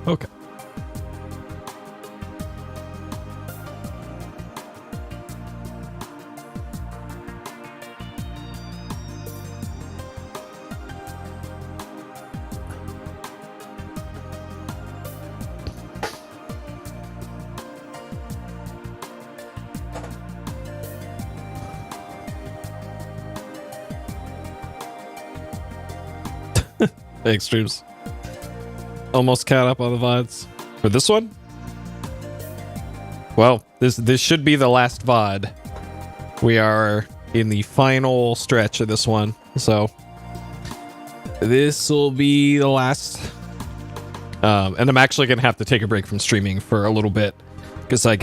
Okay. Thanks, streams. Almost caught up on the VODs. For this one? Well, this should be the last VOD. We are in the final stretch of this one, so this will be the last. And I'm actually gonna have to take a break from streaming for a little bit because I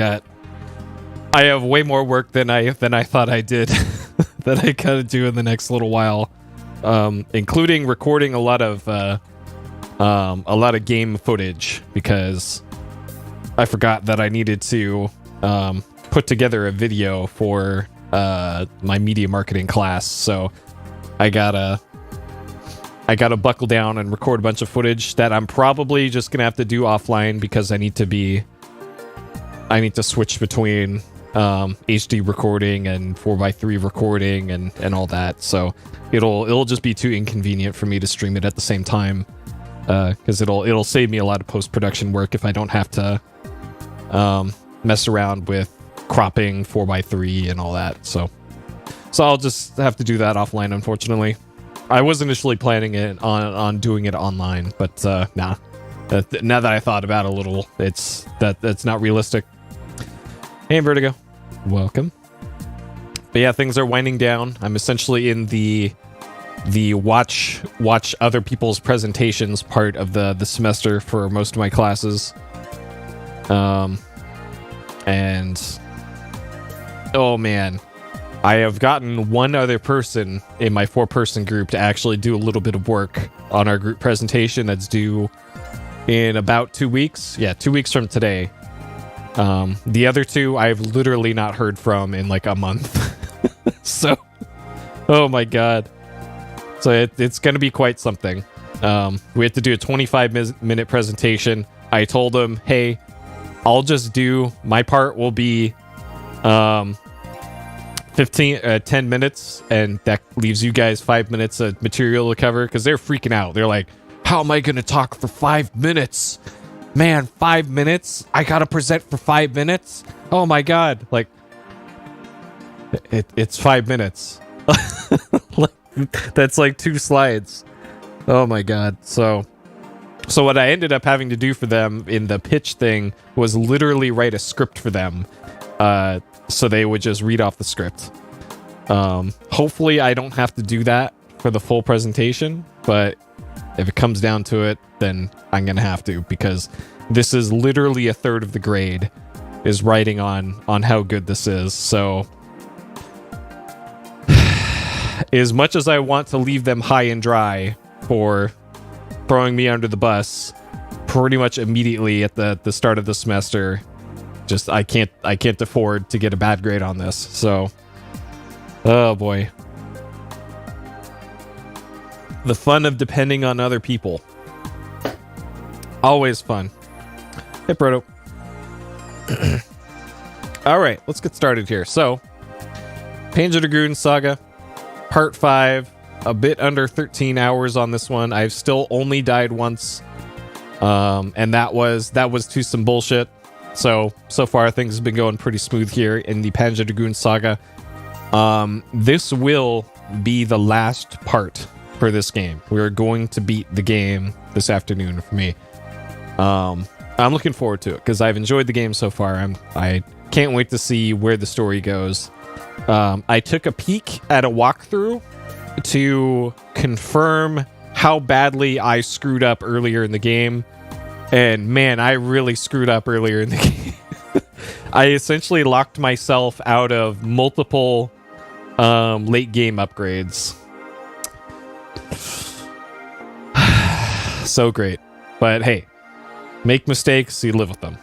have way more work than I thought I did that I gotta do in the next little while, including recording a lot of game footage because I forgot that I needed to put together a video for my media marketing class. So I gotta buckle down and record a bunch of footage that I'm probably just gonna have to do offline because I need to switch between HD recording and 4x3 recording and all that. So it'll just be too inconvenient for me to stream it at the same time. Because it'll save me a lot of post-production work if I don't have to mess around with cropping 4x3 and all that. So I'll just have to do that offline, unfortunately. I was initially planning it on doing it online, but nah. Now that I thought about it a little, that's not realistic. Hey, Vertigo, welcome. But yeah, things are winding down. I'm essentially in the watch other people's presentations part of the semester for most of my classes. And oh man, I have gotten one other person in my 4-person group to actually do a little bit of work on our group presentation that's due in about 2 weeks. Yeah, 2 weeks from today. The other two I've literally not heard from in like a month. So, oh my god. So it's going to be quite something. We have to do a 25-minute presentation. I told him, hey, I'll just do, my part will be 10 minutes, and that leaves you guys 5 minutes of material to cover, because they're freaking out. They're like, how am I going to talk for 5 minutes? Man, 5 minutes? I got to present for 5 minutes? Oh my god. Like, it's 5 minutes. That's like 2 slides. Oh my god. So what I ended up having to do for them in the pitch thing was literally write a script for them. So they would just read off the script. Hopefully I don't have to do that for the full presentation, but if it comes down to it, then I'm gonna have to, because this is literally a third of the grade is writing on how good this is. So as much as I want to leave them high and dry for throwing me under the bus pretty much immediately at the start of the semester, just I can't afford to get a bad grade on this. So, oh boy. The fun of depending on other people. Always fun. Hey, Proto. All right, let's get started here. So, Panzer Dragoon Saga, Part 5, a bit under 13 hours on this one. I've still only died once, and that was to some bullshit. So far things have been going pretty smooth here in the Panzer Dragoon Saga. This will be the last part for this game. We're going to beat the game this afternoon for me. I'm looking forward to it because I've enjoyed the game so far. I can't wait to see where the story goes. I took a peek at a walkthrough to confirm how badly I screwed up earlier in the game. And man, I really screwed up earlier in the game. I essentially locked myself out of multiple late game upgrades. So great. But hey, make mistakes, you live with them.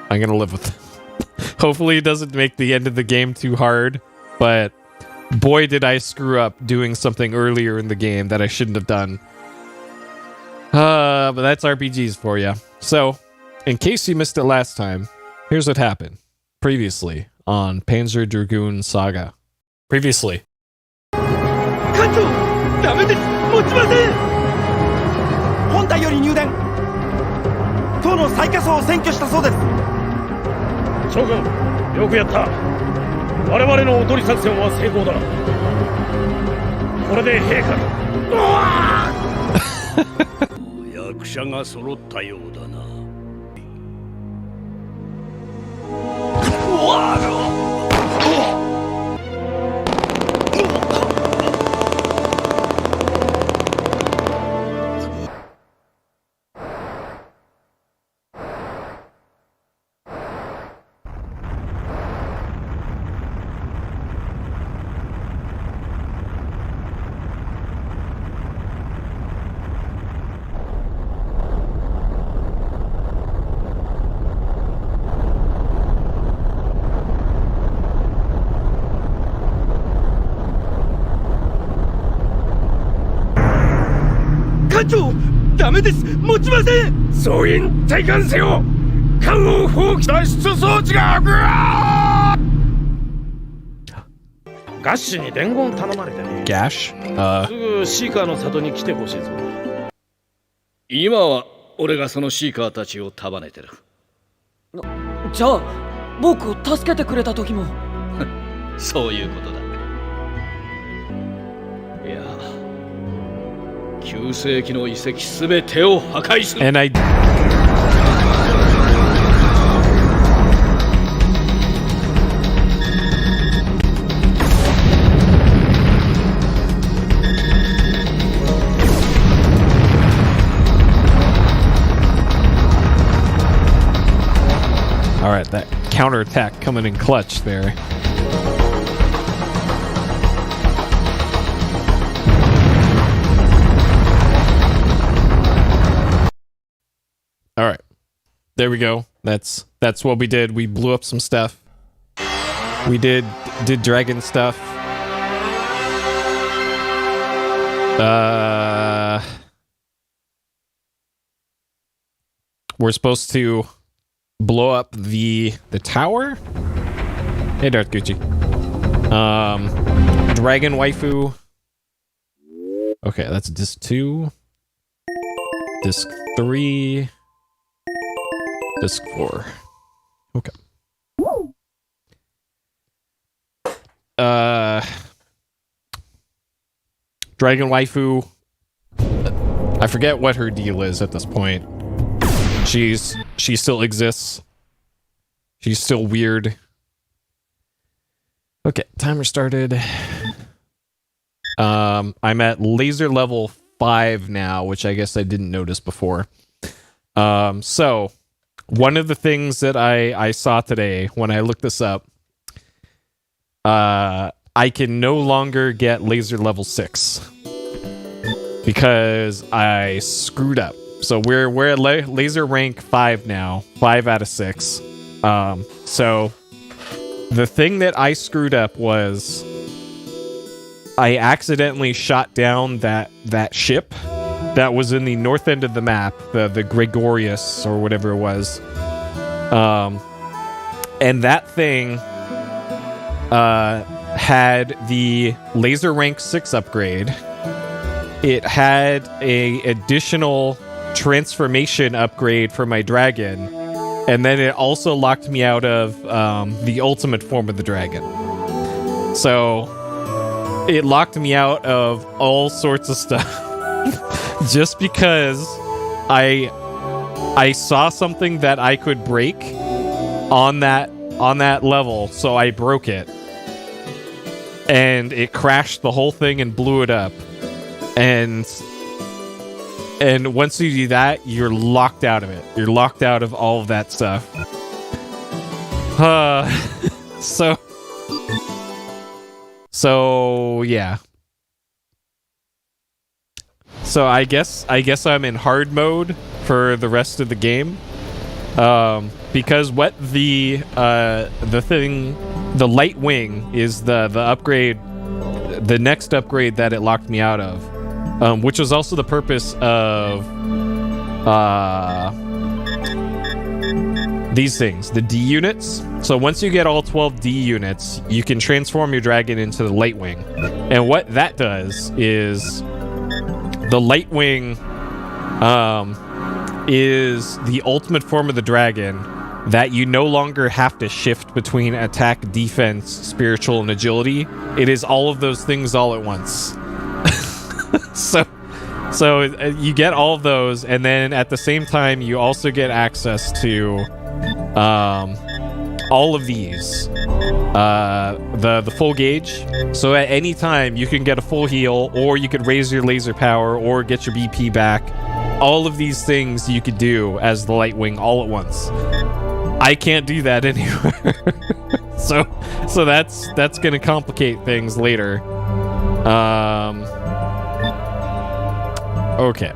I'm gonna live with them. Hopefully it doesn't make the end of the game too hard, but boy did I screw up doing something earlier in the game that I shouldn't have done. But that's RPGs for you. So, in case you missed it last time, here's what happened previously on Panzer Dragoon Saga. Previously. 艦長ダメです持ちません本隊より入電党の最下層を占拠したそうです諸君よくやった我々のおとり作戦は成功だこれで陛下役者が揃ったようだなうわ 艦長ダメです持ちません総員体感せよ艦を放棄脱出装置がぐわガッシュに伝言頼まれてねガッシュすぐシーカーの里に来てほしいぞ今は俺がそのシーカーたちを束ねてるじゃあ僕を助けてくれた時もそういうことだいや9世紀の遺跡すべてを破壊する And I All right, that counterattack coming in clutch there. All right, there we go. That's what we did. We blew up some stuff. We did dragon stuff. We're supposed to blow up the tower. Hey, Darth Gucci. Dragon waifu. Okay, that's disc 2. Disc 3. Disc 4. Okay. Dragon waifu. I forget what her deal is at this point. She still exists. She's still weird. Okay, timer started. I'm at laser level 5 now, which I guess I didn't notice before. So one of the things that I saw today when I looked this up, I can no longer get laser level 6 because I screwed up. So we're at laser rank 5 now, 5 out of 6. So the thing that I screwed up was I accidentally shot down that ship that was in the north end of the map, the Gregorius or whatever it was. And that thing had the laser rank 6 upgrade. It had a additional transformation upgrade for my dragon, and then it also locked me out of the ultimate form of the dragon. So it locked me out of all sorts of stuff just because I saw something that I could break on that level, so I broke it, and it crashed the whole thing and blew it up. And once you do that, you're locked out of it. You're locked out of all of that stuff. So yeah. So I guess I'm in hard mode for the rest of the game. Because what the light wing is the upgrade, the next upgrade that it locked me out of. Which was also the purpose of these things, the D units. So once you get all 12 D units, you can transform your dragon into the Lightwing. And what that does is the Lightwing is the ultimate form of the dragon that you no longer have to shift between attack, defense, spiritual, and agility. It is all of those things all at once. So you get all of those, and then at the same time, you also get access to all of these. The full gauge. So at any time, you can get a full heal, or you could raise your laser power, or get your BP back. All of these things you could do as the Lightwing all at once. I can't do that anywhere. so that's gonna complicate things later. Okay.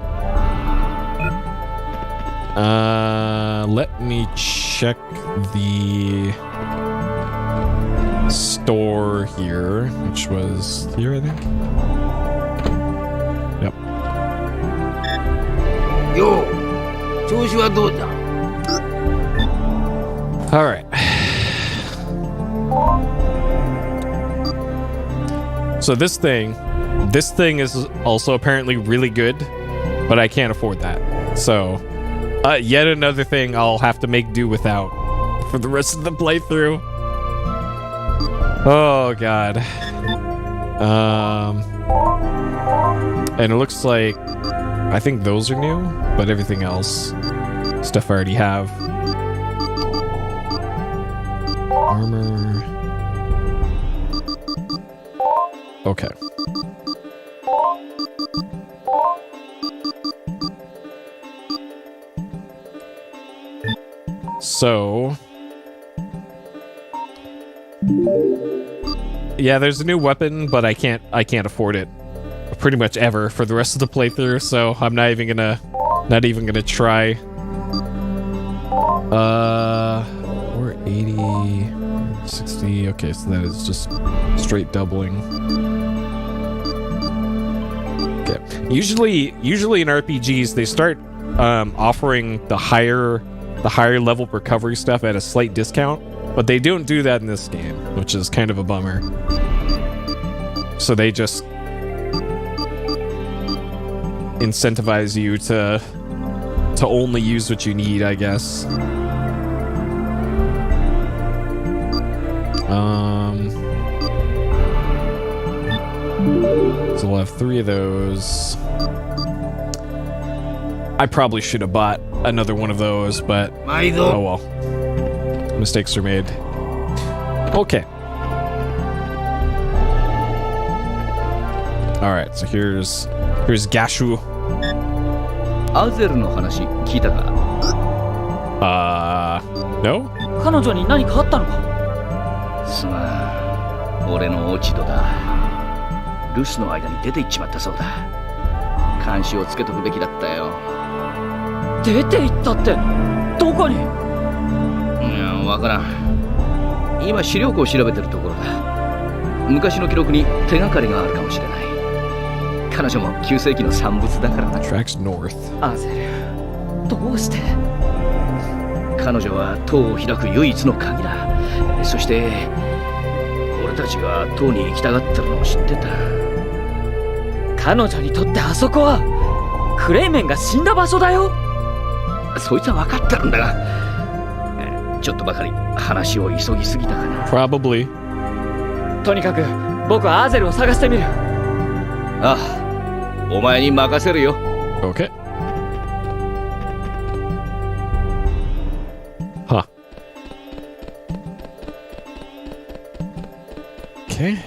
Let me check the store here, which was here, I think. Yep. Yo, 調子はどうだ? All right. So this thing is also apparently really good, but I can't afford that. So, yet another thing I'll have to make do without for the rest of the playthrough. Oh god. And it looks like I think those are new, but everything else stuff I already have. Armor. Okay. So, yeah, there's a new weapon, but I can't afford it pretty much ever for the rest of the playthrough, so I'm not even gonna try. We're 80, 60. Okay, so that is just straight doubling. Okay. Usually in RPGs they start offering the higher level recovery stuff at a slight discount, but they don't do that in this game, which is kind of a bummer. So they just incentivize you to only use what you need, I guess. So we'll have 3 of those. I probably should have bought another one of those, but oh well. Mistakes are made. Okay. Alright, so here's Gashu. Azel の話聞いたか? No? 彼女に何かあったのか? すまん、俺の落ち度だ。留守の間に出て行っちまったそうだ。監視をつけとくべきだったよ。出て行ったって、どこに? いや、わからん。今資料庫を調べてるところだ。昔の記録に手がかりがあるかもしれない。彼女も旧世紀の産物だからな。Tracks north. アゼル、どうして? 彼女は塔を開く唯一の鍵だ。そして俺たちが塔に行きたがってるのを知ってた。彼女にとってあそこはクレイメンが死んだ場所だよ。そいつは分かってるんだが、ちょっとばかり話を急ぎすぎたかな。 Probably. とにかく僕はアゼルを探してみる。ああ、お前に任せるよ。 Okay. Huh. Okay.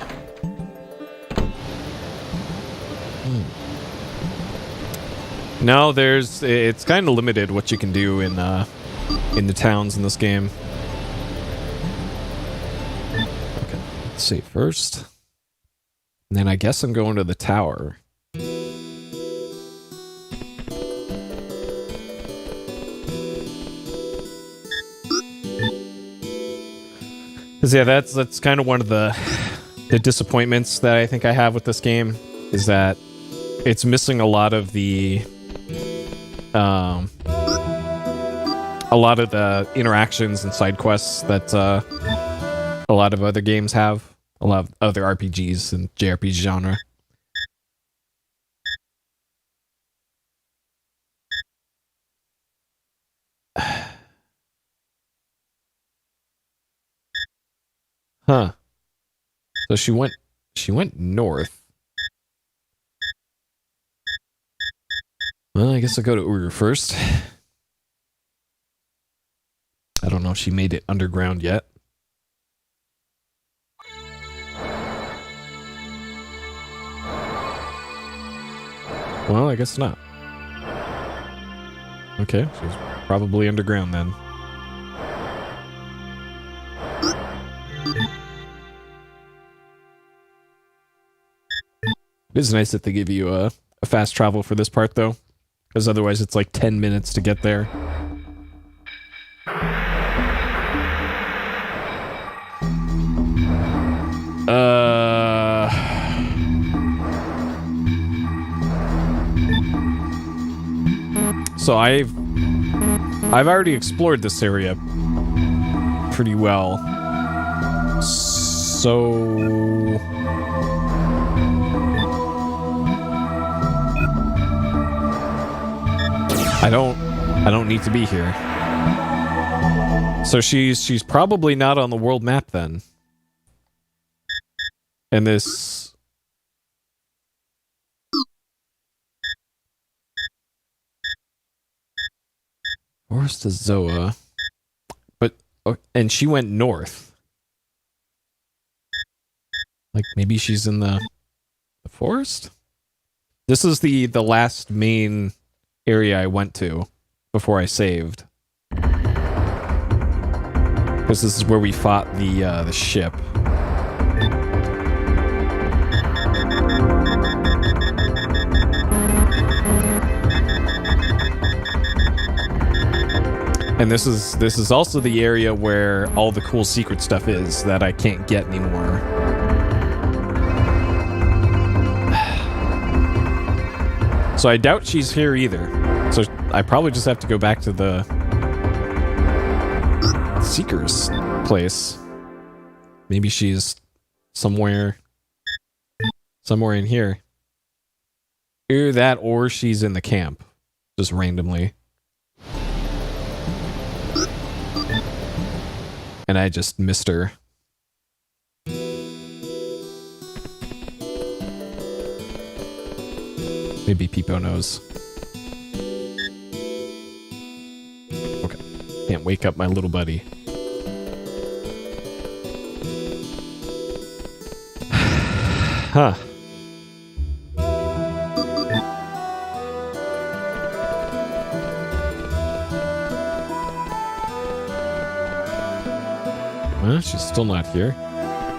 No, it's kind of limited what you can do in the towns in this game. Okay, let's see first. And then I guess I'm going to the tower. Cause yeah, that's kind of one of the disappointments that I think I have with this game, is that it's missing a lot of the a lot of the interactions and side quests that a lot of other games have, a lot of other RPGs and JRPG genre. Huh. So she went north. Well, I guess I'll go to Uru first. I don't know if she made it underground yet. Well, I guess not. Okay, she's probably underground then. It is nice that they give you a fast travel for this part, though, because otherwise it's like 10 minutes to get there. So I've already explored this area pretty well. So I don't need to be here. So she's probably not on the world map then. And this Forest of Zoa. But and she went north. Like maybe she's in the forest? This is the last main area I went to before I saved. Because this is where we fought the ship. And this is also the area where all the cool secret stuff is that I can't get anymore. So I doubt she's here either. So I probably just have to go back to the Seeker's place. Maybe she's somewhere in here. Either that or she's in the camp. Just randomly. And I just missed her. Maybe Peepo knows. Okay. Can't wake up my little buddy. Huh. Well, she's still not here.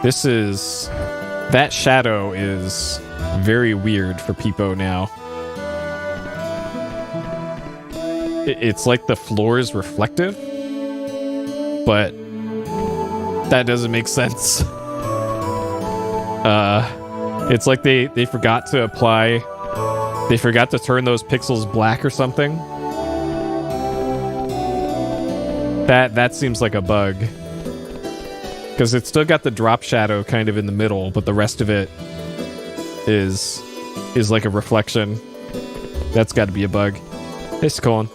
That shadow is very weird for Peepo now. It's like the floor is reflective, but that doesn't make sense. It's like they forgot to turn those pixels black or something. That seems like a bug. Because it's still got the drop shadow kind of in the middle, but the rest of it is like a reflection. That's got to be a bug. Hey, Colin.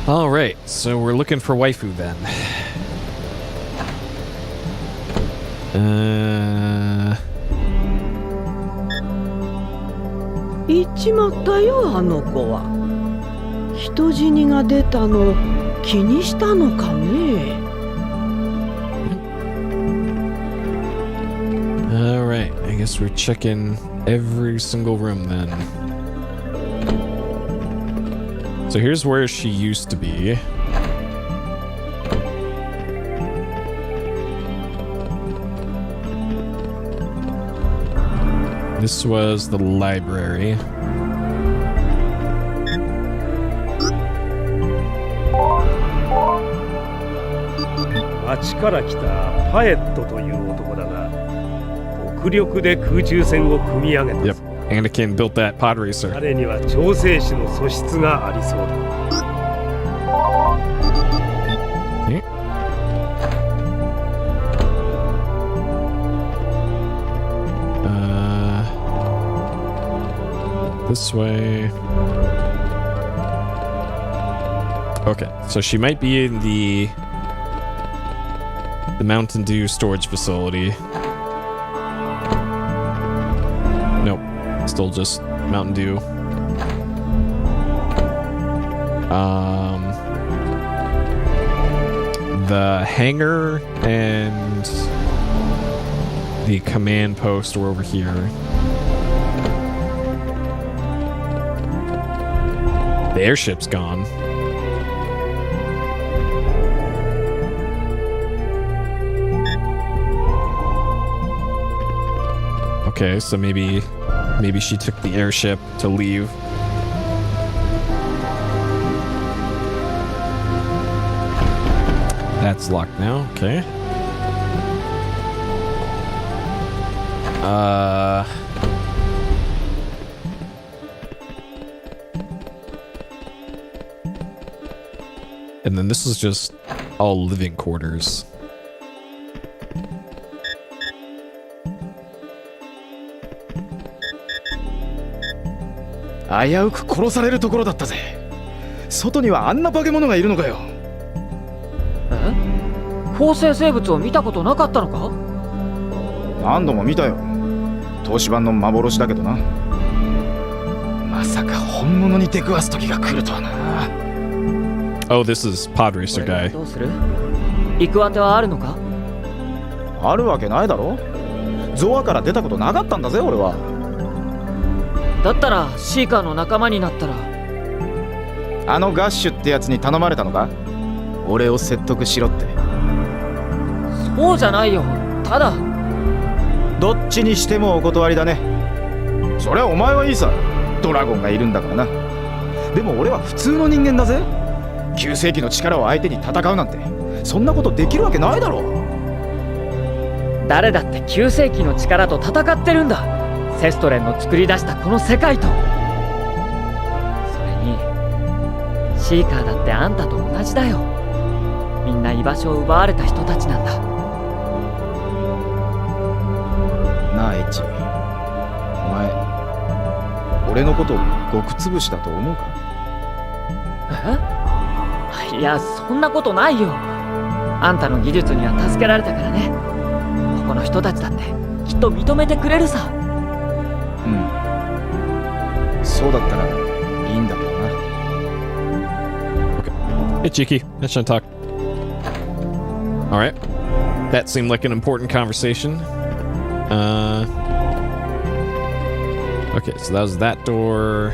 All right, so we're looking for waifu then. 行っちまったよあの子は。人死にが出たの気にしたのかね。Alright, I guess we're checking every single room then. So here's where she used to be. This was the library. 8から来たパエットという男だが、国力で空中戦を組み上げた。 Yep. Anakin built that pod racer. 彼には調整士の素質がありそうだ。Okay. This way. Okay, so she might be in the Mountain Dew storage facility. Nope, still just Mountain Dew. The hangar and the command post were over here. The airship's gone. Okay, so maybe she took the airship to leave. That's locked now. Okay. And then this is just all living quarters.危うく殺されるところだったぜ。外にはあんな化け物がいるのかよ。え？構成生物を見たことなかったのか？何度も見たよ。東芝の幻だけどな。まさか本物に出くわす時が来るとはな。Oh, this is pod racer guy. どうする？行く当てはあるのか？あるわけないだろ。ゾアから出たことなかったんだぜ俺は。だったらシーカーの仲間になったら。あのガッシュってやつに頼まれたのか？俺を説得しろって。そうじゃないよ。ただどっちにしてもお断りだね。そりゃお前はいいさ。ドラゴンがいるんだからな。でも俺は普通の人間だぜ。9世紀の力を相手に戦うなんてそんなことできるわけないだろ。誰だって9世紀の力と戦ってるんだ。セストレンの作り出したこの世界と。それにシーカーだってあんたと同じだよ。みんな居場所を奪われた人たちなんだ。なあエッチ、お前俺のことを極つぶしだと思うか？え？いや、そんなことないよ。あんたの技術には助けられたからね。ここの人たちだってきっと認めてくれるさ。うん、そうだったらいいんだけどな。 Hey, Cheeky. Let's not talk. All right. That seemed like an important conversation. Okay, so that was that door.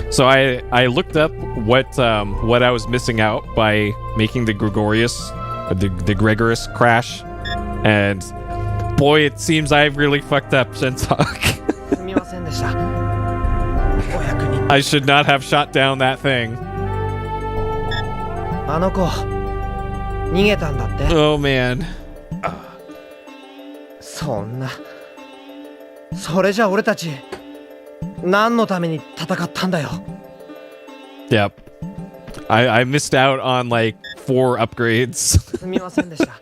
So I looked up what I was missing out by making the Gregorius crash, and boy, it seems I've really fucked up, Shentok. I should not have shot down that thing. あの子逃げたんだって。 Oh man. そんな、それじゃ俺たち何のために戦ったんだよ。 Yep. I missed out on like 4 upgrades. すみませんでした。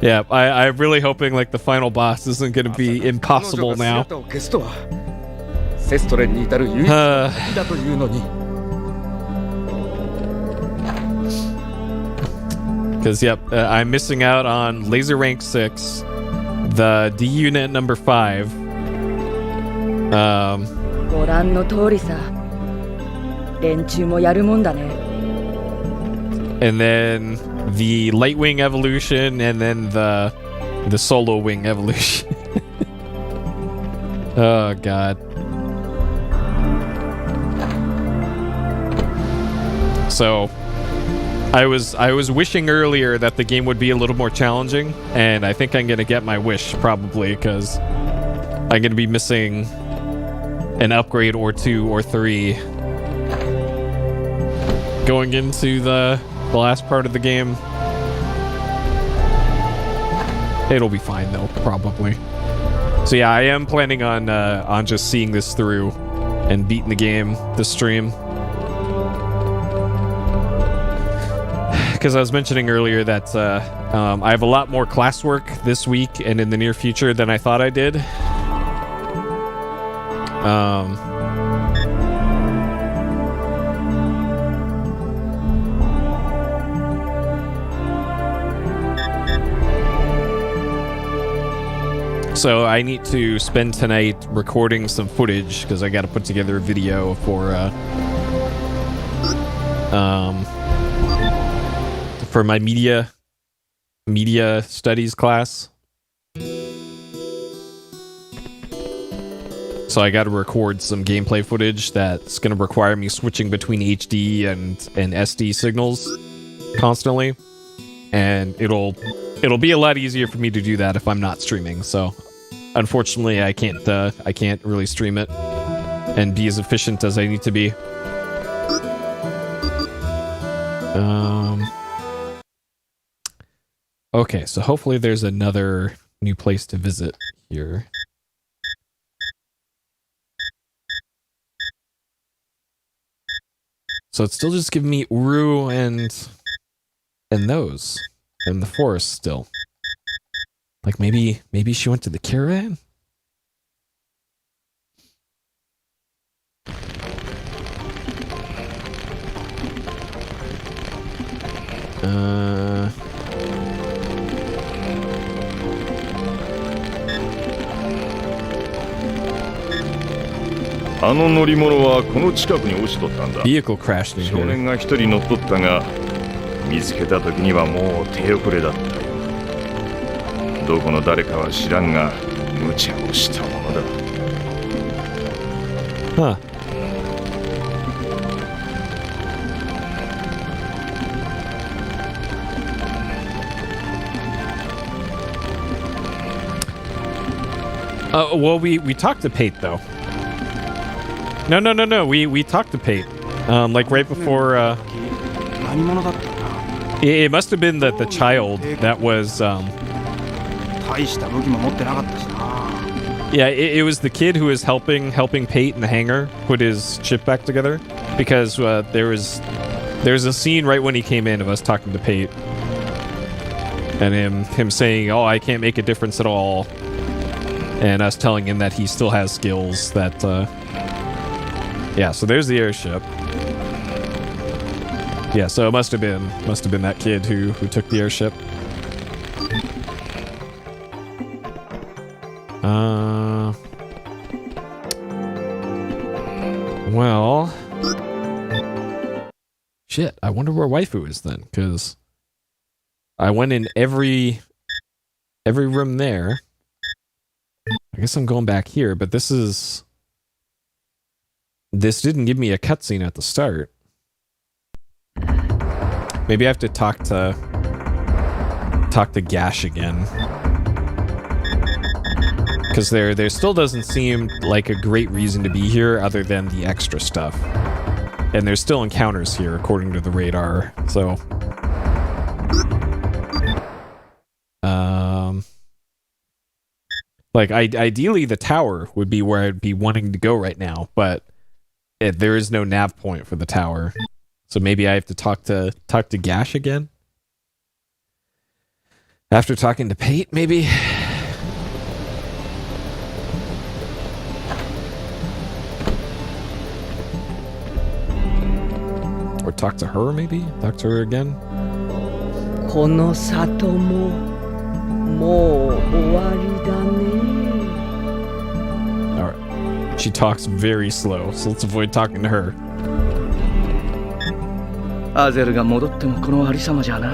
Yeah, I'm really hoping like the final boss isn't going to be impossible now. セストレンに至る唯一の敵だというのに。 Because, yep, I'm missing out on Laser Rank 6, the D Unit number 5. ご覧の通りさ。連中もやるもんだね。 And then the Light Wing evolution, and then the Solo Wing evolution. Oh, God. So I was wishing earlier that the game would be a little more challenging, and I think I'm gonna get my wish probably, because I'm gonna be missing an upgrade or 2 or 3 going into the the last part of the game. It'll be fine though, probably. So yeah, I am planning on just seeing this through and beating the game this stream. Because I was mentioning earlier that I have a lot more classwork this week and in the near future than I thought I did. So I need to spend tonight recording some footage because I got to put together a video for my media studies class. So I got to record some gameplay footage that's going to require me switching between HD and SD signals constantly, and it'll be a lot easier for me to do that if I'm not streaming. So unfortunately, I can't really stream it and be as efficient as I need to be. Okay, so hopefully there's another new place to visit here. So it's still just giving me Uru and those and the forest still. Like maybe she went to the caravan? Vehicle crashed in 少 here. 年が一人乗っとったが、見つけた時にはもう手遅れだったよ。どこの誰かは知らんが、無茶をしたものだ。Huh. Well, we talked to Pate though. No. We talked to Pate. Like right before. It must have been the child that was. Yeah, it was the kid who was helping Pate in the hangar put his ship back together, because there's a scene right when he came in of us talking to Pate and him saying, "Oh, I can't make a difference at all," and us telling him that he still has skills that. Yeah, so there's the airship. Yeah, so it must have been that kid who took the airship. Well, shit. I wonder where waifu is then, because I went in every room there. I guess I'm going back here, but this didn't give me a cutscene at the start. Maybe I have to talk to Gash again. Because there still doesn't seem like a great reason to be here other than the extra stuff. And there's still encounters here according to the radar, so... Like, ideally the tower would be where I'd be wanting to go right now, but there is no nav point for the tower. So maybe I have to talk to Gash again? After talking to Pate, maybe? Or talk to her, maybe? Talk to her again? この里ももう終わりだね。 Alright. She talks very slow, so let's avoid talking to her. アゼルが戻ってもこのありさまじゃな。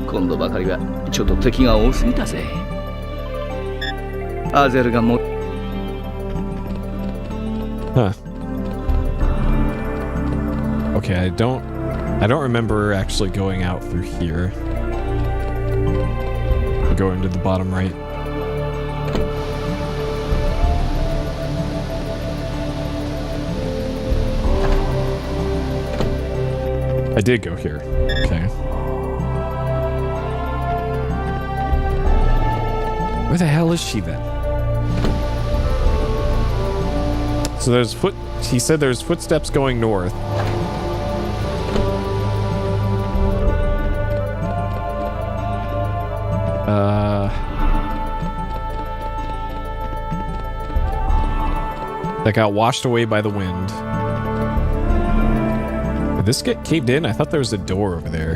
今度ばかりはちょっと敵が多すぎたぜ。アゼルがも Huh. Okay, I don't remember actually going out through here. Going to the bottom right. I did go here. Okay. Where the hell is she then? So there's he said there's footsteps going north. That got washed away by the wind. Did this get caved in? I thought there was a door over there.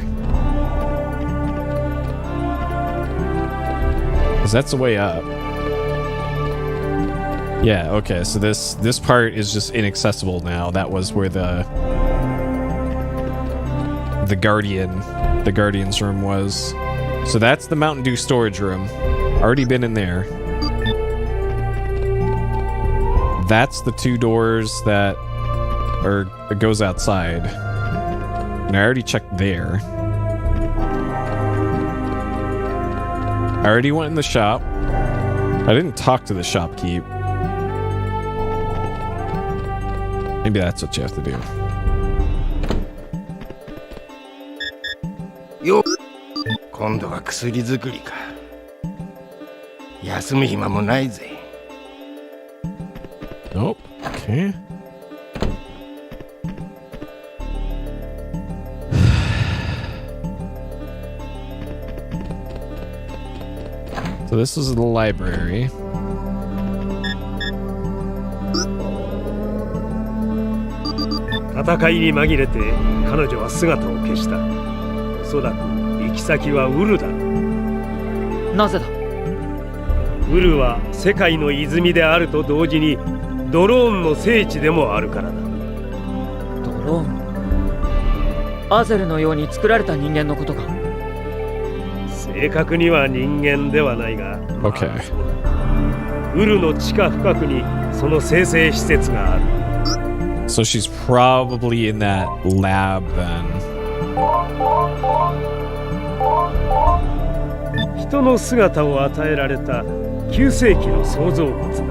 Because that's the way up. Yeah, okay, so this part is just inaccessible now. That was where the Guardian's room was. So that's the Mountain Dew storage room. Already been in there. That's the two doors that it goes outside. And I already checked there. I already went in the shop. I didn't talk to the shopkeep. Maybe that's what you have to do. Yo, 今度は薬作りか。休む暇もないぜ。Nope. Okay. So this is the library.戦いに紛れて彼女は姿を消した。おそらく行き先はウルだ。なぜだ？ウルは世界の泉であると同時にドローンの聖地でもあるからだ。ドローン？アゼルのように作られた人間のことか。正確には人間ではないが、Okay. そうだ。ウルの地下深くにその生成施設がある。So she's probably in that lab then. 人の姿を与えられた9世紀の創造物だ。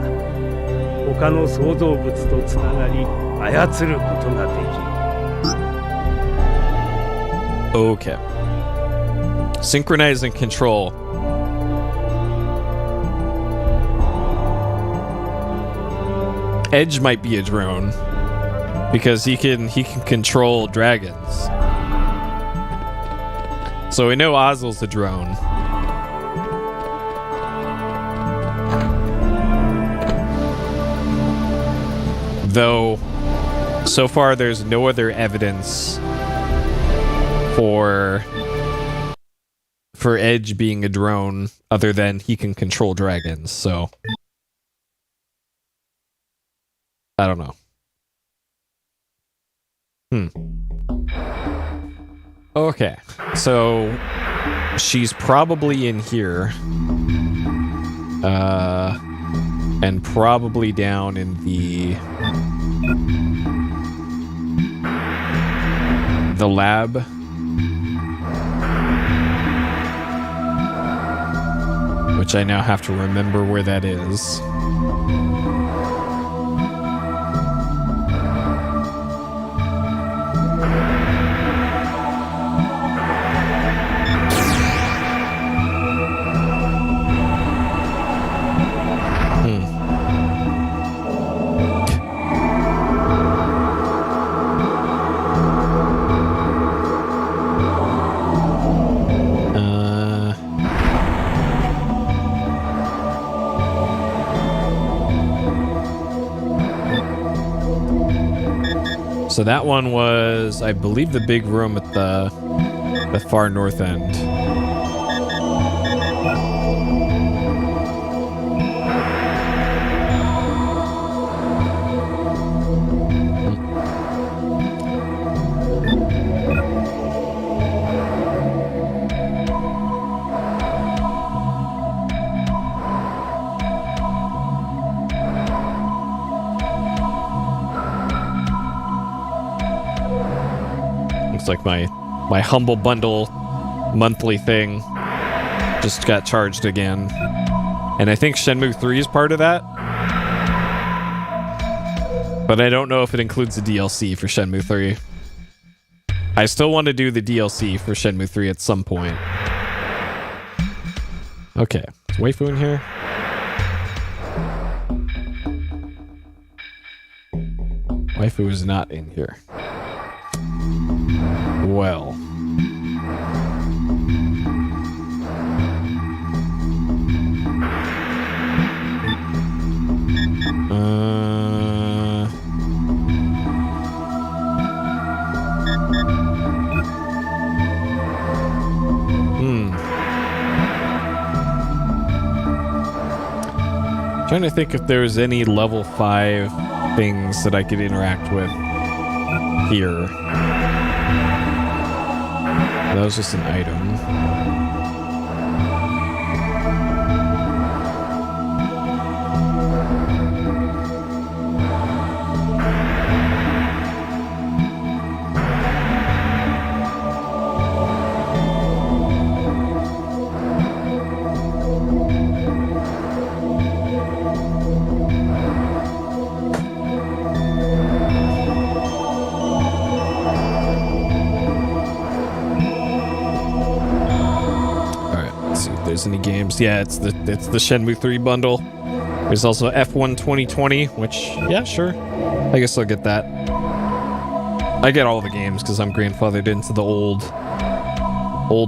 他の創造物とつながり操ることができる。Okay. Synchronize and control. Edge might be a drone because he can control dragons. So we know Ozzel's a drone. Though so far there's no other evidence for Edge being a drone other than he can control dragons, so I don't know. Okay, so she's probably in here. And probably down in the lab. Which I now have to remember where that is. So that one was, I believe, the big room at the far north end. Like my Humble Bundle monthly thing just got charged again. And I think Shenmue 3 is part of that. But I don't know if it includes the DLC for Shenmue 3. I still want to do the DLC for Shenmue 3 at some point. Okay, is waifu in here? Waifu is not in here. Well. Trying to think if there's any level 5 things that I could interact with here. That was just an item. Any games. Yeah, it's the Shenmue 3 bundle. There's also F1 2020, which, yeah, sure. I guess I'll get that. I get all the games because I'm grandfathered into the old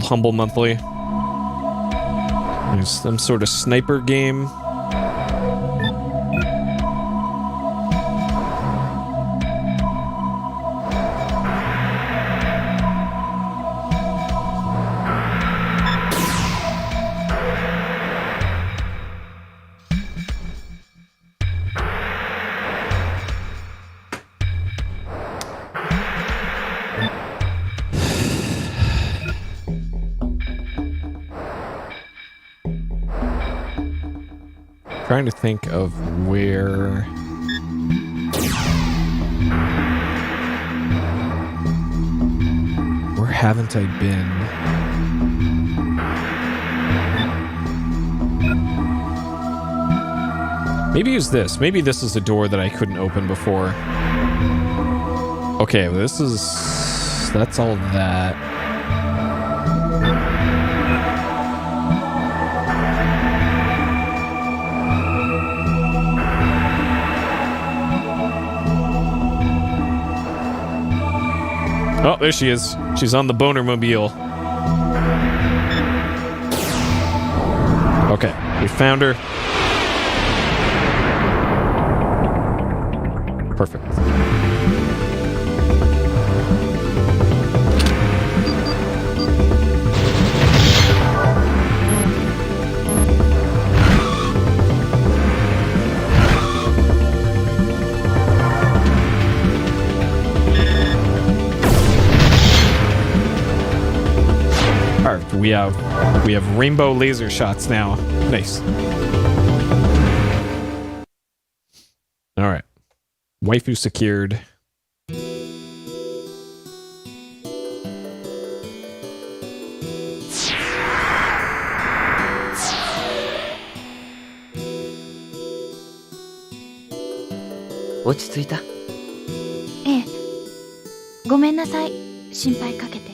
Humble Monthly. There's some sort of sniper game. Trying to think of where haven't I been? Maybe use this. Maybe this is a door that I couldn't open before. Okay, well, that's all that. Oh, there she is. She's on the boner mobile. Okay, we found her. Perfect. We have rainbow laser shots now. Nice. All right. Waifu secured. Ochitsuita? ええ。ごめんなさい。心配かけて。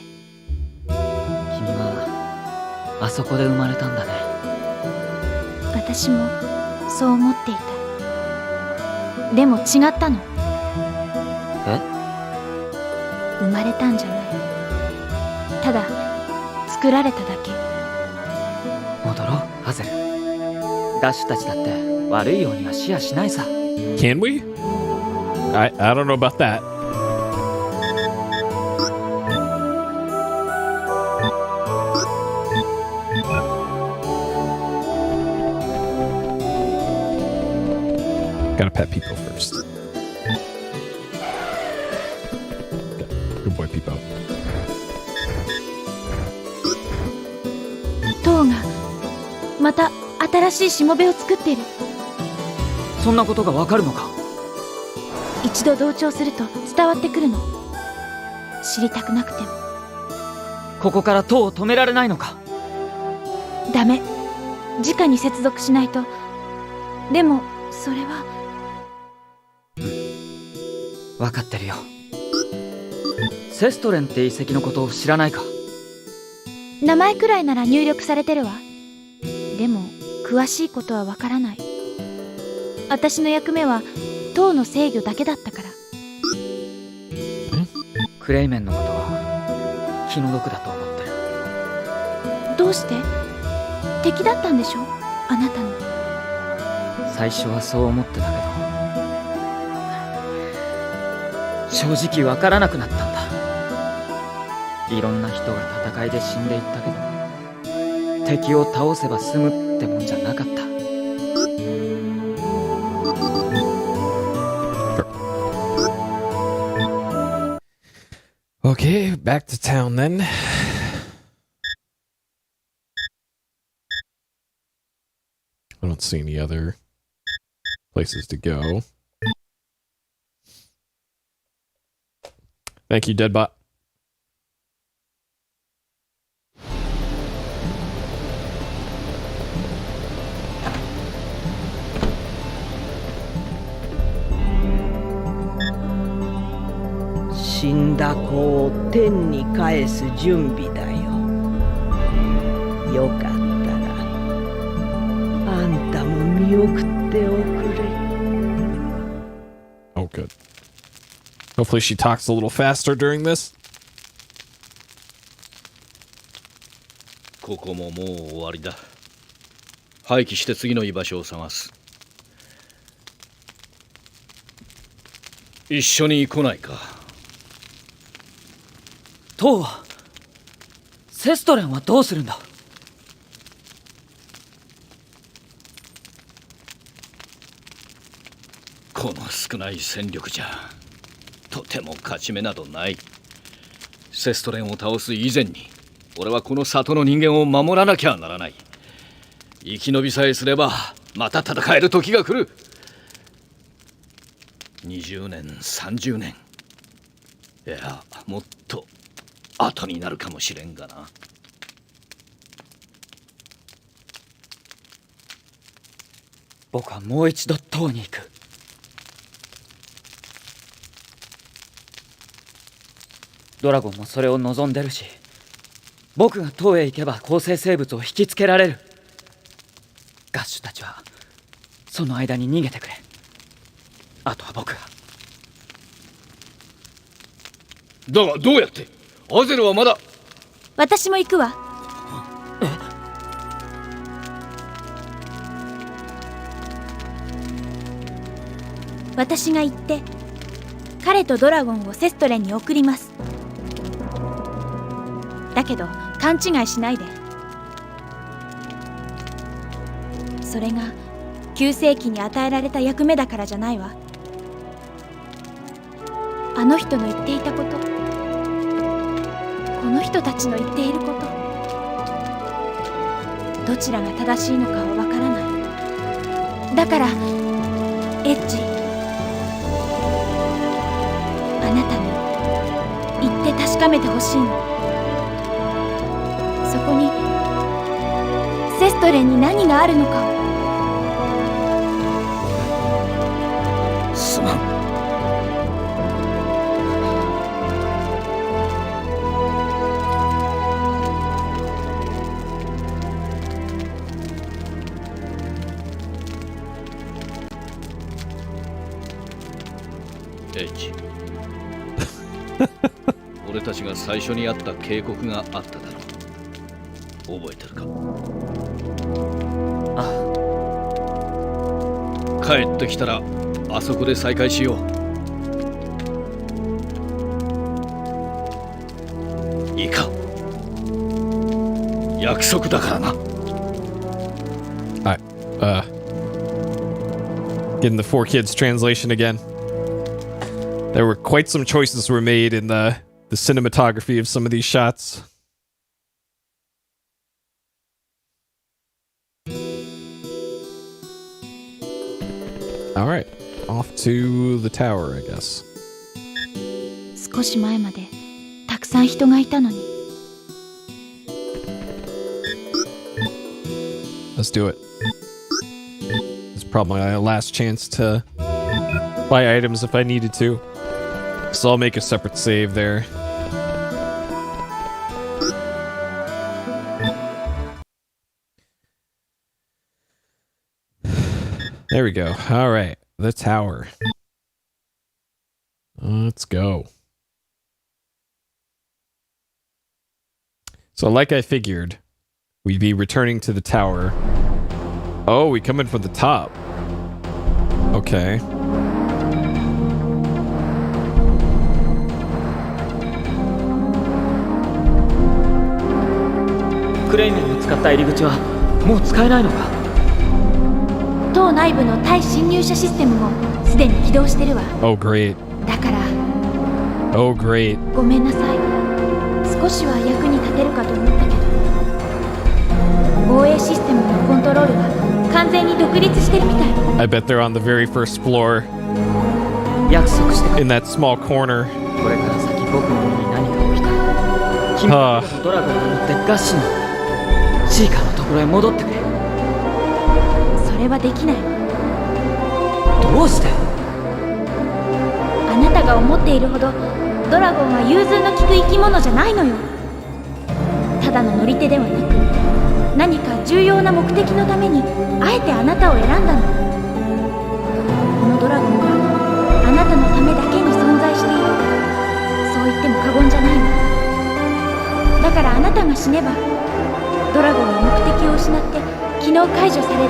あそこで生まれたんだね。私もそう思っていた。でも違ったの。え？生まれたんじゃない。ただ作られただけ。戻ろう、ハゼル。ダッシュたちだって悪いようにはシェアしないさ。Can we? I don't know about that. Gotta pet people first. Good boy, Peepo. トウがまた新しいしもべを作っている。そんなことがわかるのか？一度同調すると伝わってくるの。知りたくなくても。ここから塔を止められないのか？ダメ。直に接続しないと。でもそれは。分かってるよ。セストレンって遺跡のことを知らないか？名前くらいなら入力されてるわ。でも詳しいことはわからない。私の役目は塔の制御だけだったから。クレイメンのことは気の毒だと思ってる。どうして？敵だったんでしょ、あなたの。最初はそう思ってたけど、正直わからなくなったんだ。いろんな人が戦いで死んでいったけど、敵を倒せば済むってもんじゃなかった。Okay, back to town then. I don't see any other places to go. Thank you, Deadbot. "死んだ子を天に返す準備だよ。よかったらあんたも見送っておくれ。Oh, good. Hopefully she talks a little faster during this. ここももう終わりだ。廃棄して次の居場所を探す。一緒に来ないか？塔はセストレンはどうするんだ？この少ない戦力じゃとても勝ち目などない。セストレンを倒す以前に俺はこの里の人間を守らなきゃならない。生き延びさえすればまた戦える時が来る。20年30年、いやもっと後になるかもしれんがな。僕はもう一度塔に行く。ドラゴンもそれを望んでるし、僕が塔へ行けば構成生物を引きつけられる。ガッシュたちはその間に逃げてくれ。あとは僕が。だがどうやって？アゼルはまだ。私も行くわ。私が行って彼とドラゴンをセストレンに送ります。だけど勘違いしないで。それが9世紀に与えられた役目だからじゃないわ。あの人の言っていたこと、この人たちの言っていること、どちらが正しいのかはわからない。だからエッジ、あなたに言って確かめてほしいの。そこにセストレンに何があるのかを。すまん。エイジ俺たちが最初に会った警告があっただろう。覚えてるか？ああ。帰ってきたらあそこで再会しよう。いいか？約束だからな。Alright, getting the 4Kids translation again. There were quite some choices were made in the cinematography of some of these shots. Alright, off to the tower, I guess. 少し前までたくさん人がいたのに。Let's do it. It's probably my last chance to buy items if I needed to. So I'll make a separate save there. There we go. All right. The tower. Let's go. So like I figured, we'd be returning to the tower. Oh, we come in from the top. Okay. クレイメンを使った入り口はもう使えないのか。塔内部の対侵入者システムもすでに起動してるわ。 Oh, great. だから Oh, great. ごめんなさい。少しは役に立てるかと思ったけど、防衛システムのコントロールが完全に独立してるみたい。 I bet they're on the very first floor 約束してくれ。 in that small corner. これから先僕の身に何か起きたら、君はドラゴンに乗ってガッシュのシーカーのところへ戻ってくれ。それはできない。どうして？あなたが思っているほどドラゴンは融通の利く生き物じゃないのよ。ただの乗り手ではなく、何か重要な目的のためにあえてあなたを選んだの。このドラゴンはあなたのためだけに存在している。そう言っても過言じゃないわ。だからあなたが死ねばドラゴンは目的を失って機能解除される。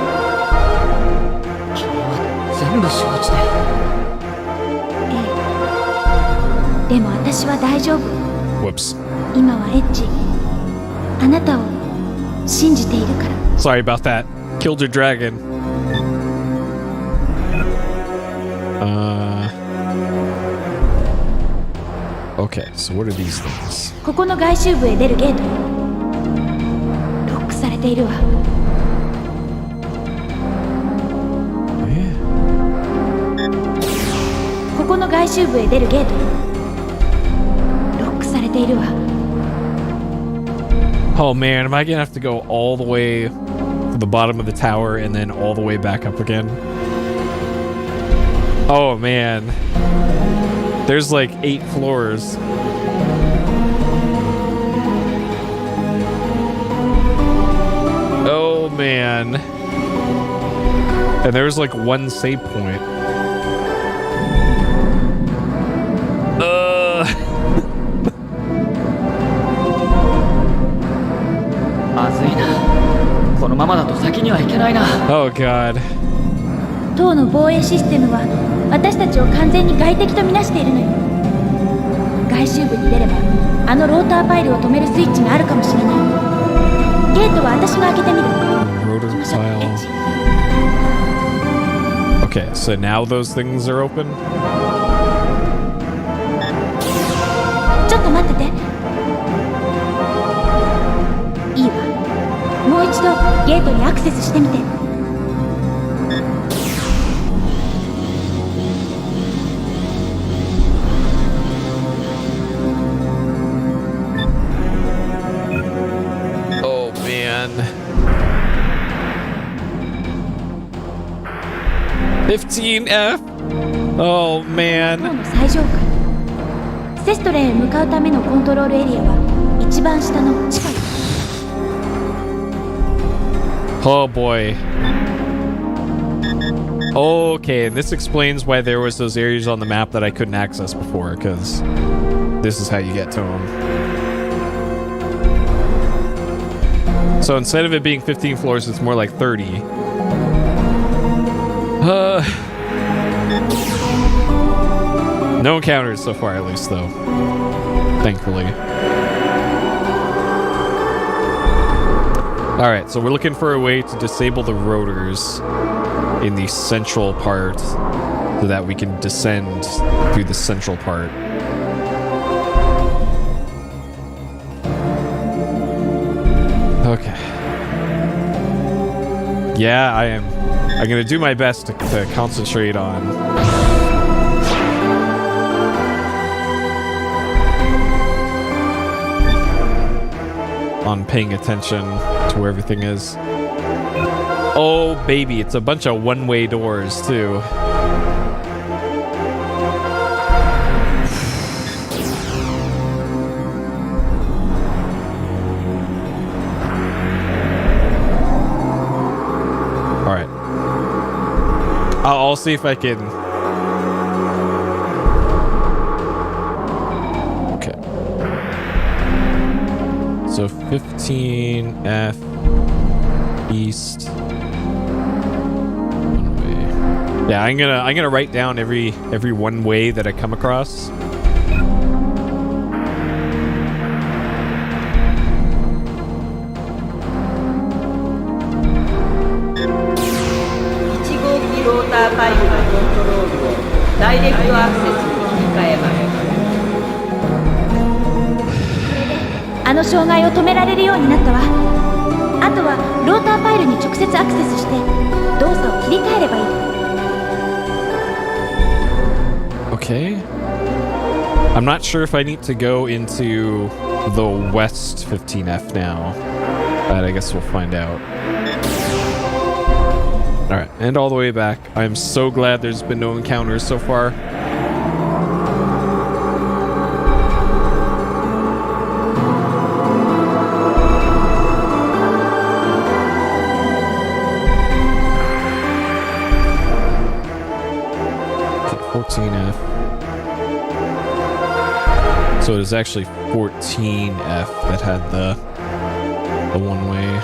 君は全部承知で。ええ。でも私は大丈夫。 Whoops. 今はエッジ、あなたを信じているから。 Sorry about that. Killed your dragon. Okay, so what are these things? ここの外周部へ出るゲートよ。ロックされているわ。ここの外周部へ出るゲートよ。ロックされているわ。 Oh man, am I gonna have to go all the way to the bottom of the tower and then all the way back up again? Oh man. There's like 8 floors. Oh man. And there's like one save point. まずいな。このままだと先には行けないな。 Oh god. 塔の防衛システムは私たちを完全に外敵とみなしているのよ。外周部に出ればあのローターパイルを止めるスイッチがあるかもしれない。ゲートは私が開けてみる。 Rotor tile. Okay, so now those things are open? ちょっと待ってて。いいわ。もう一度ゲートにアクセスしてみて。Oh man. 15F? Oh 塔 man. の最上階。セストレンへ向かうためのコントロールエリアは一番下の地下よ。 Oh boy. Okay, and this explains why there was those areas on the map that I couldn't access before, because this is how you get to them. So instead of it being 15 floors, it's more like 30. No encounters so far, at least, though. Thankfully. Alright, so we're looking for a way to disable the rotors in the central part so that we can descend through the central part. Okay. Yeah, I'm gonna do my best to concentrate on paying attention to where everything is. Oh baby, it's a bunch of one-way doors too. All right. I'll see if I can. Okay. So 15F east. One way. Yeah, I'm gonna write down every one way that I come across.あの障害を止められるようになったわ。あとはローターパイルに直接アクセスして動作を切り替えればいい。Okay. I'm not sure if I need to go into the West 15F now, but I guess we'll find out. Alright, and all the way back. I'm so glad there's been no encounters so far. Okay, 14F. So it is actually 14F that had the one-way.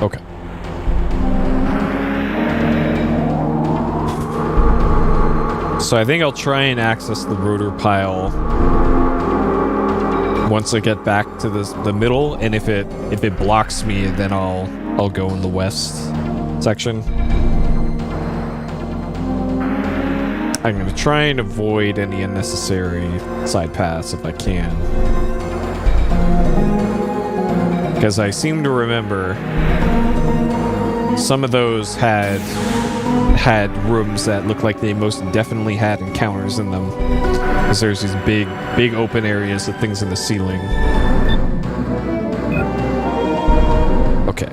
Okay. So I think I'll try and access the rotor pile once I get back to the middle, and if it blocks me, then I'll go in the west section. I'm gonna try and avoid any unnecessary side paths if I can, because I seem to remember some of those had rooms that looked like they most definitely had encounters in them, because there's these big open areas of things in the ceiling. Okay,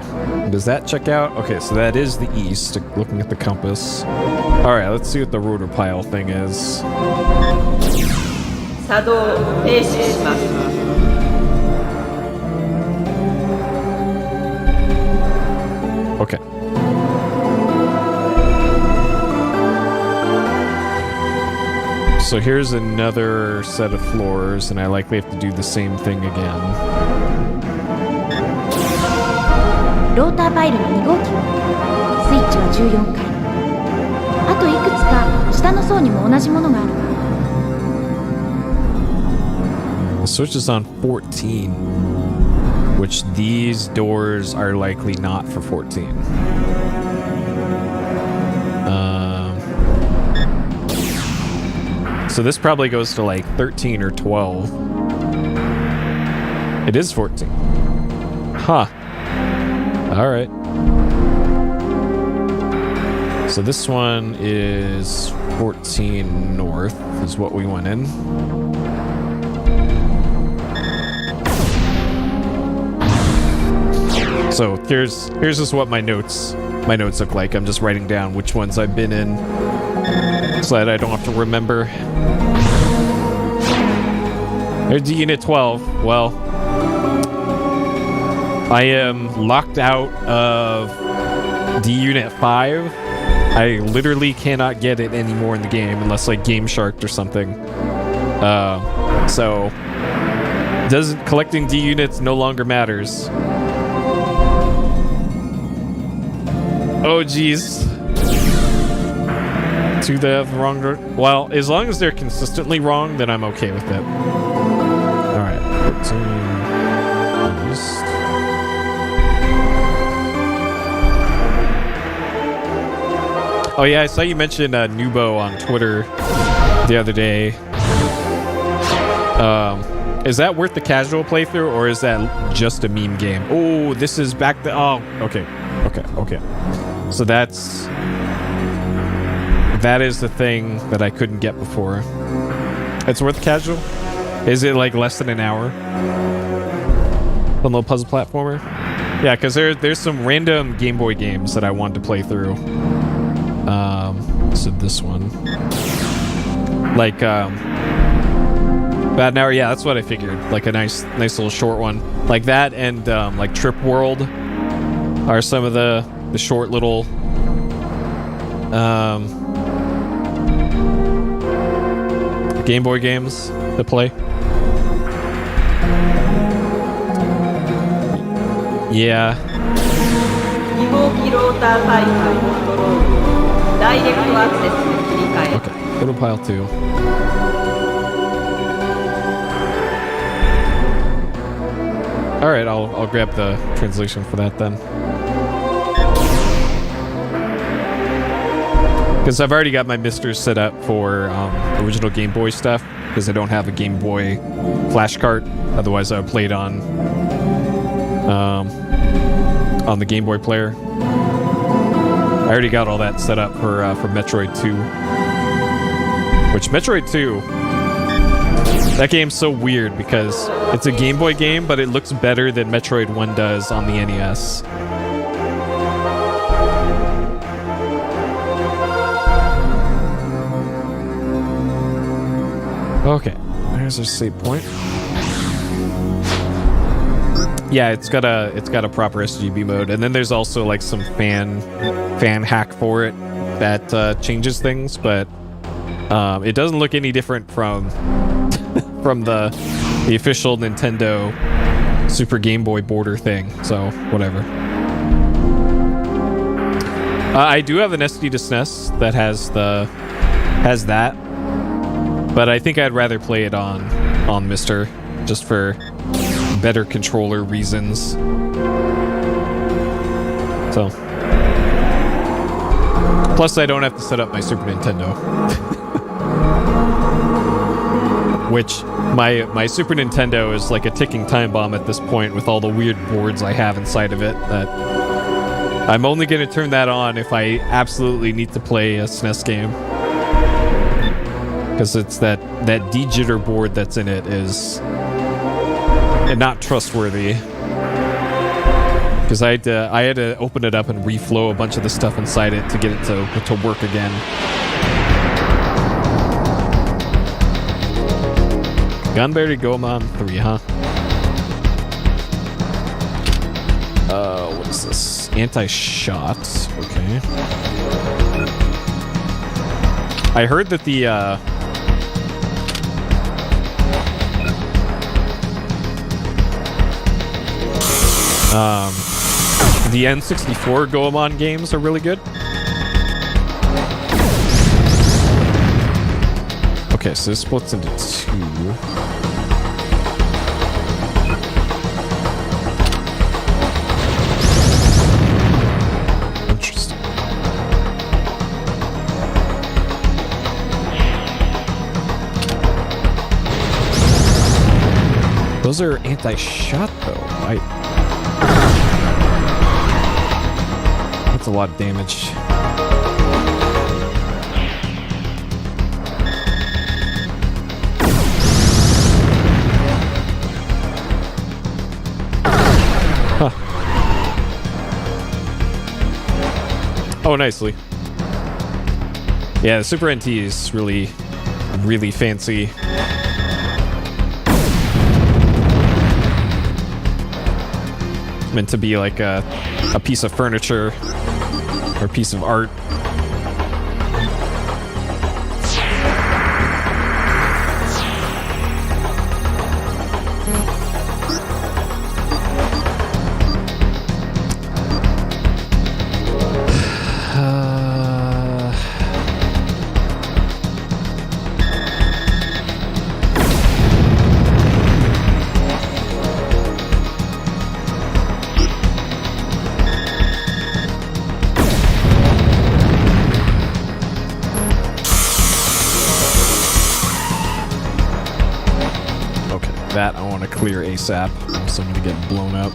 does that check out? Okay, so that is the east, looking at the compass. All right, let's see what the rotor pile thing is. Okay. So here's another set of floors, and I likely have to do the same thing again. ローターパイルの2号機。スイッチは14回。あといくつか下の層にも同じものがあるわ。The switch is on 14, which these doors are likely not for 14. So this probably goes to like 13 or 12. It is 14. Huh. Alright. So this one is 14 north, is what we went in. So here's just what my notes look like. I'm just writing down which ones I've been in, so that I don't have to remember. There's D Unit 12. Well, I am locked out of D Unit 5. I literally cannot get it anymore in the game unless like Game Shark or something. So collecting D units no longer matters. Oh geez. To the wrong. Well, as long as they're consistently wrong, then I'm okay with it. Alright, 14 east. Oh yeah, I saw you mention Nubo on Twitter the other day. Is that worth the casual playthrough, or is that just a meme game? Oh, this is back the. Oh, okay. So that is the thing that I couldn't get before. It's worth casual? Is it like less than an hour? A little puzzle platformer? Yeah, because there's some random Game Boy games that I wanted to play through. So this one. Like, Bad Hour, yeah, that's what I figured. Like a nice little short one. Like that and, like Trip World are some of the short little, Game Boy games to play. Yeah. Okay, go to pile 2. Alright, I'll grab the translation for that then. Because I've already got my misters set up for original Game Boy stuff, because I don't have a Game Boy flash cart. Otherwise I would play it on the Game Boy player. I already got all that set up for Metroid 2. Which, Metroid 2, that game's so weird because it's a Game Boy game, but it looks better than Metroid 1 does on the NES. Okay, there's our save point. Yeah, it's got a proper SGB mode, and then there's also like some fan hack for it that changes things, but it doesn't look any different from from the official Nintendo Super Game Boy border thing. So whatever. I do have an SD to SNES that has that, but I think I'd rather play it on Mr. just for better controller reasons. So, plus I don't have to set up my Super Nintendo. Which my Super Nintendo is like a ticking time bomb at this point with all the weird boards I have inside of it, that I'm only going to turn that on if I absolutely need to play a SNES game. Because it's that D-jitter board that's in it is not trustworthy. Because I had to open it up and reflow a bunch of the stuff inside it to get it to work again. Gunberry Gomon 3, huh? What is this? Anti-shot. Okay. I heard that the N64 Goemon games are really good. Okay, so this splits into 2. Interesting. Those are anti-shot though. That's a lot of damage. Huh. Oh, nicely. Yeah, the Super NT is really, really fancy. It's meant to be like a piece of furniture or a piece of art. That I want to clear ASAP, so I'm going to get blown up.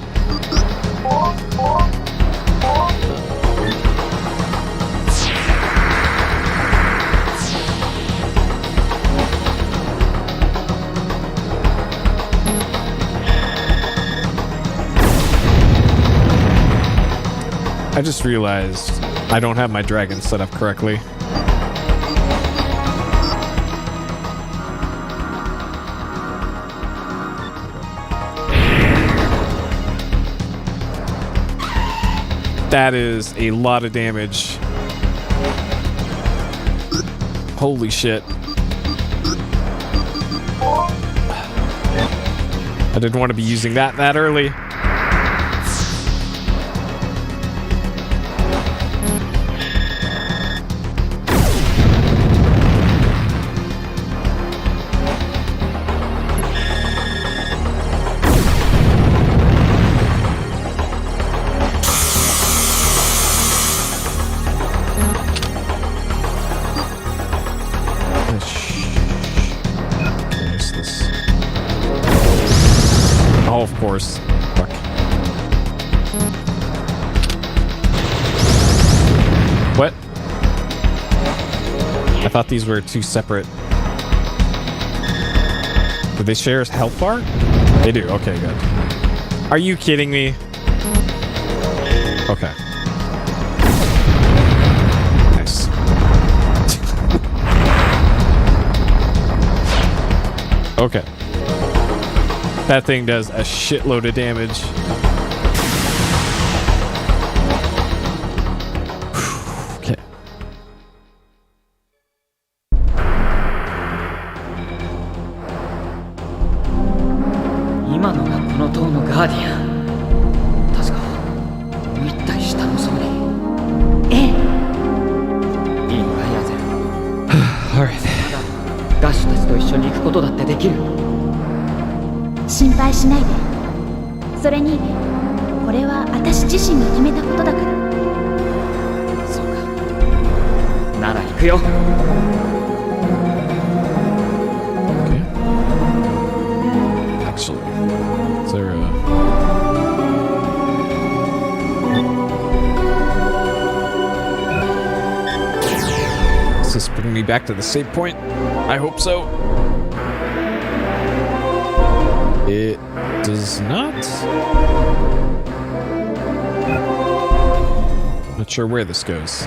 I just realized I don't have my dragon set up correctly. That is a lot of damage. Holy shit. I didn't want to be using that early. Of course. Fuck. What? I thought these were two separate. Do they share a health bar? They do. Okay, good. Are you kidding me? Okay. Nice. Okay. That thing does a shitload of damage. Okay. 今のがこの塔のガーディアン。確かもう一体下の層に。ええ。いいのかヤゼル。Alright. まだガッシュたちと一緒に行くことだってできる。心配しないで。それにこれは私自身が決めたことだから。そうか。なら行くよ。Okay. Actually, is there a... Does this bring me back to the save point? I hope so. It does not. Not sure where this goes.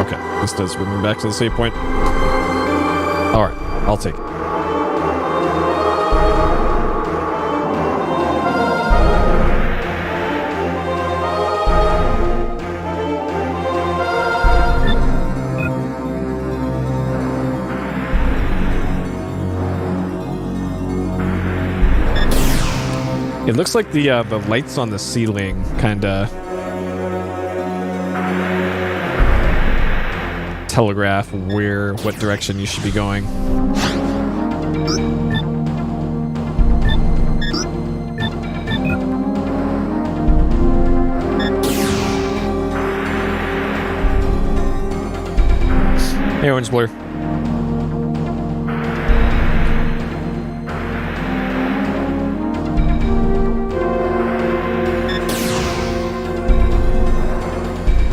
Okay, this does bring me back to the save point. Alright, I'll take it. It looks like the lights on the ceiling kinda telegraph what direction you should be going. Hey, Orange Blur.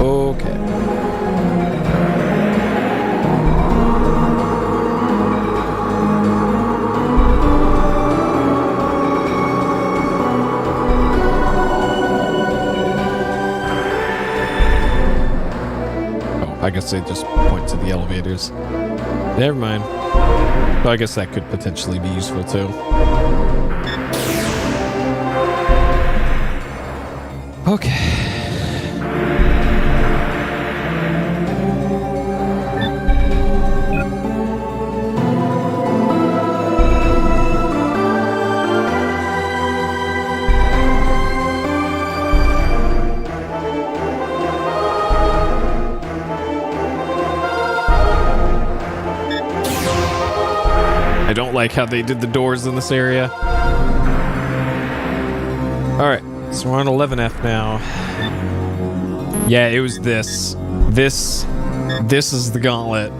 Okay. Oh, I guess they just point to the elevators. Never mind. Well, I guess that could potentially be useful too. Okay. I don't like how they did the doors in this area. Alright, so we're on 11F now. Yeah, it was this. This is the gauntlet.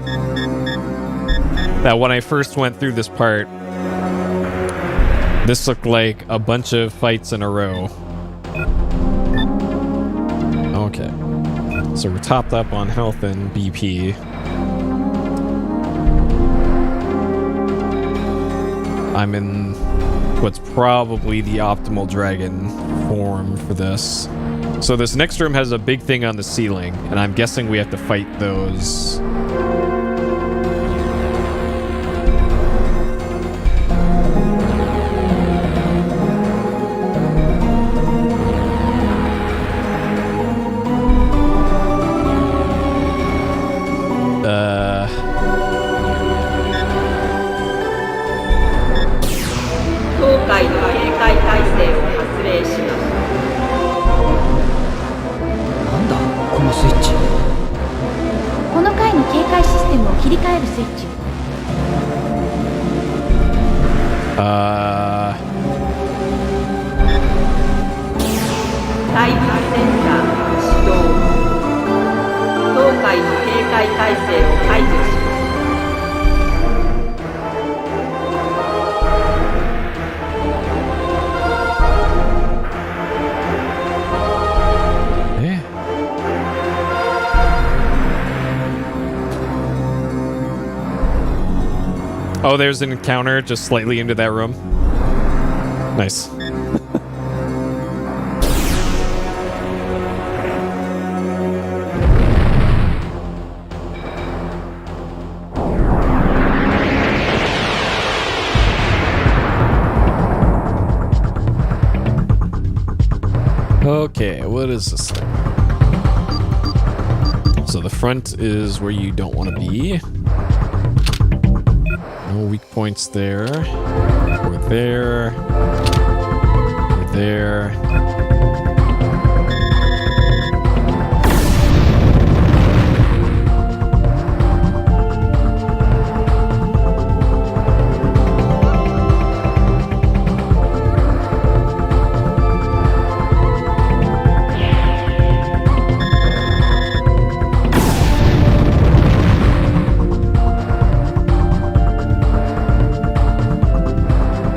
That when I first went through this part, this looked like a bunch of fights in a row. Okay. So we're topped up on health and BP. I'm in what's probably the optimal dragon form for this. So this next room has a big thing on the ceiling, and I'm guessing we have to fight those. Oh, there's an encounter just slightly into that room. Nice. Okay, what is this thing? So the front is where you don't want to be. No weak points there. We're there. We're there.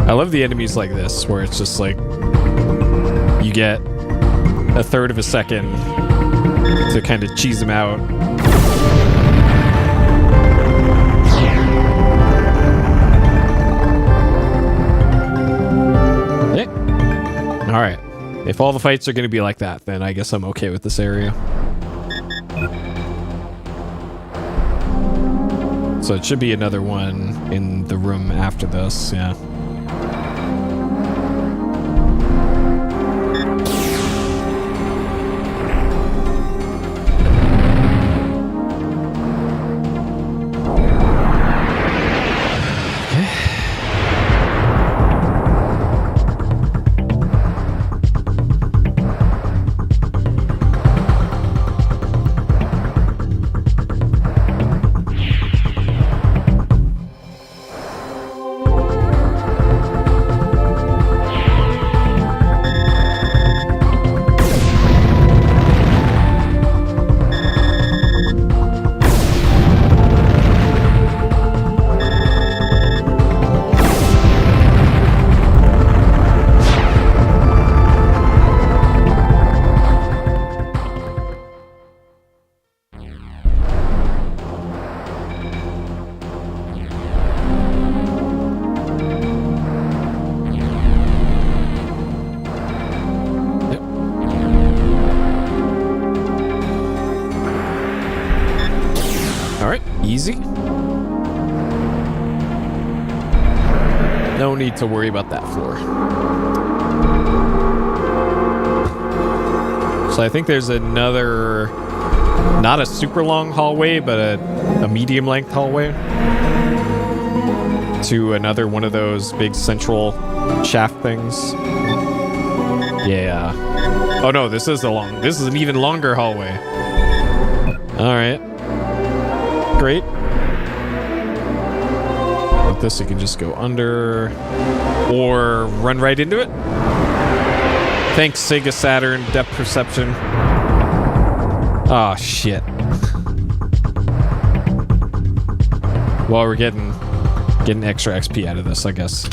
I love the enemies like this, where it's just like you get a third of a second to kind of cheese them out. Yeah. All right. If all the fights are going to be like that, then I guess I'm okay with this area. So it should be another one in the room after this, yeah. Easy. No need to worry about that floor. So I think there's another, not a super long hallway, but a medium length hallway to another one of those big central shaft things. Yeah. Oh no, this is an even longer hallway. All right. Great. With this, you can just go under or run right into it. Thanks, Sega Saturn depth perception. Oh shit. Well, we're getting extra XP out of this, I guess.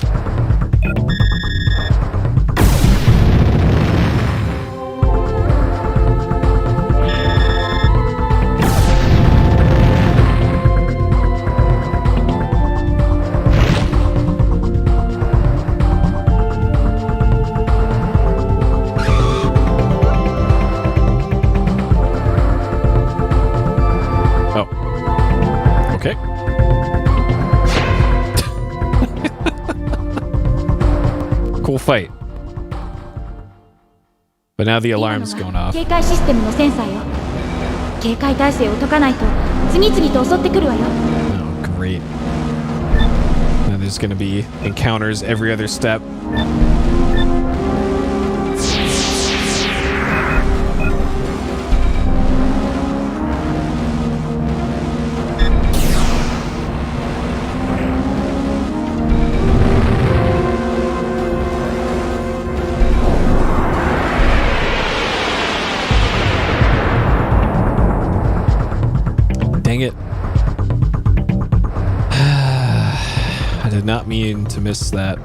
But now the alarm's going off. 警戒システムのセンサーよ。警戒態勢を解かないと次々と襲ってくるわよ。Oh, great. Now there's gonna be encounters every other step. Dang it. I did not mean to miss that.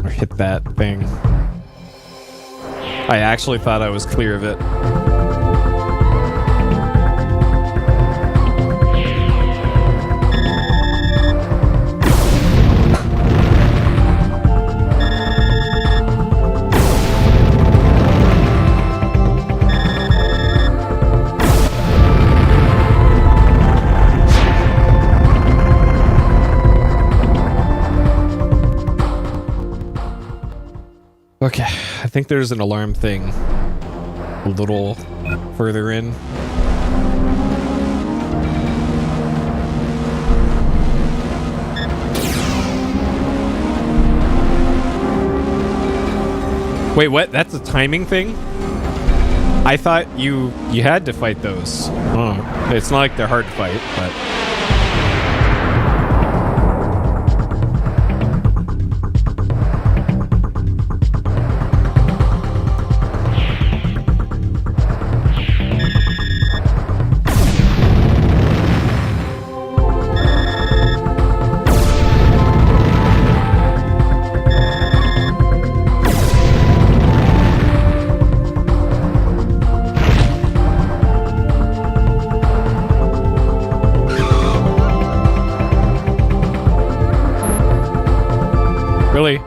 Or hit that thing. I actually thought I was clear of it. Okay, I think there's an alarm thing a little further in. Wait, what? That's a timing thing? I thought you had to fight those. Oh, it's not like they're hard to fight, but... Really?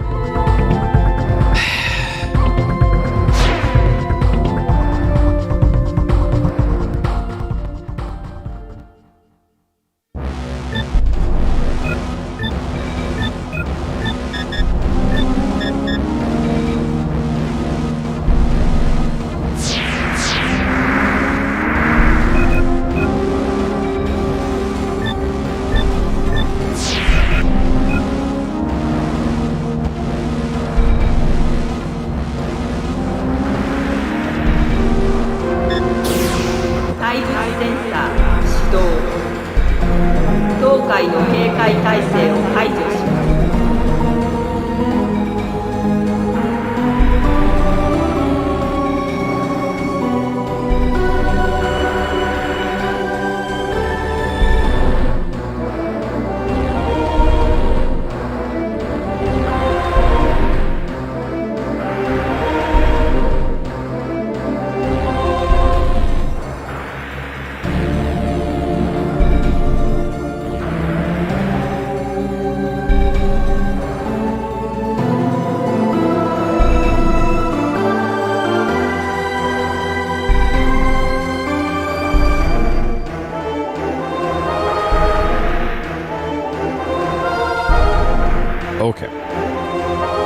Okay.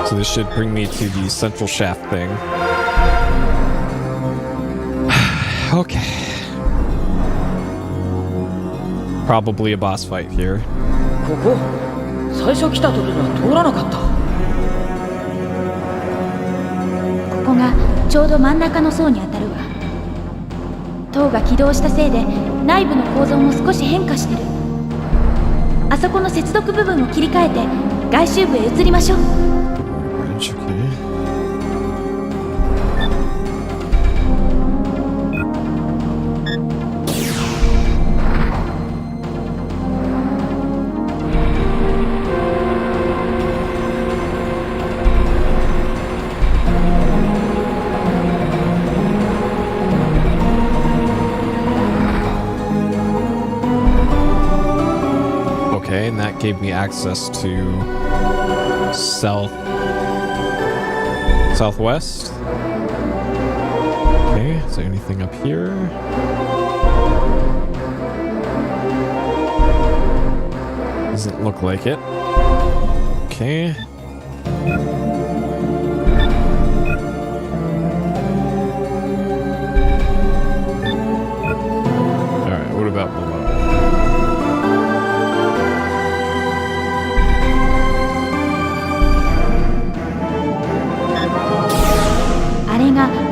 So this should bring me to the central shaft thing. Okay. Probably a boss fight here. ここ最初来た時には通らなかった。ここがちょうど真ん中の層に当たるわ。塔が起動したせいで内部の構造も少し変化してる。あそこの接続部分を切り替えて外周部へ移りましょう。Okay, and that gave me access to southwest. Okay, is there anything up here? Doesn't look like it. Okay.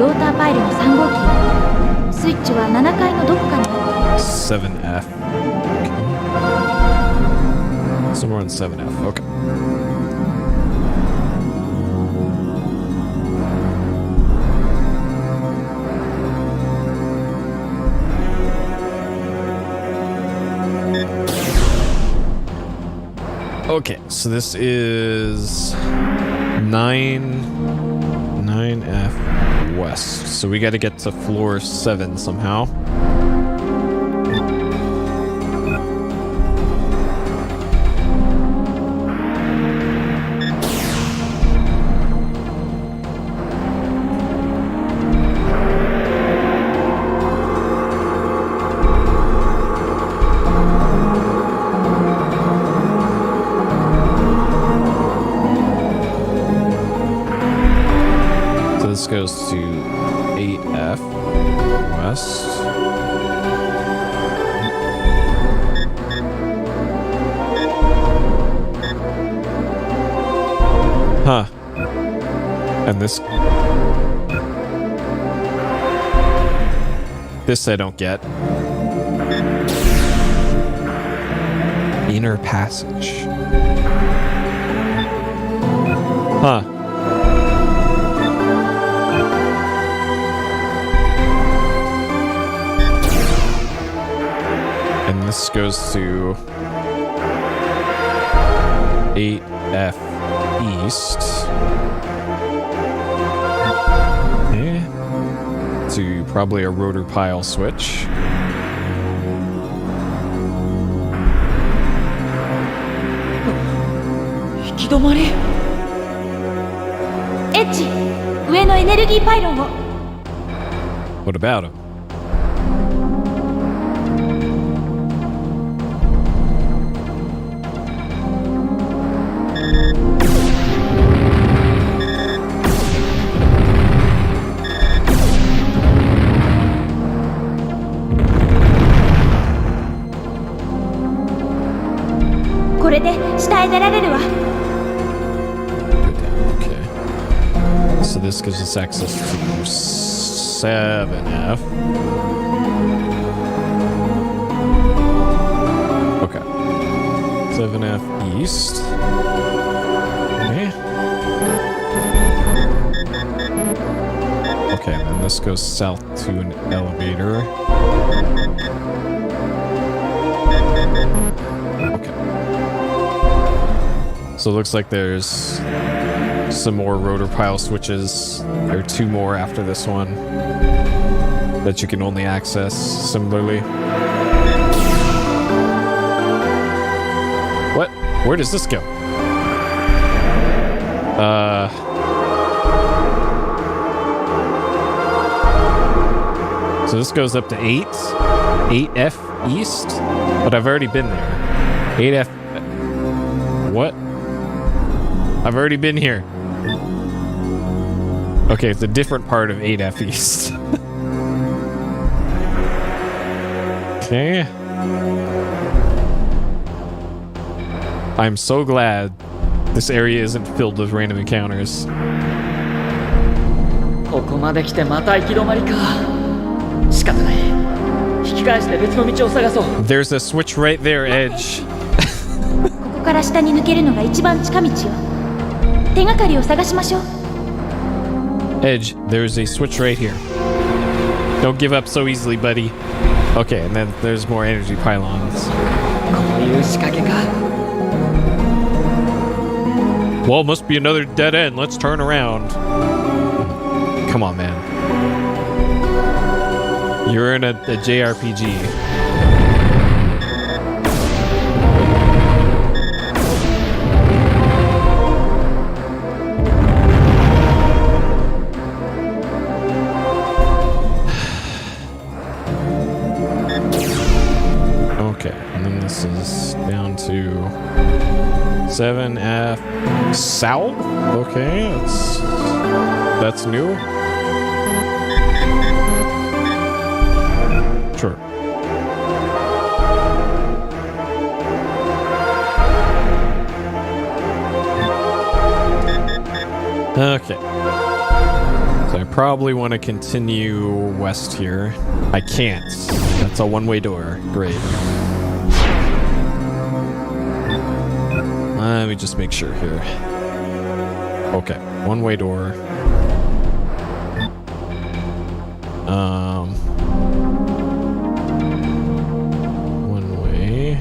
ローターパイルの3号機よ。スイッチは7階のどこかにある。 7F. Okay. Somewhere on 7F. Okay. Okay, so this is 9F West. So we got to get to floor 7 somehow. This goes to 8F West. Huh. And this I don't get. Inner passage. Huh. And this goes to 8F East. Okay. To probably a rotor pile switch. Edge, 上のエネルギーパイロンを。 What about him? Okay. So this gives us access to 7F. Okay. 7F East. Okay. Okay, and then this goes south to an elevator. Okay. So it looks like there's some more rotor pile switches. There are 2 more after this one that you can only access similarly. What? Where does this go? So this goes up to 8F East, but I've already been there. 8F. What? I've already been here. Okay, it's a different part of 8F East. Okay. I'm so glad this area isn't filled with random encounters. ここまで来てまた行き止まりか。仕方ない。引き返して別の道を探そう。 There's a switch right there, Edge. ここから下に抜けるのが一番近道よ。手がかりを探しましょう。 Edge, there's a switch right here. Don't give up so easily, buddy. Okay, and then there's more energy pylons. こういう仕掛けか。 Well, must be another dead end. Let's turn around. Come on, man. You're in a JRPG. Okay, and then this is down to 7F South. Okay, that's new. Sure. Okay. So I probably want to continue west here. I can't. That's a one-way door. Great. Let me just make sure here. Okay, one-way door. One way.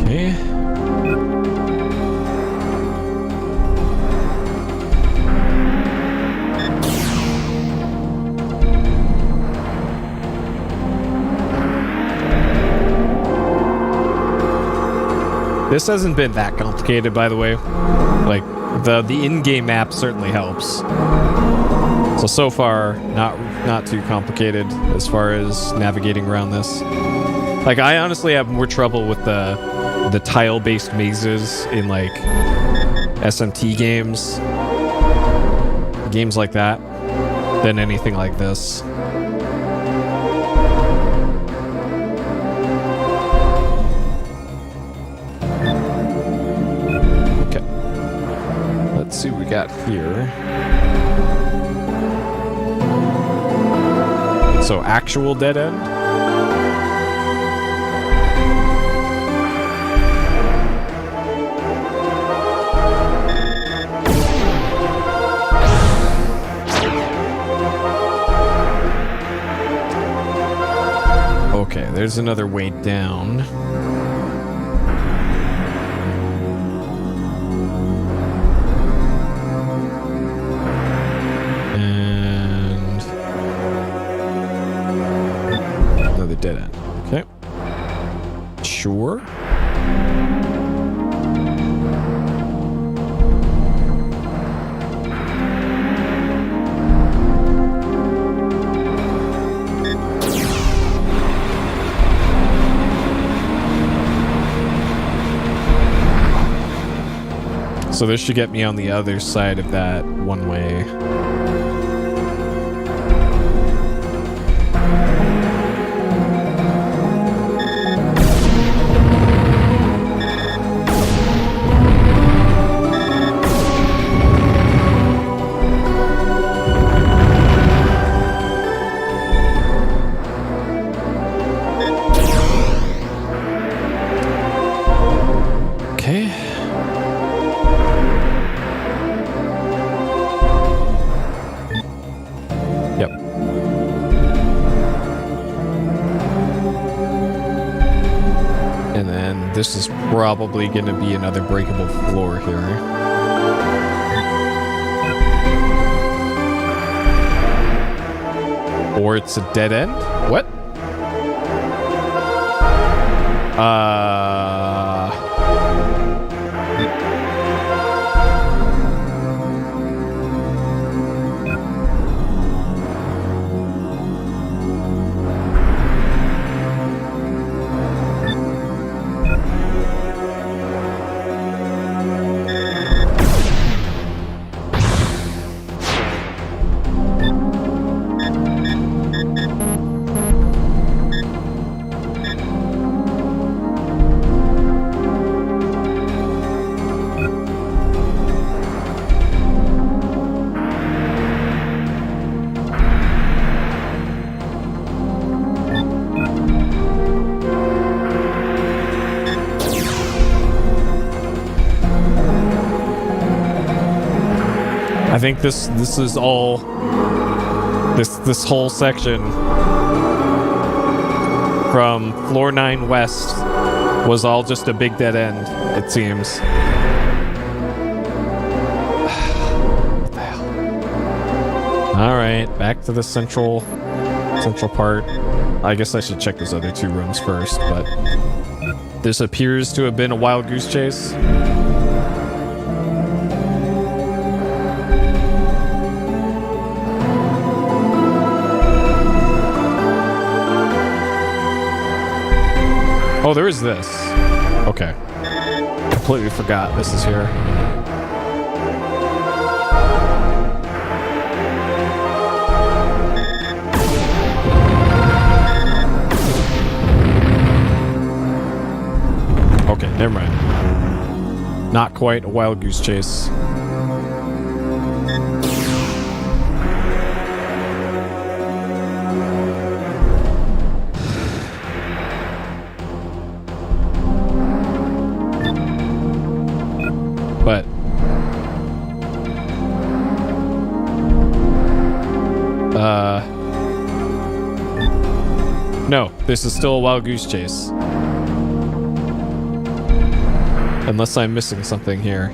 Okay. This hasn't been that complicated, by the way. Like, the in-game map certainly helps. So far, not too complicated as far as navigating around this. Like, I honestly have more trouble with the tile-based mazes in, like, SMT games. Games like that, than anything like this. Let's see what we got here. So, actual dead end? Okay, there's another way down. Dead end. Okay. Sure. So this should get me on the other side of that one way. This is probably going to be another breakable floor here. Or it's a dead end? What? I think this is all this whole section from floor 9 west was all just a big dead end, it seems. What the hell? All right, back to the central part. I guess I should check those other 2 rooms first, but this appears to have been a wild goose chase. Oh, there is this. Okay. Completely forgot this is here. Okay, never mind. Not quite a wild goose chase. No, this is still a wild goose chase. Unless I'm missing something here.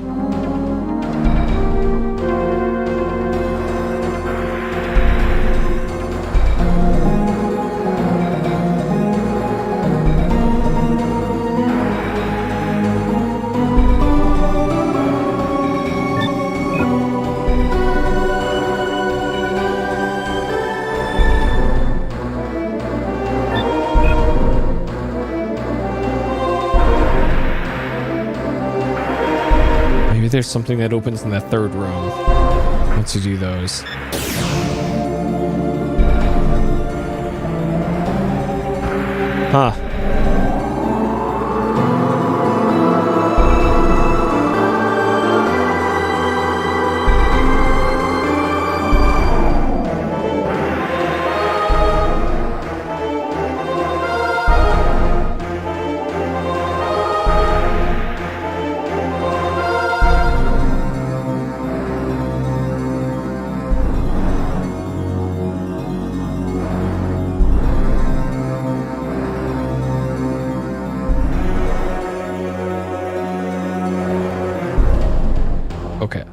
There's something that opens in that third room once you do those. Huh.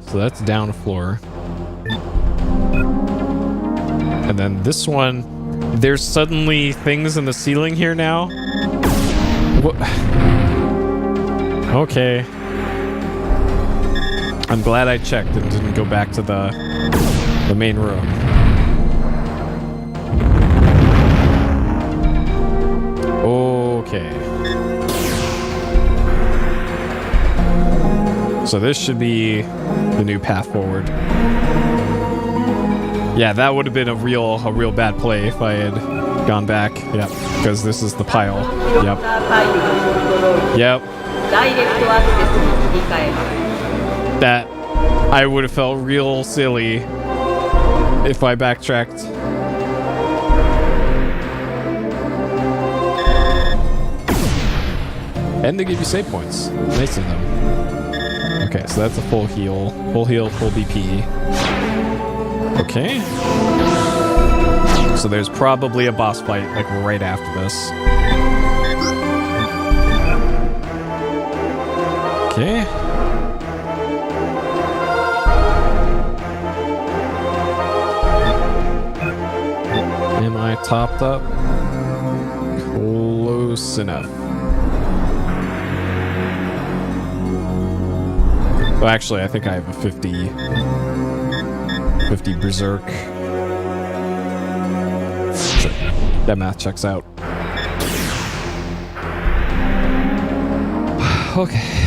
So that's down floor. And then this one, there's suddenly things in the ceiling here now. What? Okay. I'm glad I checked and didn't go back to the main room. Okay. So this should be the new path forward. Yeah, that would have been a real bad play if I had gone back. Yep, because this is the pile. Yep. Yep. That I would have felt real silly if I backtracked. And they give you save points. Nice of them. Okay, so that's a full heal. Full heal, full BP. Okay. So there's probably a boss fight, like, right after this. Okay. Am I topped up? Close enough. Well, actually, I think I have a 50 berserk. Sure. That math checks out. Okay.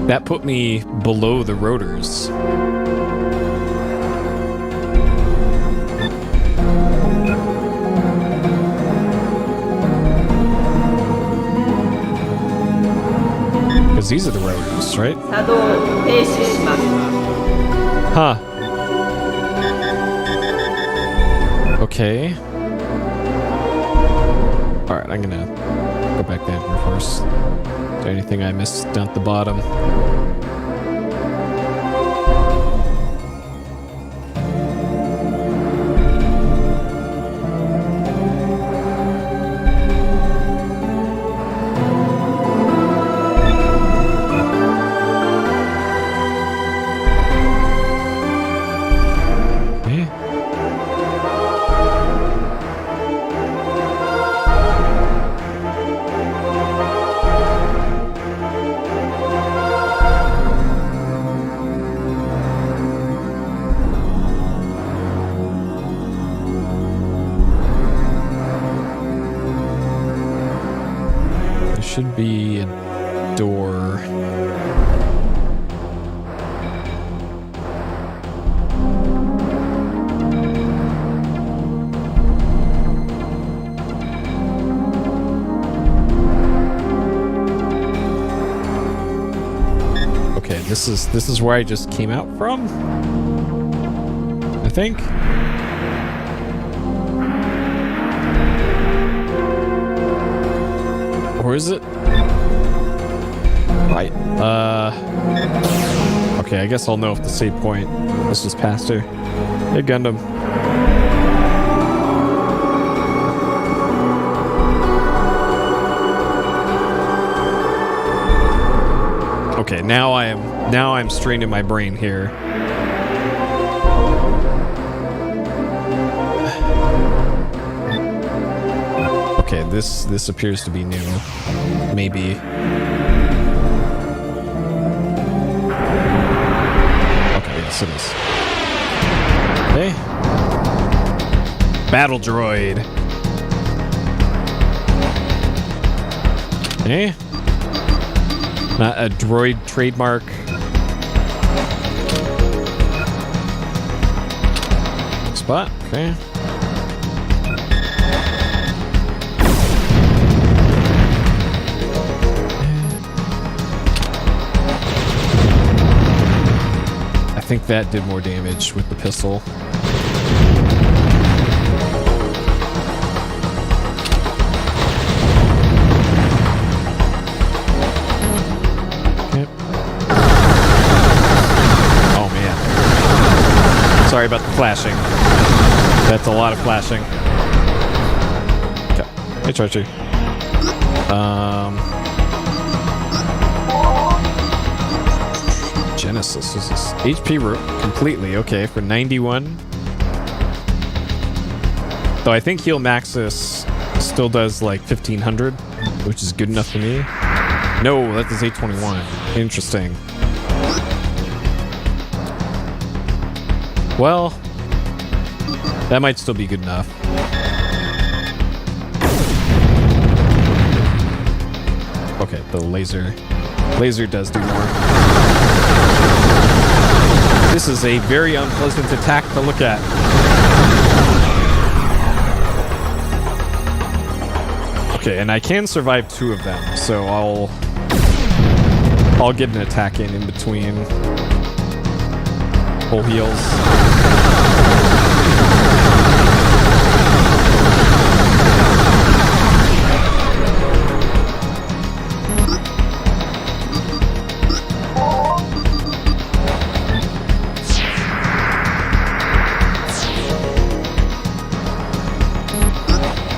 That put me below the rotors. Because these are the rotors, right? Huh. Okay. Alright, I'm gonna go back down here first. Is there anything I missed down at the bottom? Should be a door. Okay, this is where I just came out from, I think. Or is it? Right. Okay, I guess I'll know if the save point. This is past her. Hey, Gundam. Okay, now I'm straining my brain here. Okay, this appears to be new. Maybe. Okay, yes it is. Okay. Battle droid. Okay. Not a droid trademark. Spot, okay. I think that did more damage with the pistol. Sorry about the flashing. That's a lot of flashing. Okay. Hey, Chargy. Genesis. Is this HP completely okay for 91? Though I think Heal Maxis still does like 1500, which is good enough for me. No, that does 821. Interesting. Well, that might still be good enough. Okay, the laser does do more. This is a very unpleasant attack to look at. Okay, and I can survive 2 of them, so I'll get an attack in between. Full heals.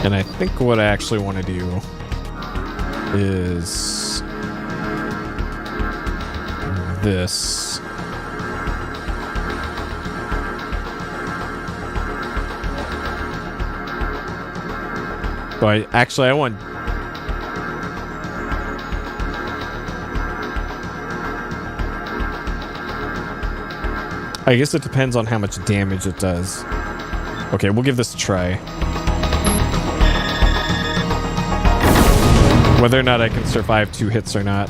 And I think what I actually want to do is this. So I want. I guess it depends on how much damage it does. Okay, we'll give this a try. Whether or not I can survive 2 hits or not.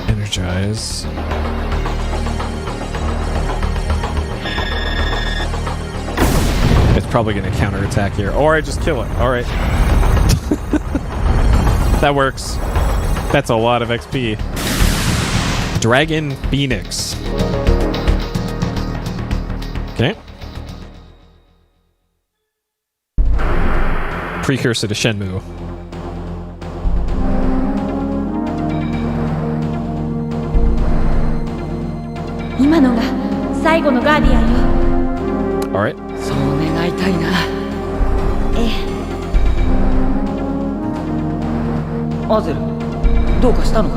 Energize. It's probably going to counterattack here. Or I just kill it. Alright. That works. That's a lot of XP. Dragon Phoenix. Okay. Precursor to Shenmue. Alright. そう願いたいな。アゼル、どうかしたのか？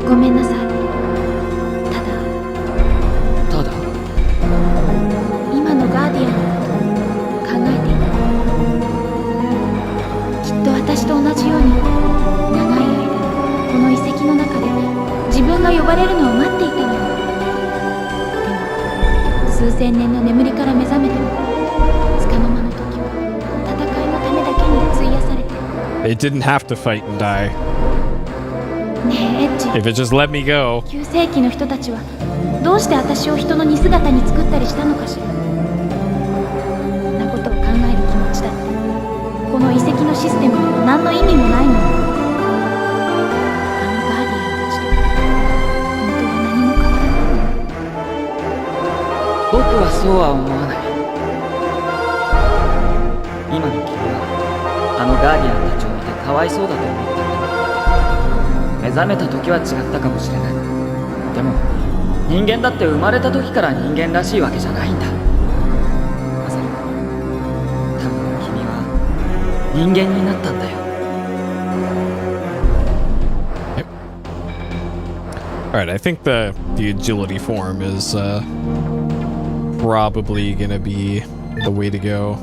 ごめんなさい。ただ今のガーディアンのこと考えていた。きっと私と同じように長い間この遺跡の中で自分が呼ばれるのを待っていたのよ。数千年の眠りから目覚めても束の間の時は戦いのためだけに費やされて。 It didn't have to fight and die. ねえエッジ。 If it just let me go. 9世紀の人たちはどうして私を人の似姿に作ったりしたのかしら。そんなことを考える気持ちだってこの遺跡のシステムには何の意味もないのよ。あのガーディアンたちと本当は何も変わらないのよ。僕はそうは思わない。今の君はあのガーディアンたちを見てかわいそうだと思ったんだ。目覚めた時は違ったかもしれない。でも人間だって生まれた時から人間らしいわけじゃないんだ。まさに多分君は人間になったんだよ。Alright, I think the agility form is probably gonna be the way to go.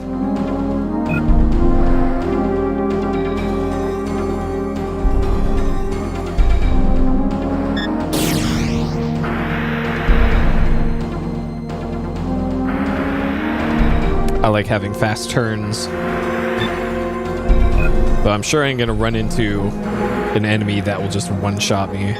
I like having fast turns. But I'm sure I'm gonna run into an enemy that will just one-shot me.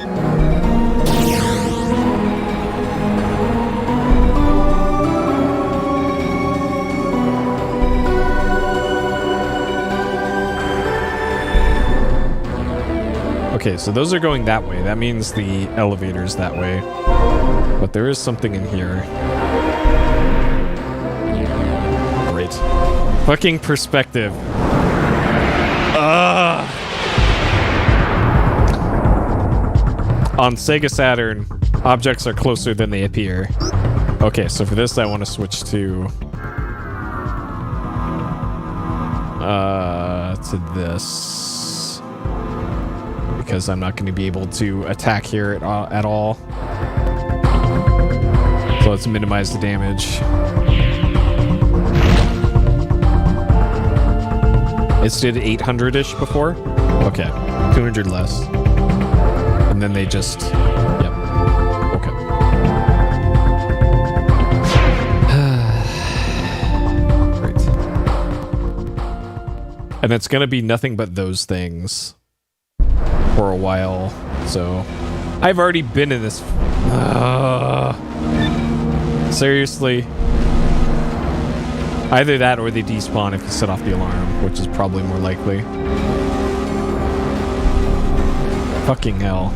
Okay, so those are going that way. That means the elevator's that way. But there is something in here. Great. Fucking perspective. On Sega Saturn, objects are closer than they appear. Okay, so for this I want to switch to this. Because I'm not going to be able to attack here at all. So let's minimize the damage. It's did 800-ish before? Okay, 200 less. And then they just... Yep. Okay. Great. And it's gonna be nothing but those things for a while, so... I've already been in this... Seriously? Either that or they despawn if you set off the alarm, which is probably more likely. Fucking hell.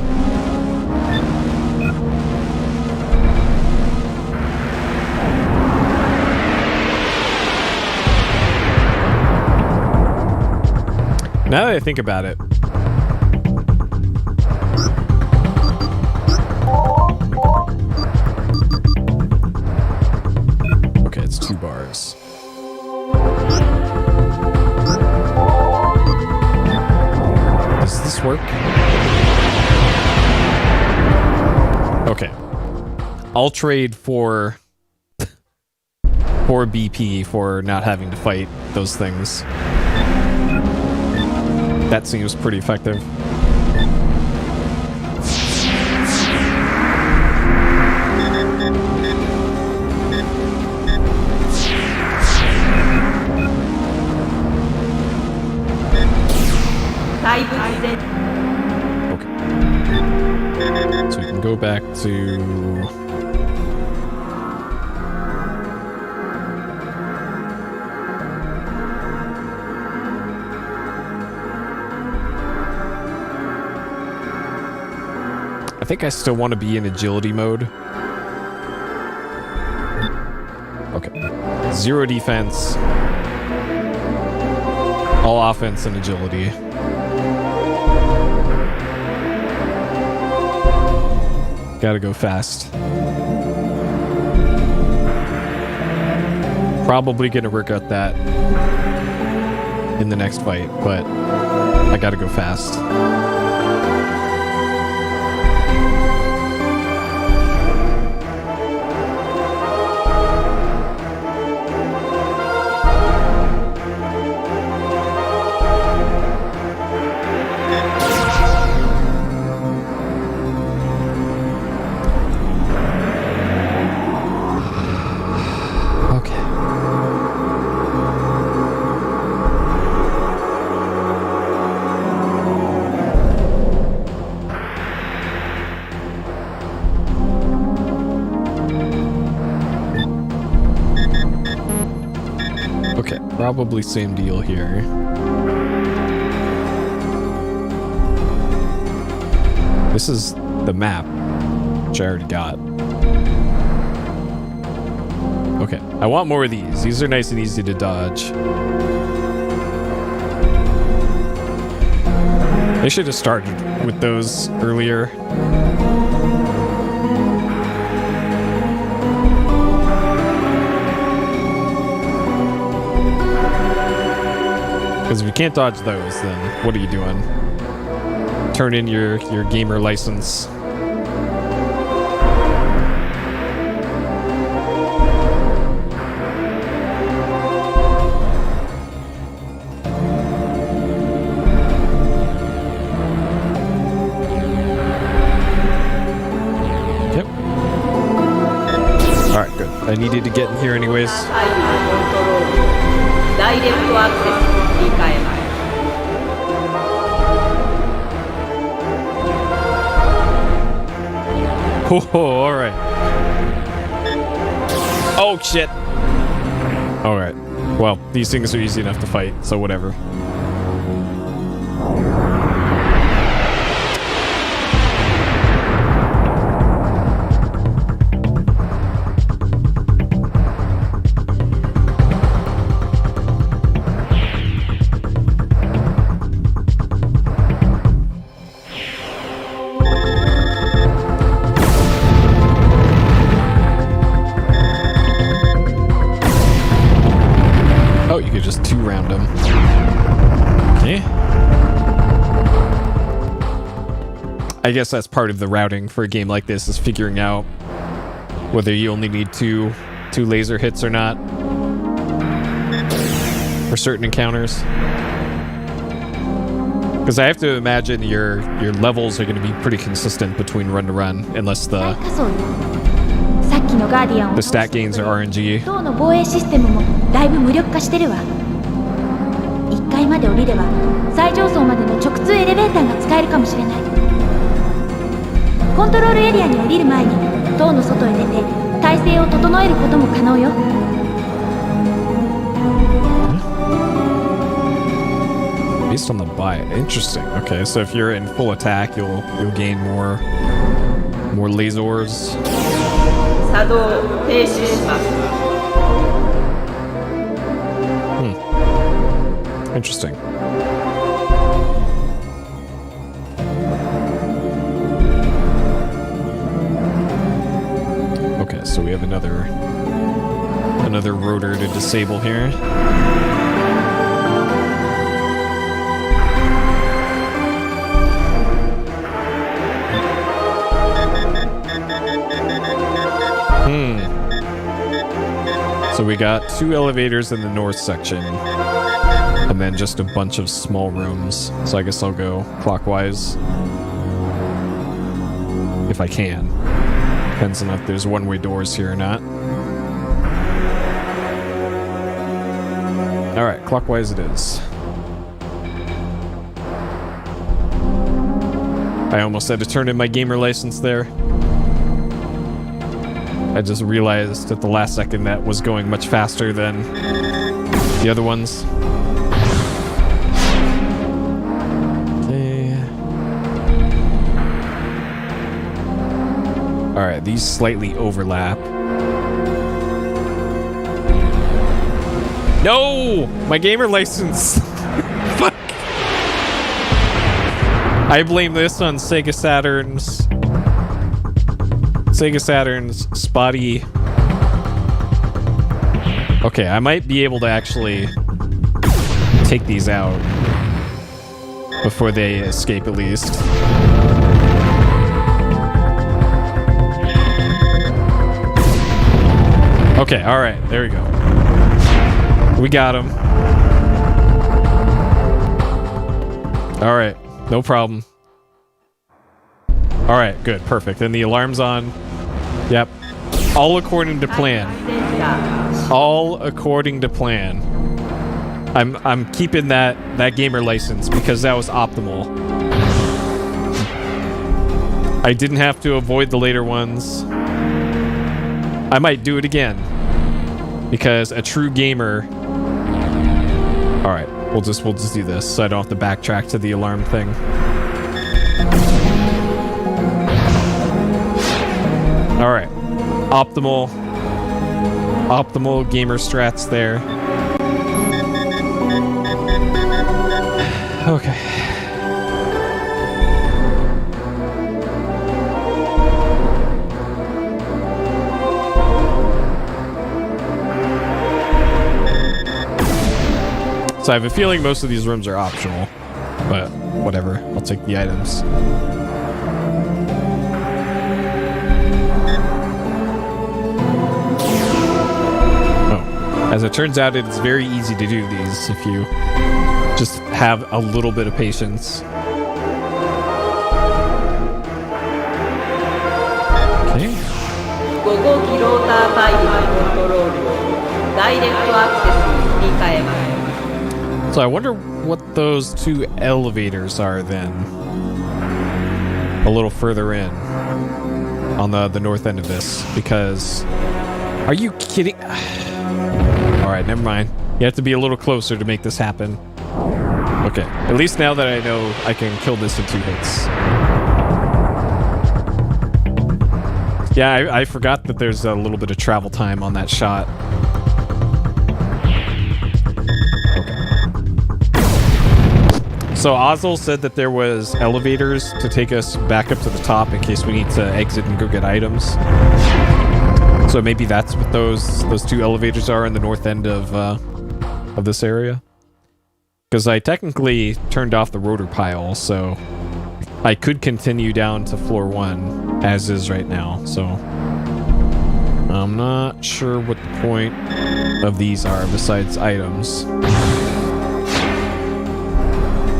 Now that I think about it, okay, it's 2 bars. Does this work? Okay. I'll trade for BP for not having to fight those things. That seems pretty effective. Okay. So we can go back to... I think I still want to be in agility mode. Okay. 0 defense. All offense and agility. Gotta go fast. Probably gonna work out that in the next fight, but I gotta go fast. probably same deal here. This is the map, which I already got. Okay, I want more of these. These are nice and easy to dodge. They should have started with those earlier. Because if you can't dodge those, then what are you doing? Turn in your gamer license. Yep. Alright, good. I needed to get in here anyways. Oh, alright. Oh, shit. Alright. Well, these things are easy enough to fight, so whatever. I guess that's part of the routing for a game like this, is figuring out whether you only need two laser hits or not for certain encounters. Because I have to imagine your levels are going to be pretty consistent between run to run, unless the stat gains are RNG. 1階まで降りれば最上層までの直通エレベーターが使えるかもしれない。コントロールエリアに降りる前に塔の外へ出て体勢を整えることも可能よ。Based on the buy, interesting. Okay, so if you're in full attack, you'll gain more lasers. 作動停止します。Interesting. Okay, so we have another rotor to disable here. So we got 2 elevators in the north section. And then just a bunch of small rooms. So I guess I'll go clockwise. If I can. Depends on if there's one-way doors here or not. Alright, clockwise it is. I almost had to turn in my gamer license there. I just realized at the last second that was going much faster than the other ones. Alright, these slightly overlap. No! My gamer license! Fuck! I blame this on Sega Saturn's spotty... Okay, I might be able to actually take these out before they escape at least. Okay, alright, there we go. We got him. Alright, no problem. Alright, good, perfect. And the alarm's on. Yep. All according to plan. All according to plan. I'm keeping that gamer license because that was optimal. I didn't have to avoid the later ones. I might do it again. Because a true gamer Alright, we'll just do this so I don't have to backtrack to the alarm thing. Alright. Optimal gamer strats there. Okay. So I have a feeling most of these rooms are optional, but whatever. I'll take the items. Oh. As it turns out, it's very easy to do these if you just have a little bit of patience. Okay. So I wonder what those two elevators are then. A little further in. On the north end of this. Because... Are you kidding? Alright, never mind. You have to be a little closer to make this happen. Okay. At least now that I know I can kill this in 2 hits. Yeah, I forgot that there's a little bit of travel time on that shot. So Ozzel said that there was elevators to take us back up to the top in case we need to exit and go get items. So maybe that's what those 2 elevators are in the north end of this area. Because I technically turned off the rotor pile, so I could continue down to floor 1 as is right now. So I'm not sure what the point of these are besides items.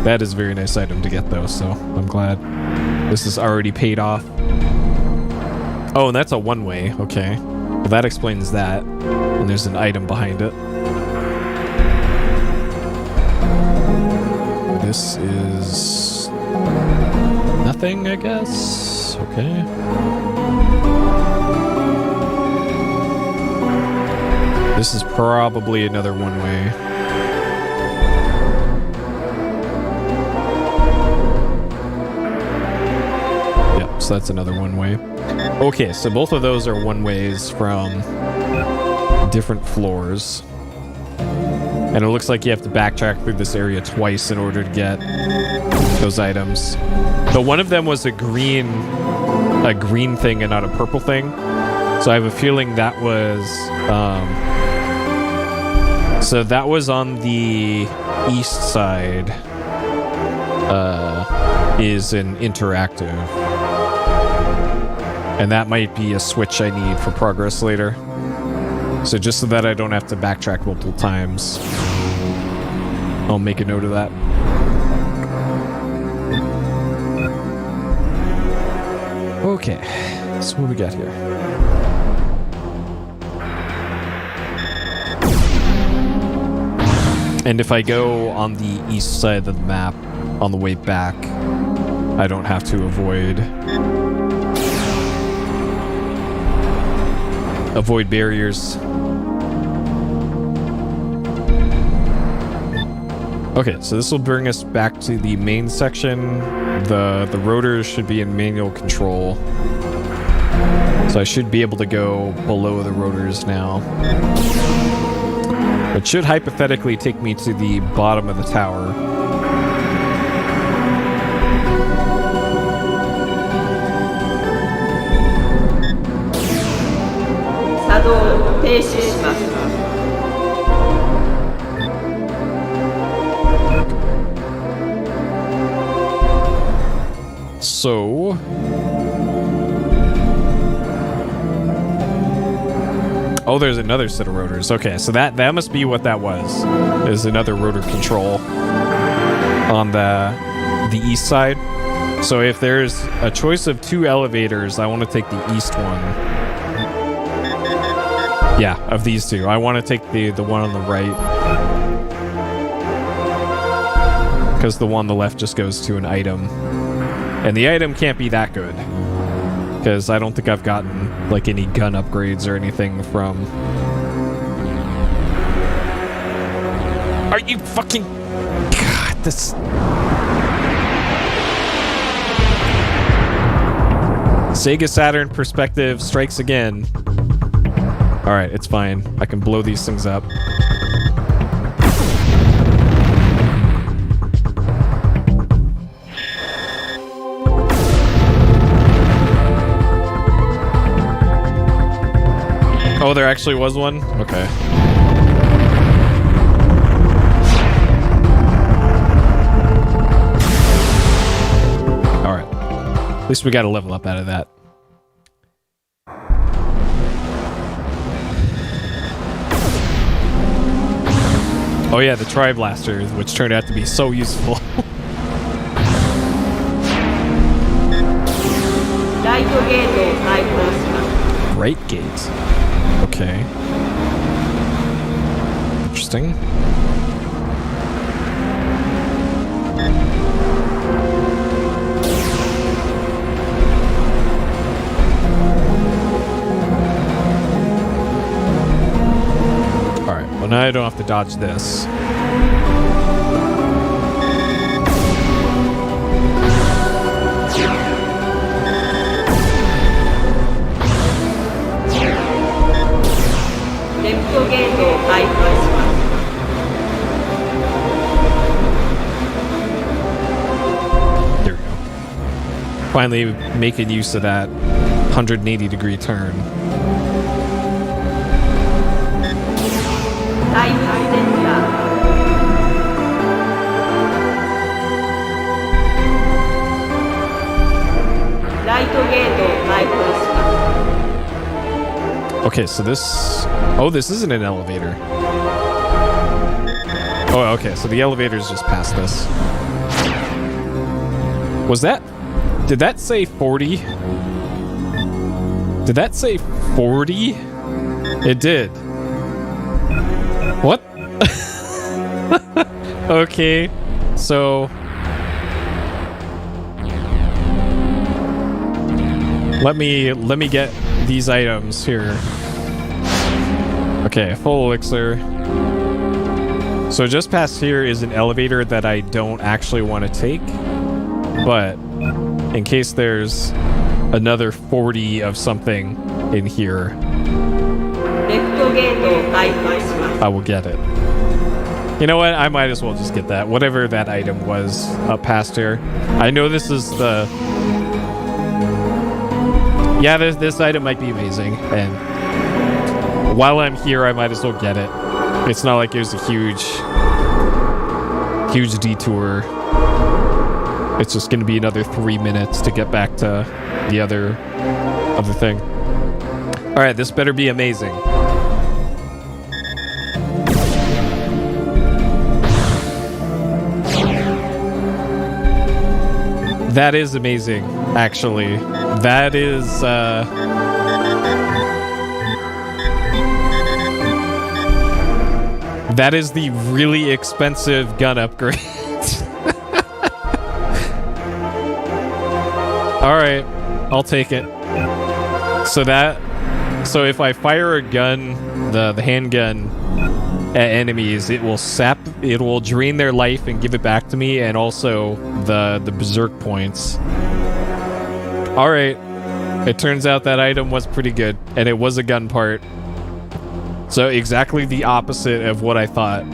That is a very nice item to get, though, so I'm glad this is already paid off. Oh, and that's a one-way. Okay. Well, that explains that. And there's an item behind it. This is... nothing, I guess? Okay. This is probably another one-way. So that's another one-way. Okay, so both of those are one-ways from different floors. And it looks like you have to backtrack through this area twice in order to get those items. But one of them was a green thing and not a purple thing. So I have a feeling that was... so that was on the east side. Is an interactive. And that might be a switch I need for progress later. So just so that I don't have to backtrack multiple times, I'll make a note of that. Okay, so what do we got here? And if I go on the east side of the map on the way back, I don't have to avoid barriers. Okay, so this will bring us back to the main section. The rotors should be in manual control. So I should be able to go below the rotors now. It should hypothetically take me to the bottom of the tower. So... oh, there's another set of rotors. Okay, so that must be what that was. Is another rotor control on the east side. So if there's a choice of 2 elevators, I want to take the east one. Yeah, of these 2. I want to take the one on the right. Because the one on the left just goes to an item. And the item can't be that good. Because I don't think I've gotten, like, any gun upgrades or anything from Are you fucking... God, this... Sega Saturn perspective strikes again. Alright, it's fine. I can blow these things up. Oh, there actually was one? Okay. Alright. At least we got a level up out of that. Oh yeah, the Tri-Blaster, which turned out to be so useful. Right gate. Okay. Interesting. Alright, well now I don't have to dodge this. There we go. Finally making use of that 180-degree turn. Okay, so this... Oh, this isn't an elevator. Oh, okay, so the elevator's just past this. Was that... Did that say 40? Did that say 40? It did. What? Okay, so... Let me get these items here. Okay, full elixir. So just past here is an elevator that I don't actually want to take. But in case there's another 40 of something in here, I will get it. You know what? I might as well just get that. Whatever that item was up past here. I know this is the... Yeah, this item might be amazing, and while I'm here, I might as well get it. It's not like it was a huge detour. It's just going to be another 3 minutes to get back to the other thing. All right, this better be amazing. That is amazing, actually. That is, that is the really expensive gun upgrade. Alright, I'll take it. So if I fire a gun, the handgun at enemies, it will drain their life and give it back to me, and also the berserk points. Alright, it turns out that item was pretty good, and it was a gun part. So exactly the opposite of what I thought.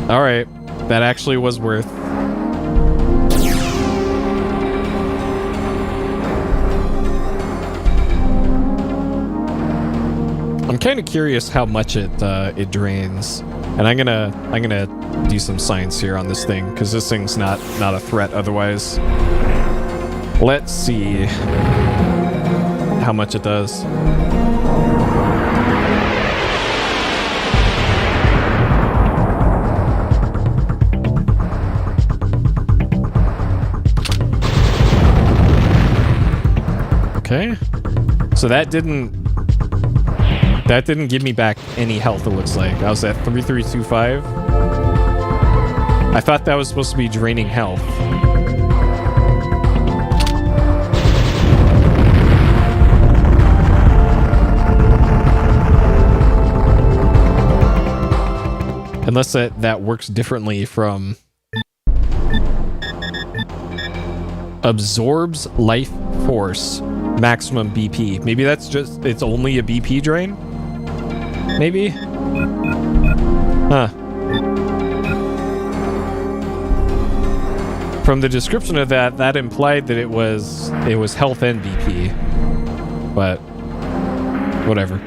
Alright, that actually was worth. I'm kind of curious how much it drains, and I'm gonna do some science here on this thing, because this thing's not a threat otherwise. Let's see how much it does. Okay, so that didn't give me back any health, it looks like. I was at 3325. I thought that was supposed to be draining health. Unless that works differently from absorbs life force, maximum BP. Maybe that's just, it's only a BP drain? Maybe? Huh. From the description of that implied that it was health and BP. But whatever.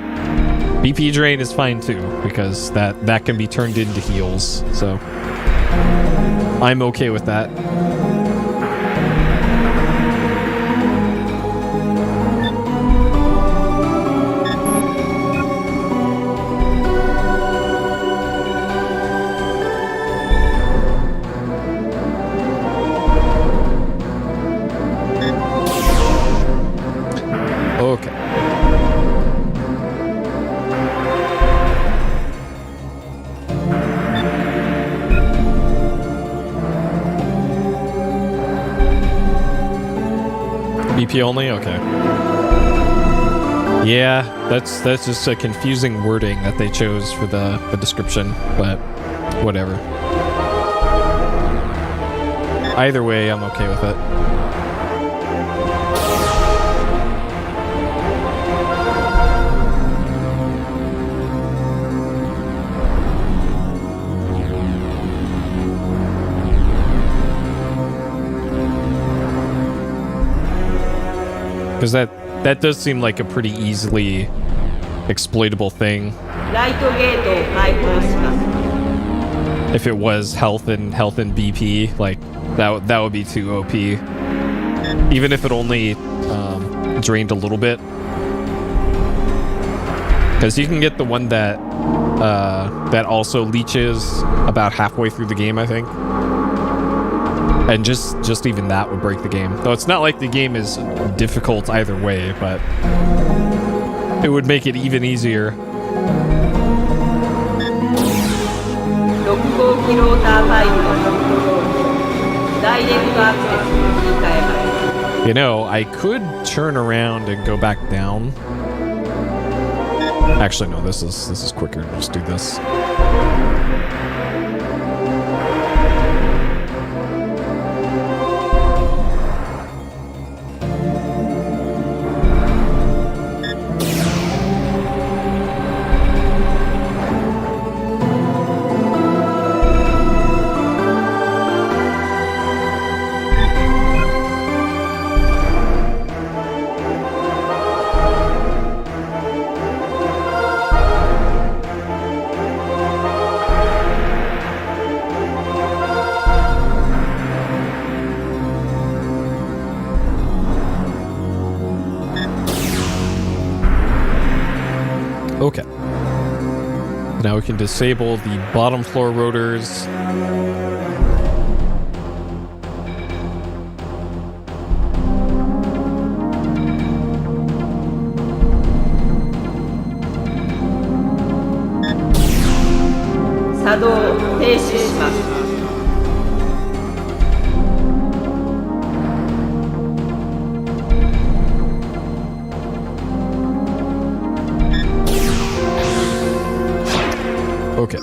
BP drain is fine too, because that can be turned into heals, so I'm okay with that. Okay. BP only? Okay. Yeah, that's just a confusing wording that they chose for the description, but whatever. Either way, I'm okay with it. Because that does seem like a pretty easily exploitable thing. If it was health and BP, like that would be too OP. Even if it only drained a little bit, because you can get the one that also leeches about halfway through the game, I think. And just even that would break the game. Though it's not like the game is difficult either way, but it would make it even easier. You know, I could turn around and go back down. Actually, no, this is quicker. Just do this. Okay. Now we can disable the bottom floor rotors. Okay.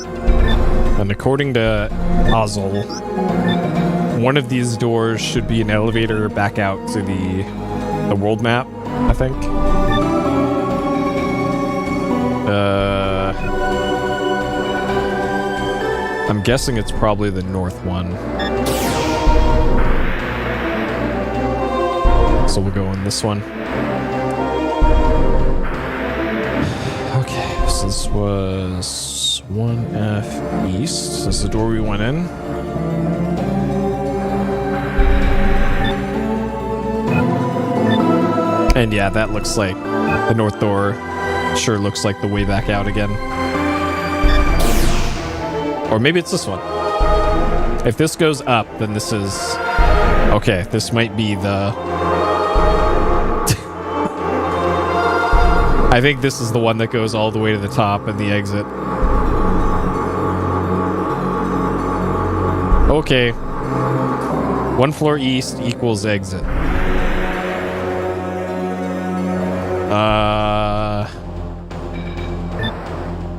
And according to Ozzel, one of these doors should be an elevator back out to the world map, I think. I'm guessing it's probably the north one. So we'll go in this one. Okay, so this was 1F East. This is the door we went in. And yeah, that looks like the north door. Sure looks like the way back out again. Or maybe it's this one. If this goes up, then this is... Okay, this might be the... I think this is the one that goes all the way to the top and the exit. Okay. 1 floor east equals exit.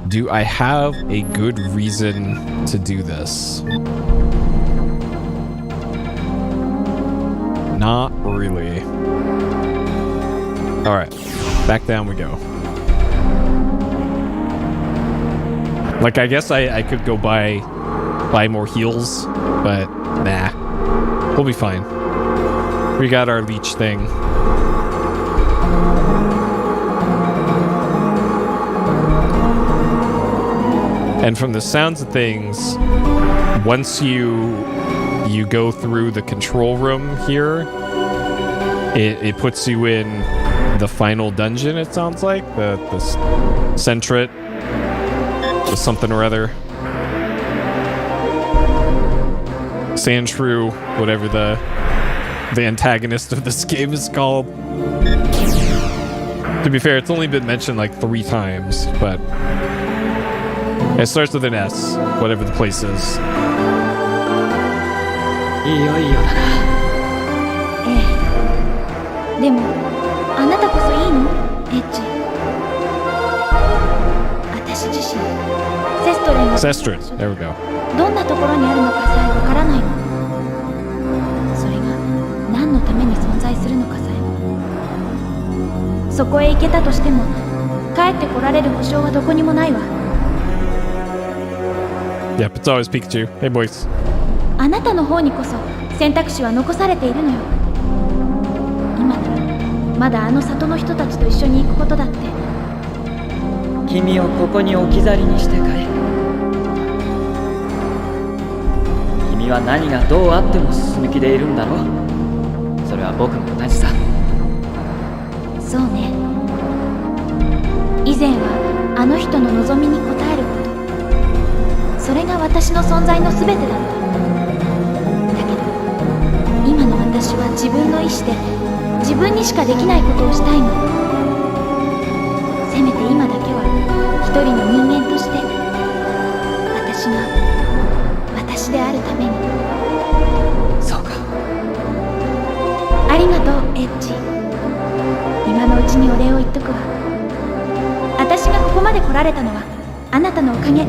Do I have a good reason to do this? Not really. Alright, back down we go. Like, I guess I could go buy more heals, but nah. We'll be fine. We got our leech thing. And from the sounds of things, once you go through the control room here, it puts you in the final dungeon, it sounds like. The Centret, the something or other. Sandshrew, whatever the antagonist of this game is called. To be fair, it's only been mentioned like 3 times, but it starts with an S, whatever the place is. いよいよだな。ええ。でも、あなたこそいいの？エッジ。私自身、セストレンが Saturn, there we go. どんなところにあるのかさえわからないの。それが何のために存在するのかさえも。そこへ行けたとしても、帰ってこられる保証はどこにもないわ。Yep, it's always Pikachu. Hey, boys. あなたの方にこそ選択肢は残されているのよ。今ならまだあの里の人たちと一緒に行くことだって。君をここに置き去りにしてかい。君は何がどうあっても進む気でいるんだろう。それは僕も同じさ。そうね。以前はあの人の望みに応えること、それが私の存在の全てだった。今の私は自分の意志で自分にしかできないことをしたいの。せめて今だけは一人の人間として私が私であるために。そうか。ありがとう、エッジ。今のうちにお礼を言っとくわ。私がここまで来られたのはあなたのおかげ。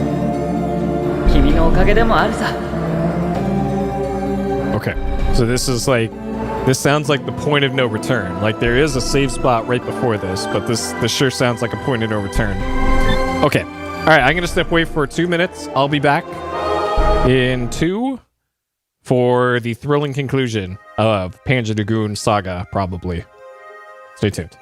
君のおかげでもあるさ。Okay, so this sounds like the point of no return. Like, there is a save spot right before this, but this sure sounds like a point of no return. Okay, alright, I'm gonna step away for 2 minutes. I'll be back in 2 for the thrilling conclusion of Panzer Dragoon Saga, probably. Stay tuned.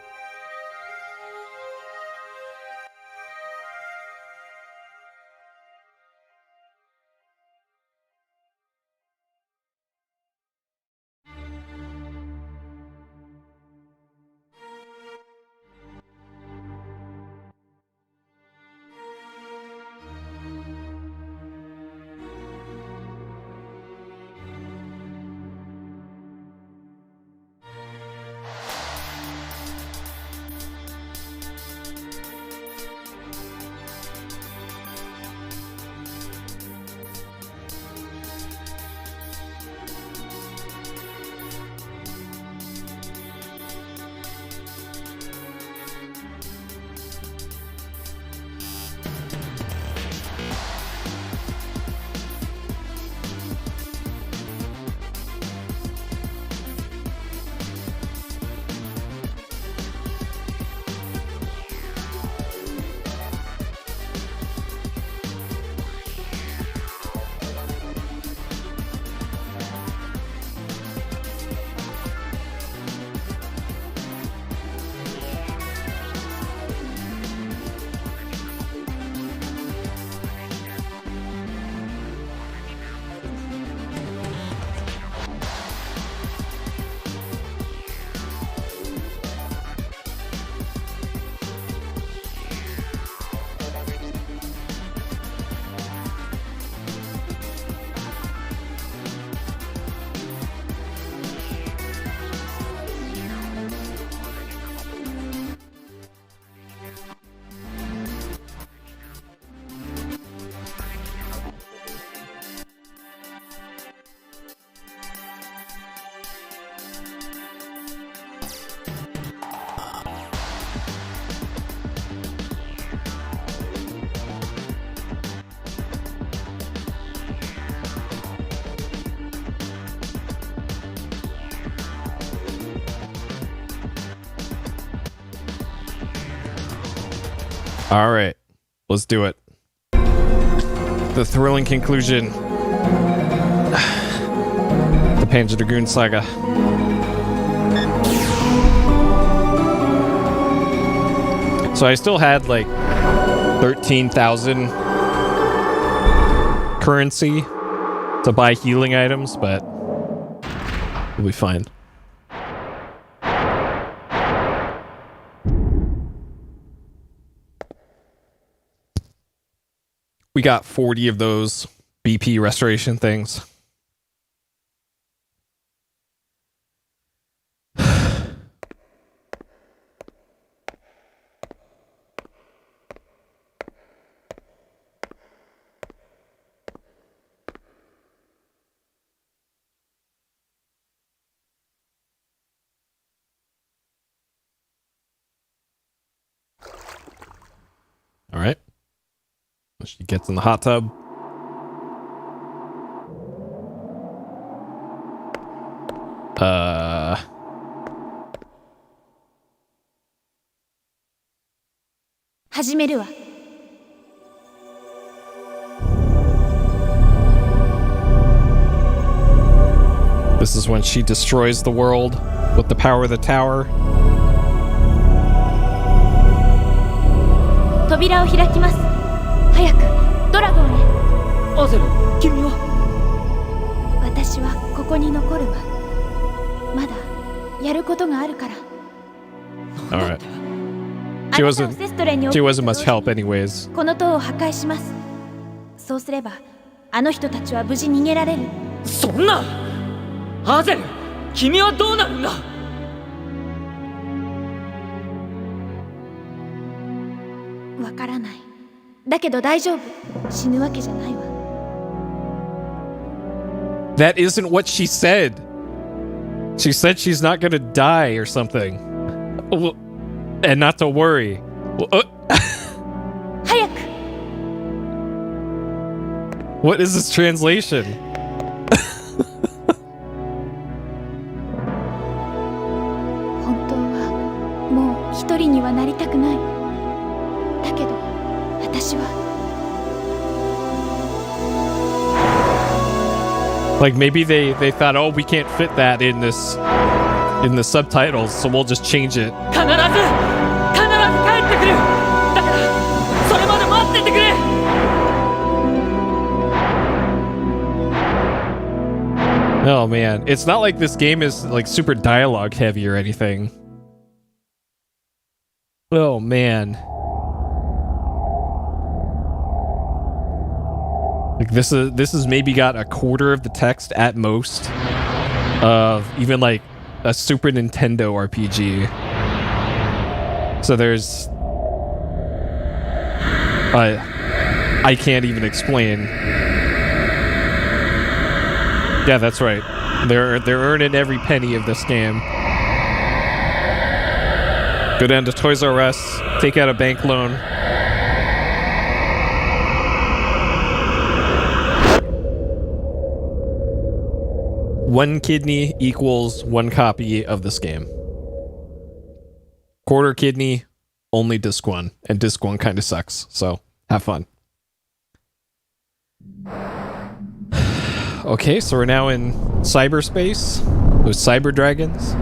All right, let's do it. The thrilling conclusion. The Panzer Dragoon Saga. So I still had like 13,000 currency to buy healing items, but we'll be fine. We got 40 of those BP restoration things. All right. She gets in the hot tub.始めるわ。This is when she destroys the world with the power of the tower. 扉を開きます。早くドラゴンへ。アゼル、君は？私はここに残るわ。まだやることがあるから。All right. あなたをセストレンに She wasn't much help anyways. この塔を破壊します。そうすればあの人たちは無事逃げられる。そんな！アゼル、君はどうなるんだ？わからない。だけど大丈夫。死ぬわけじゃないわ。That isn't what she said. She said she's not gonna die or something. And not to worry. 早く。 What is this translation? 本当はもう一人にはなりたくない。だけど私は Like maybe they thought, oh, we can't fit that in the subtitles, so we'll just change it. 必ず帰ってくる。だからそれまで待っててくれ。Oh man, it's not like this game is like super dialogue heavy or anything. Oh man. Like this is maybe got a quarter of the text at most of even like a Super Nintendo RPG. So there's I can't even explain. Yeah, that's right. They're earning every penny of this game. Go down to Toys R Us, take out a bank loan. One kidney equals one copy of this game. Quarter kidney, only disc one. And disc one kind of sucks, so have fun. Okay, so we're now in cyberspace. Those cyber dragons.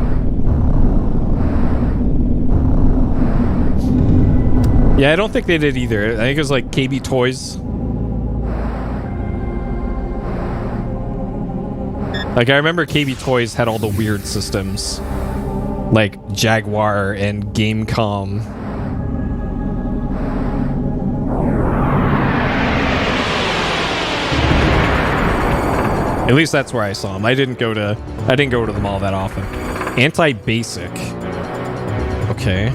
Yeah, I don't think they did either. I think it was like KB Toys. Like, I remember KB Toys had all the weird systems. Like Jaguar and Gamecom. At least that's where I saw them. I didn't go to the mall that often. Anti-basic. Okay.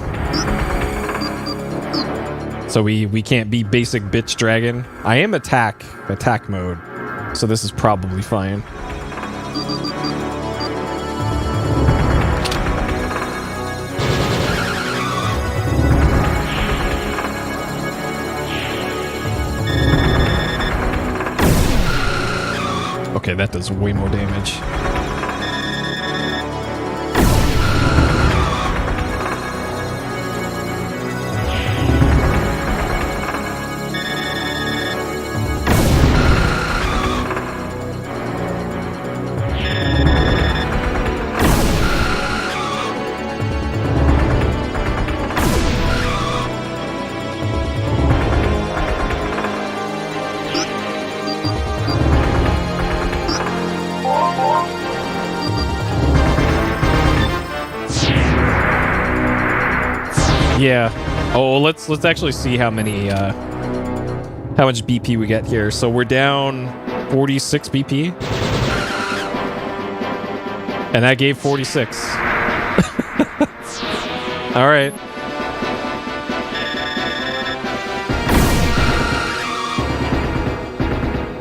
So we can't be basic bitch dragon. I am attack mode. So this is probably fine. Okay, that does way more damage. Yeah. Oh, let's actually see how many how much BP we get here. So we're down 46 BP. And that gave 46. All right.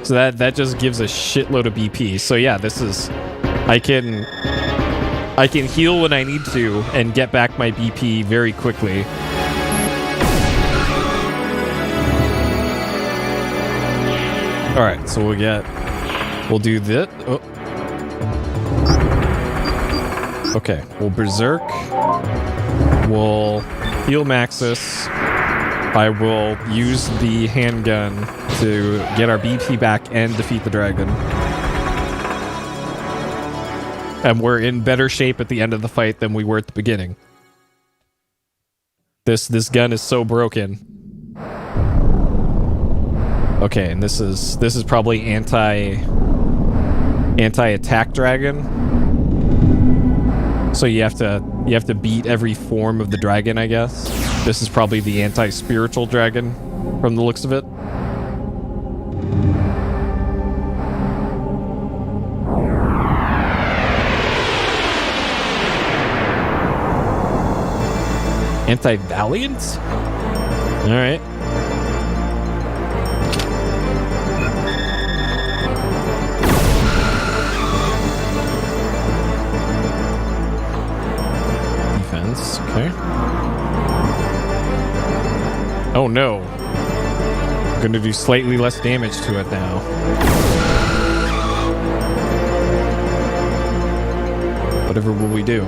So that just gives a shitload of BP. So yeah, this is I can heal when I need to and get back my BP very quickly. All right, so we'll do this. Oh. Okay, we'll berserk. We'll heal Maxis. I will use the handgun to get our BP back and defeat the dragon. And we're in better shape at the end of the fight than we were at the beginning. This gun is so broken. Okay, and this is probably anti-attack dragon. So you have to beat every form of the dragon, I guess. This is probably the anti-spiritual dragon from the looks of it. Anti-valiant? All right. Defense, okay. Oh no. I'm gonna do slightly less damage to it now. Whatever will we do?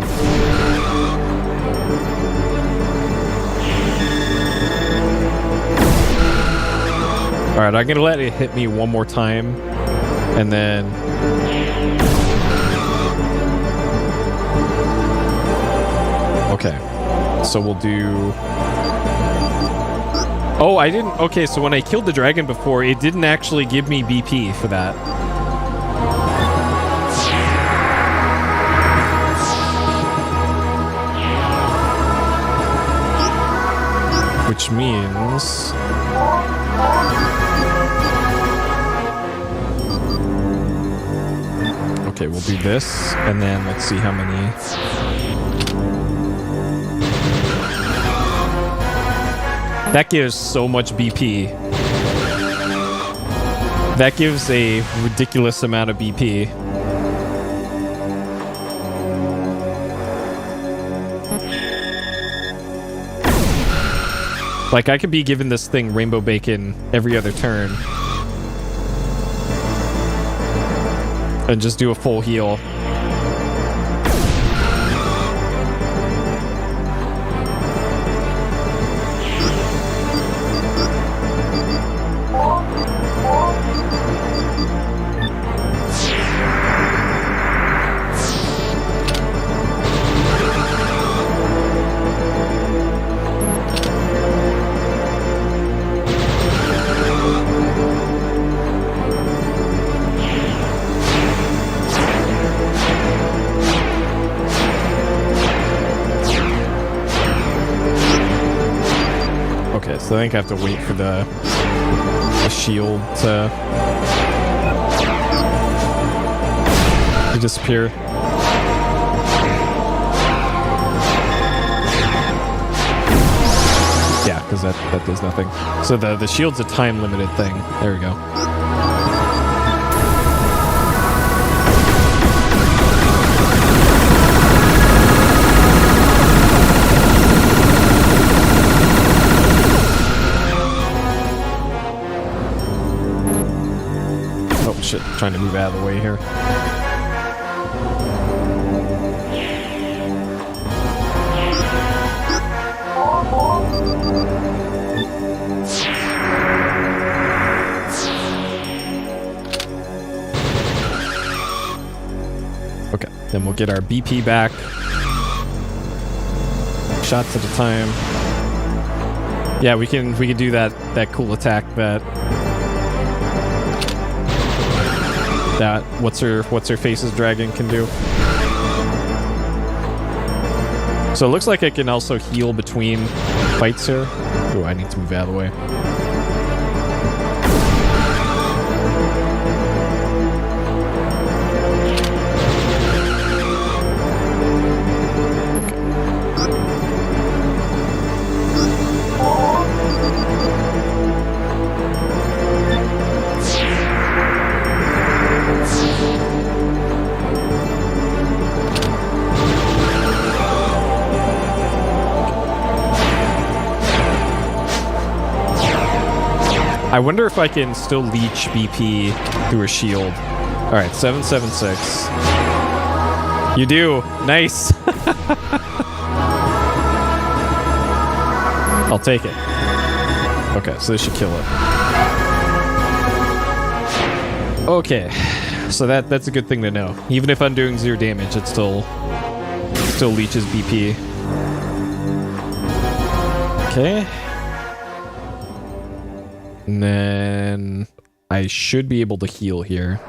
Alright, I'm gonna let it hit me one more time, and then... Okay, so we'll do... Oh, I didn't... Okay, so when I killed the dragon before, it didn't actually give me BP for that. Which means... Okay, we'll do this, and then let's see how many... That gives so much BP. That gives a ridiculous amount of BP. Like, I could be giving this thing rainbow bacon every other turn. And just do a full heal. So I think I have to wait for the shield to disappear. Yeah, because that does nothing. So the shield's a time limited thing. There we go. Shit, trying to move out of the way here. Okay, then we'll get our BP back. Shots at a time. Yeah, we can do that cool attack that what's her face's dragon can do. So it looks like I can also heal between fights here. Oh, I need to move out of the way. I wonder if I can still leech BP through a shield. All right, 776. You do. Nice. I'll take it. Okay, so this should kill it. Okay, so that's a good thing to know. Even if I'm doing 0 damage, it still leeches BP. Okay. And then I should be able to heal here.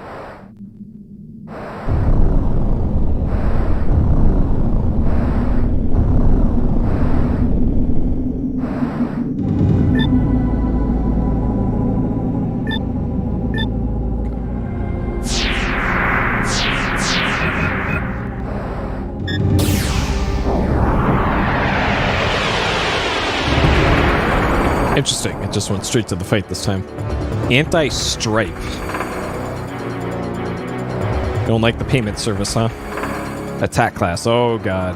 Interesting, it just went straight to the fight this time. Anti-stripe. Don't like the payment service, huh? Attack class, oh god.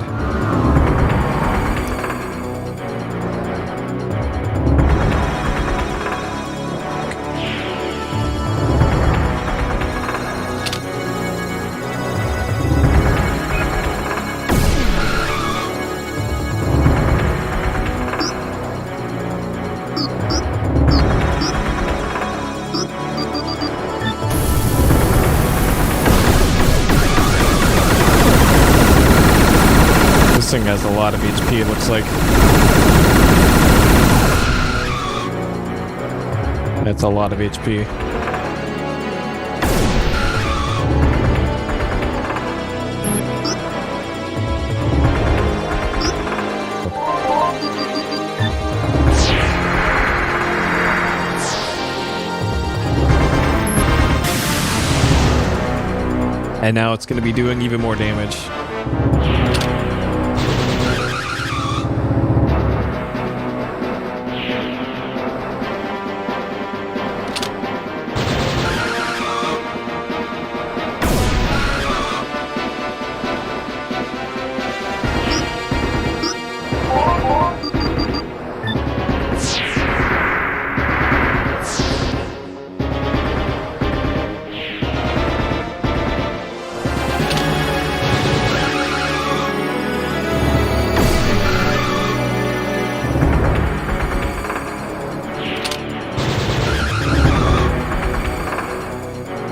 Has a lot of HP, it looks like. That's a lot of HP. And now it's going to be doing even more damage.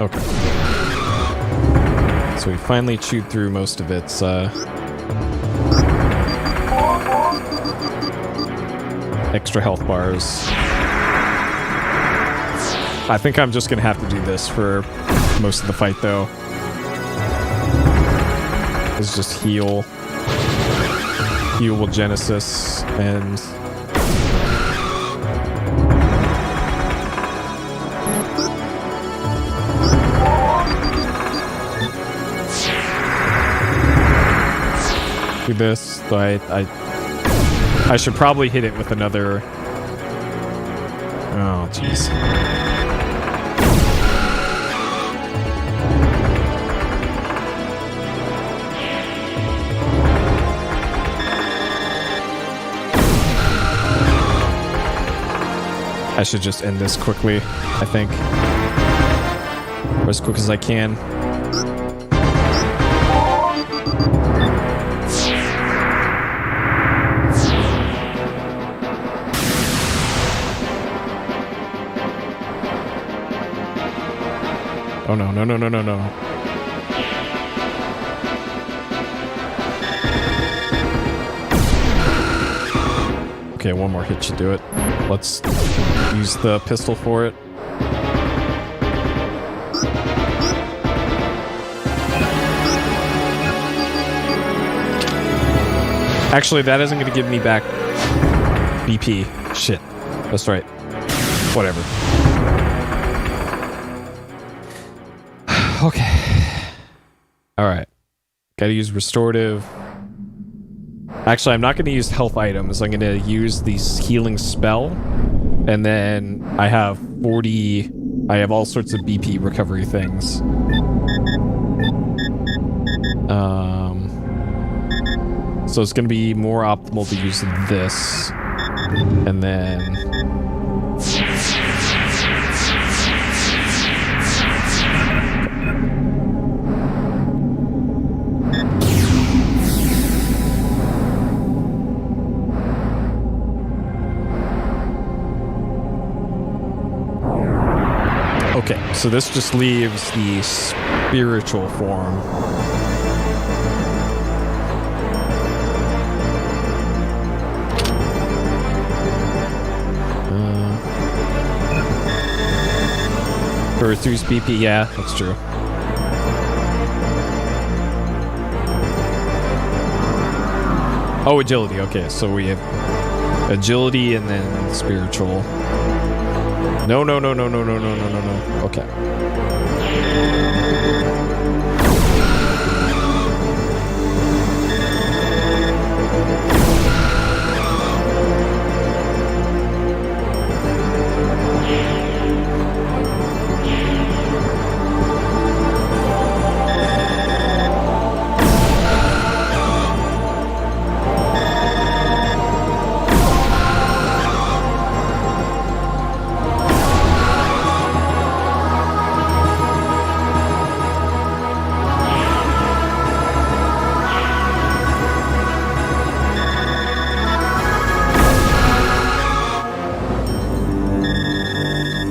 Okay. So we finally chewed through most of its extra health bars. I think I'm just gonna have to do this for most of the fight though. Is just heal with Genesis and do this, so I should probably hit it with another. Oh, jeez. I should just end this quickly, I think. Or as quick as I can. Oh no, no, no, no, no, no. Okay, one more hit should do it. Let's use the pistol for it. Actually, that isn't going to give me back BP. Shit. That's right. Whatever. Okay. Alright. Gotta use restorative. Actually, I'm not going to use health items. I'm going to use the healing spell. And then I have 40... I have all sorts of BP recovery things. So it's going to be more optimal to use this. And then... Okay, so this just leaves the spiritual form. For reduced BP, yeah, that's true. Oh, agility, okay, so we have agility and then spiritual. No. Okay.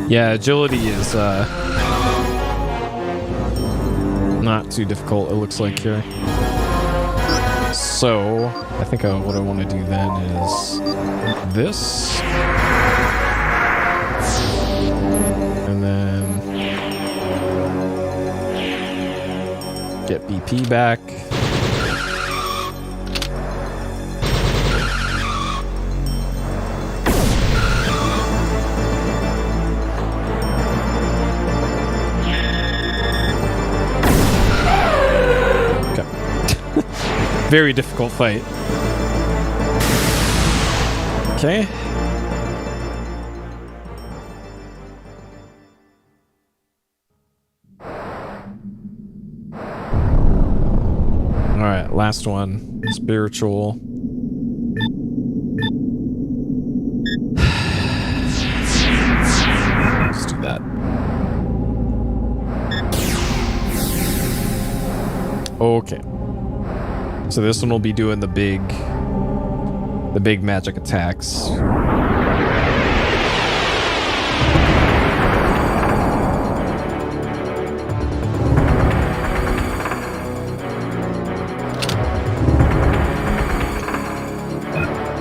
Yeah, agility is not too difficult, it looks like here. So, I think what I want to do then is this. And then get BP back. Very difficult fight. Okay. Alright, last one. Spiritual. Let's do that. Okay. So this one will be doing the big magic attacks.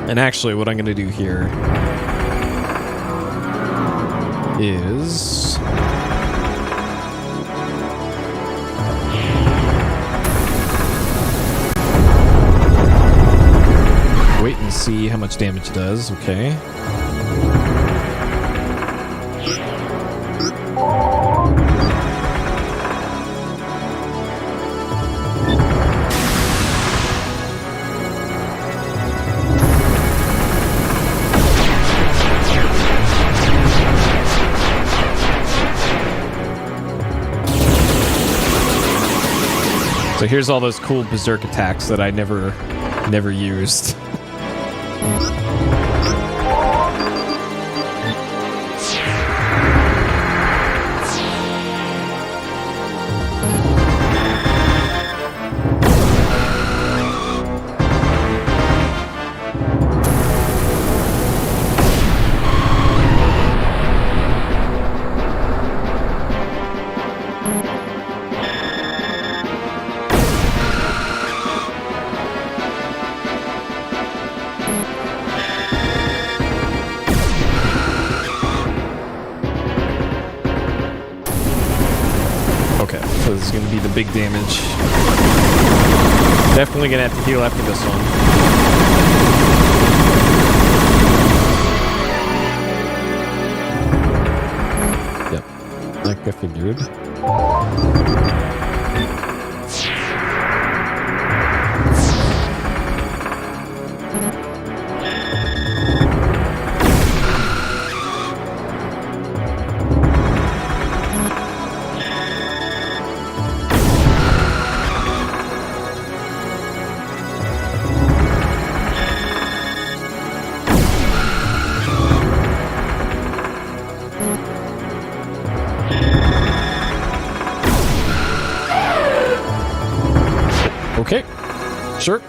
And actually, what I'm going to do here is... wait and see how much damage it does. Okay. So here's all those cool berserk attacks that I never used. This is going to be the big damage. Definitely going to have to heal after this one. I figured. Okay, sure.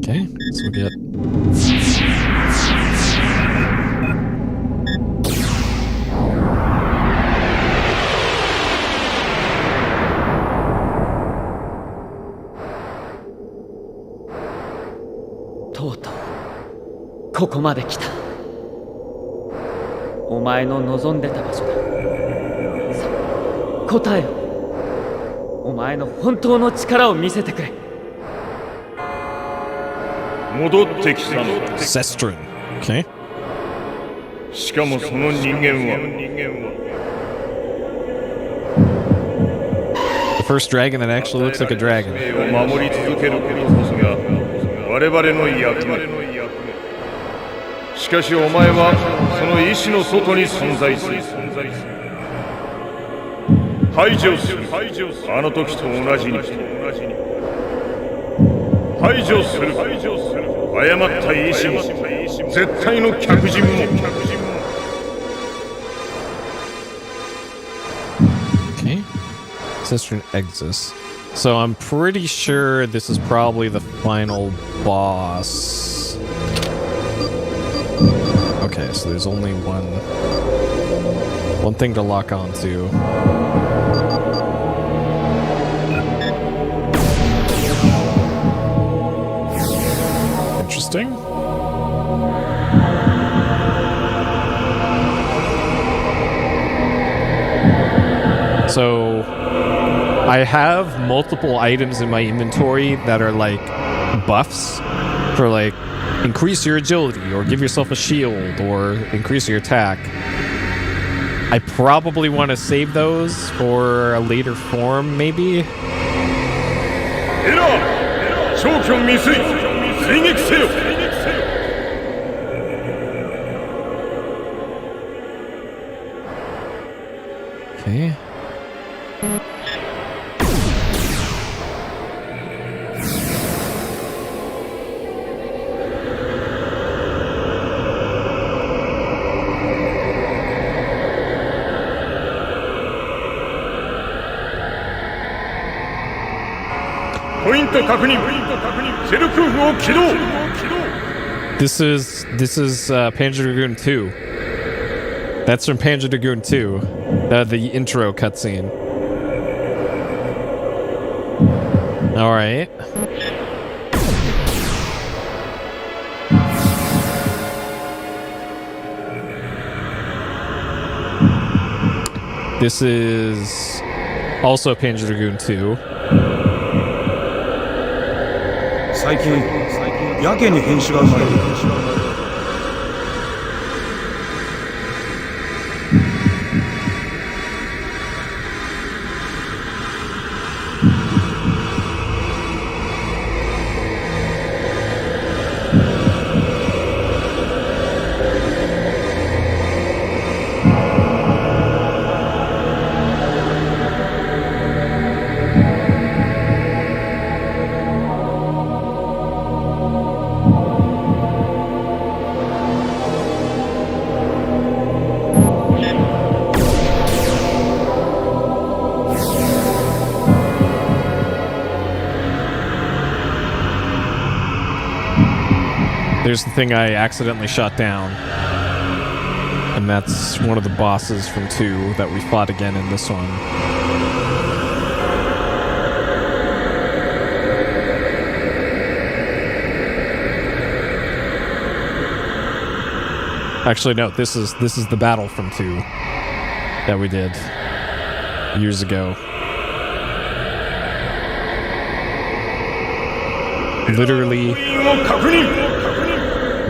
Okay, so we getとうとうここまで来た。お前の望んでた場所だ。さあ、答えろ。お前の本当の力を見せてくれ。戻ってきたのだ。 Saturn. Okay. しかもその人間は The first dragon that actually looks like a dragon. 生を守り続けることこそが我々の役目。しかしお前はその意志の外に存在する。排除する。あの時と同じに。排除する。誤った意志も絶対の客人も。Okay. Saturn exists. So I'm pretty sure this is probably the final boss. Okay, so there's only one thing to lock onto. Interesting. So I have multiple items in my inventory that are like buffs for like increase your agility or give yourself a shield or increase your attack. I probably want to save those for a later form, maybe. Okay. This is Panzer Dragoon 2. That's from Panzer Dragoon 2. The intro cutscene. All right. This is also Panzer Dragoon 2. 最近やけに変種が生まれてる。There's the thing I accidentally shot down. And that's one of the bosses from 2 that we fought again in this one. Actually, no. This is the battle from 2 that we did years ago.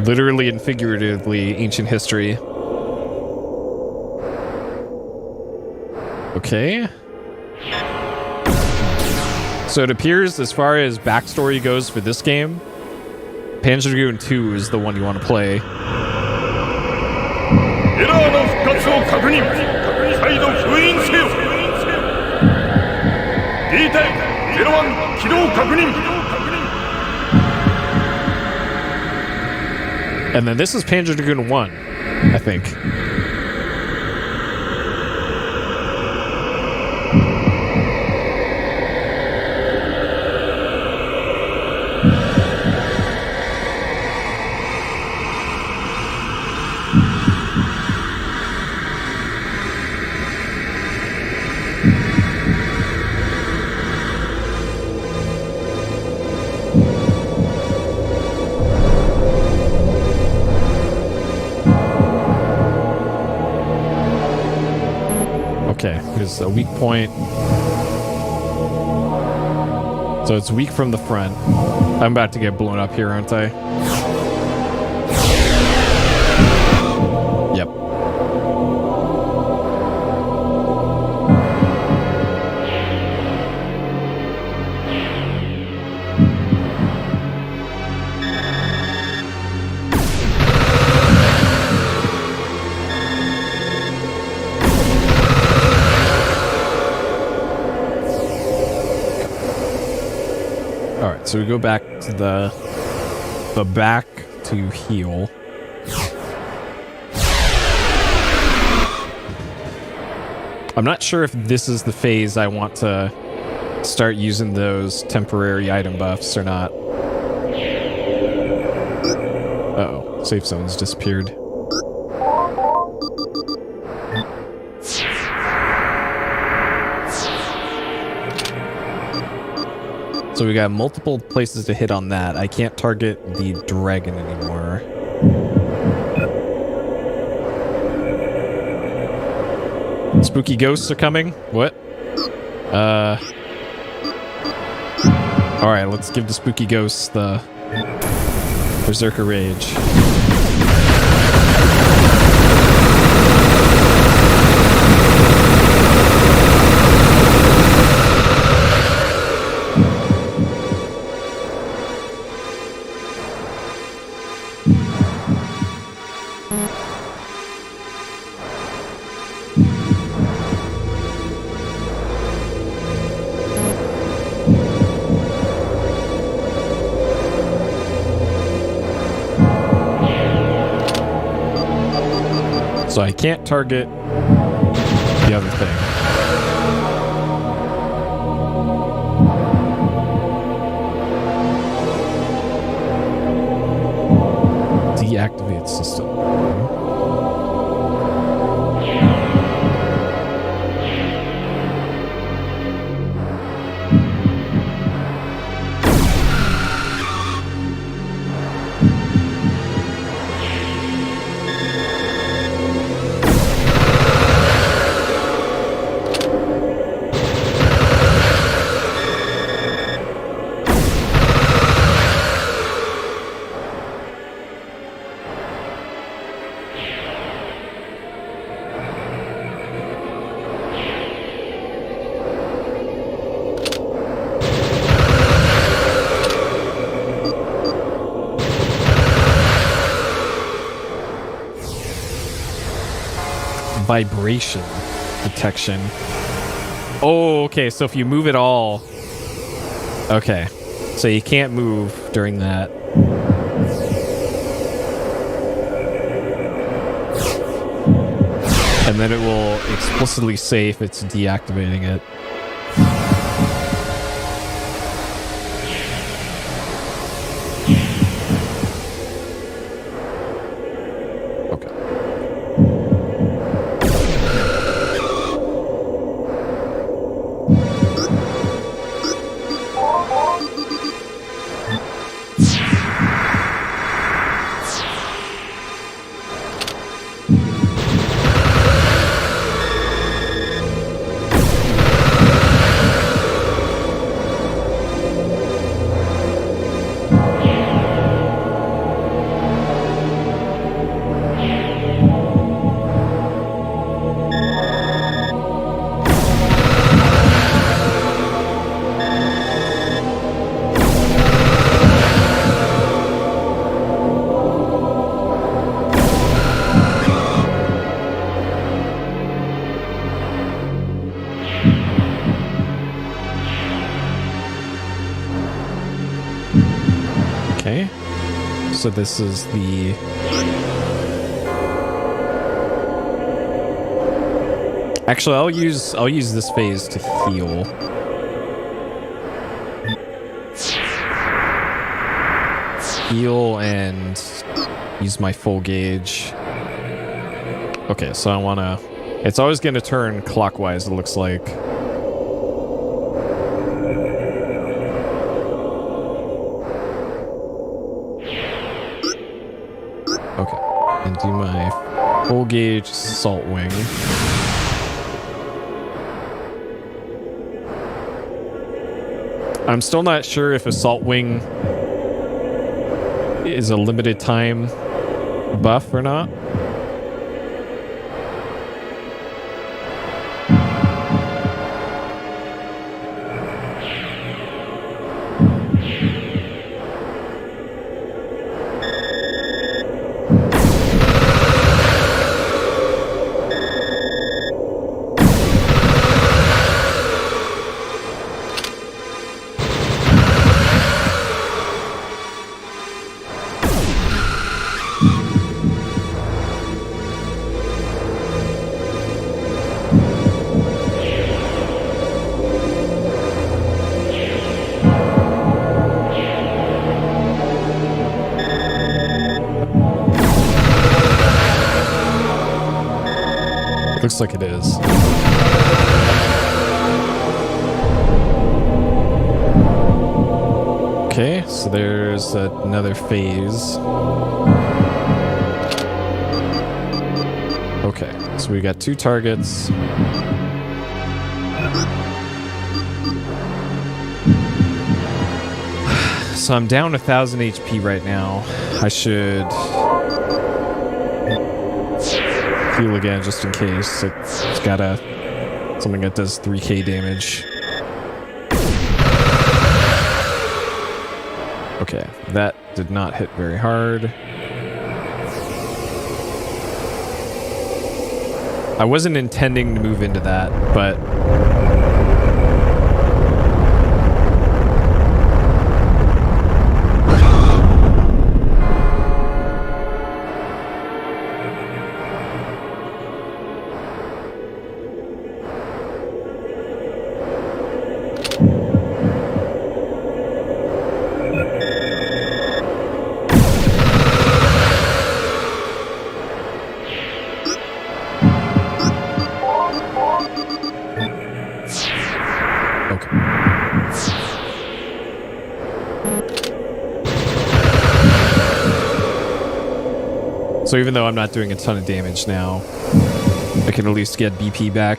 Literally and figuratively, ancient history. Okay. So it appears, as far as backstory goes for this game, Panzer Dragoon 2 is the one you want to play. And then this is Panzer Dragoon 1, I think. Okay, here's a weak point. So it's weak from the front. I'm about to get blown up here, aren't I? Yep. Alright, so we go back to the back to heal. I'm not sure if this is the phase I want to start using those temporary item buffs or not. Uh-oh, safe zone's disappeared. So we got multiple places to hit on that. I can't target the dragon anymore. Spooky ghosts are coming? What? Alright, let's give the spooky ghosts the Berserker Rage. So I can't target the other thing. Deactivate system. Vibration detection. Oh, okay. So if you move at all, okay. So you can't move during that. And then it will explicitly say if it's deactivating it. So this is the... Actually, I'll use this phase to heal. Heal and use my full gauge. Okay, so I want to... It's always going to turn clockwise, it looks like. Okay, and do my full gauge assault wing. I'm still not sure if assault wing is a limited time buff or not. Looks like it is. Okay, so there's another phase. Okay, so we got 2 targets. So I'm down 1,000 HP right now. I should heal again just in case. It's got something that does 3k damage. Okay, that did not hit very hard. I wasn't intending to move into that, but so even though I'm not doing a ton of damage now, I can at least get BP back.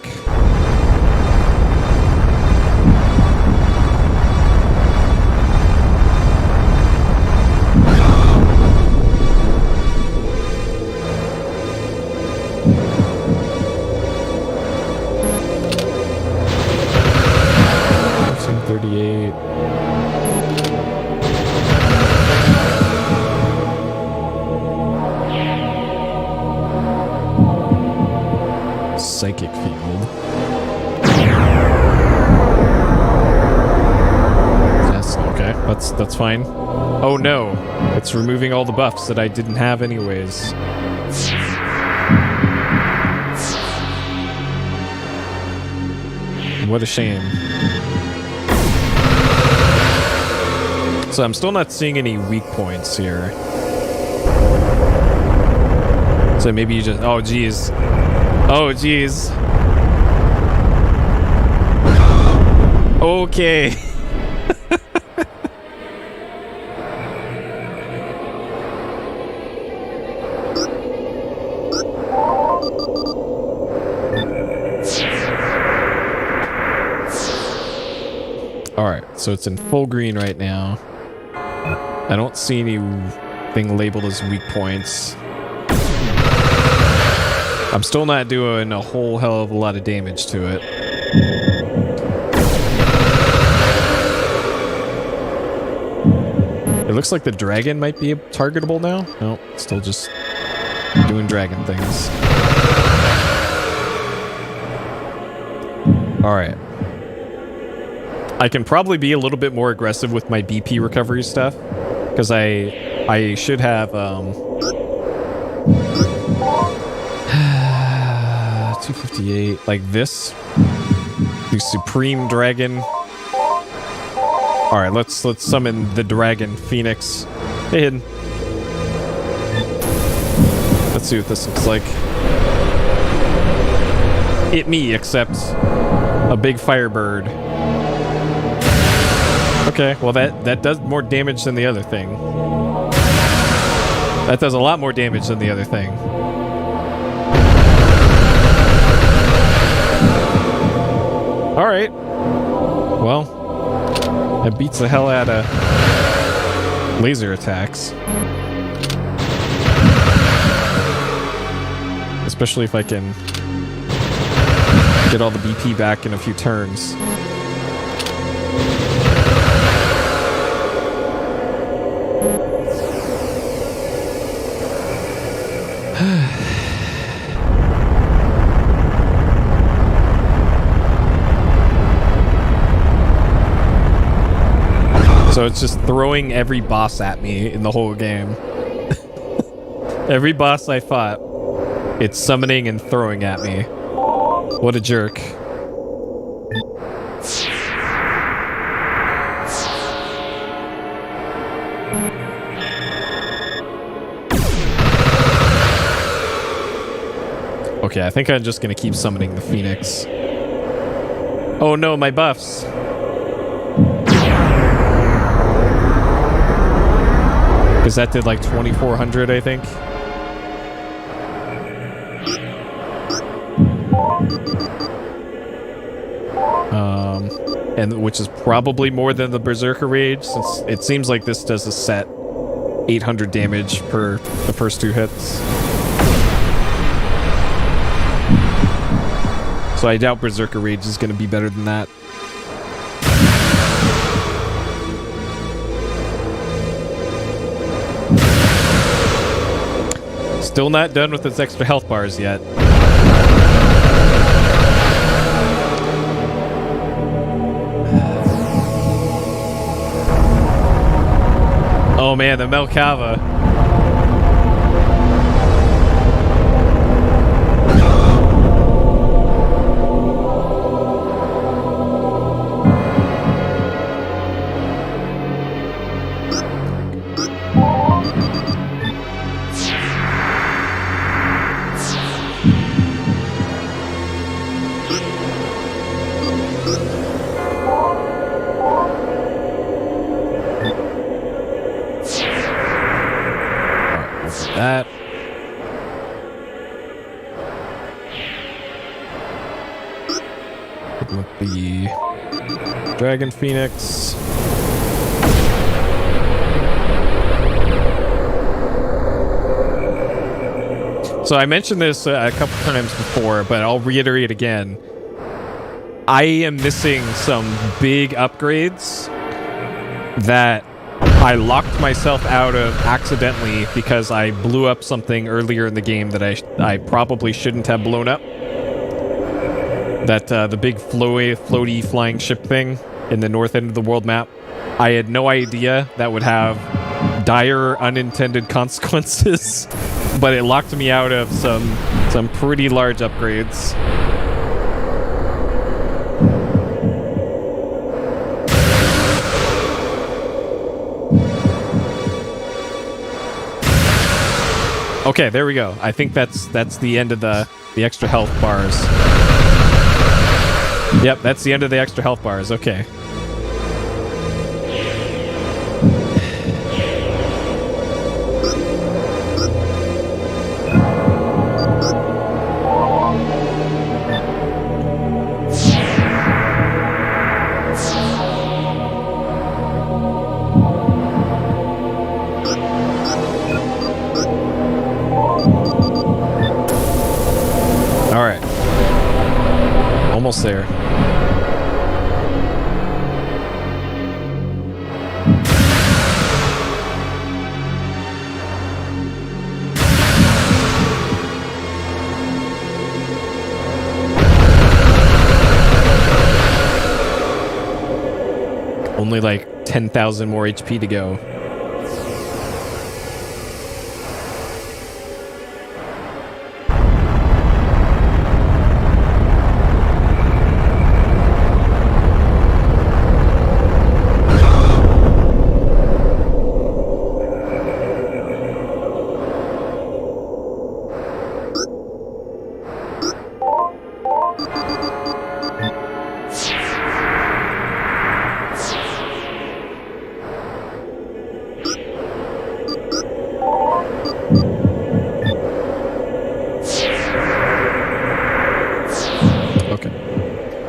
Psychic field. That's okay. That's fine. Oh no, it's removing all the buffs that I didn't have anyways. What a shame. So I'm still not seeing any weak points here. So maybe you just... Oh geez. Oh, geez. Okay. Alright, so it's in full green right now. I don't see anything labeled as weak points. I'm still not doing a whole hell of a lot of damage to it. It looks like the dragon might be targetable now. No, still just doing dragon things. Alright. I can probably be a little bit more aggressive with my BP recovery stuff, because I I should have 258 like this. The Supreme Dragon. All right, let's summon the Dragon Phoenix. Hey, Hidden. Let's see what this looks like. It me, except a big firebird. Okay, well that does more damage than the other thing. That does a lot more damage than the other thing. All right. Well, that beats the hell out of laser attacks. Especially if I can get all the BP back in a few turns. So it's just throwing every boss at me in the whole game. Every boss I fought, it's summoning and throwing at me. What a jerk. Okay, I think I'm just gonna keep summoning the Phoenix. Oh no, my buffs. Because that did like 2,400, I think. And which is probably more than the Berserker Rage, since it seems like this does a set 800 damage per the first 2 hits. So I doubt Berserker Rage is going to be better than that. Still not done with its extra health bars yet. Oh man, the Melkava. That. With the Dragon Phoenix. So I mentioned this a couple times before, but I'll reiterate again. I am missing some big upgrades that I locked myself out of accidentally because I blew up something earlier in the game that I probably shouldn't have blown up. That the big floaty flying ship thing in the north end of the world map. I had no idea that would have dire unintended consequences, but it locked me out of some pretty large upgrades. Okay, there we go. I think that's the end of the extra health bars. Yep, that's the end of the extra health bars. Okay. Almost there. Only like 10,000 more HP to go.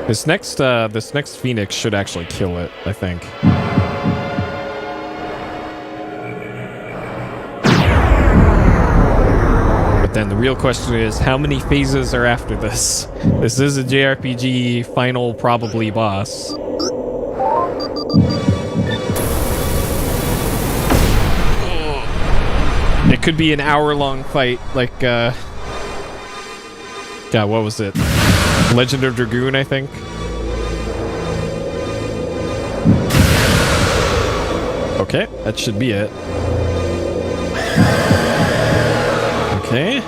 This next Phoenix should actually kill it, I think. But then the real question is, how many phases are after this? This is a JRPG final probably boss. It could be an hour-long fight, like, God, what was it? Legend of Dragoon, I think. Okay, that should be it. Okay.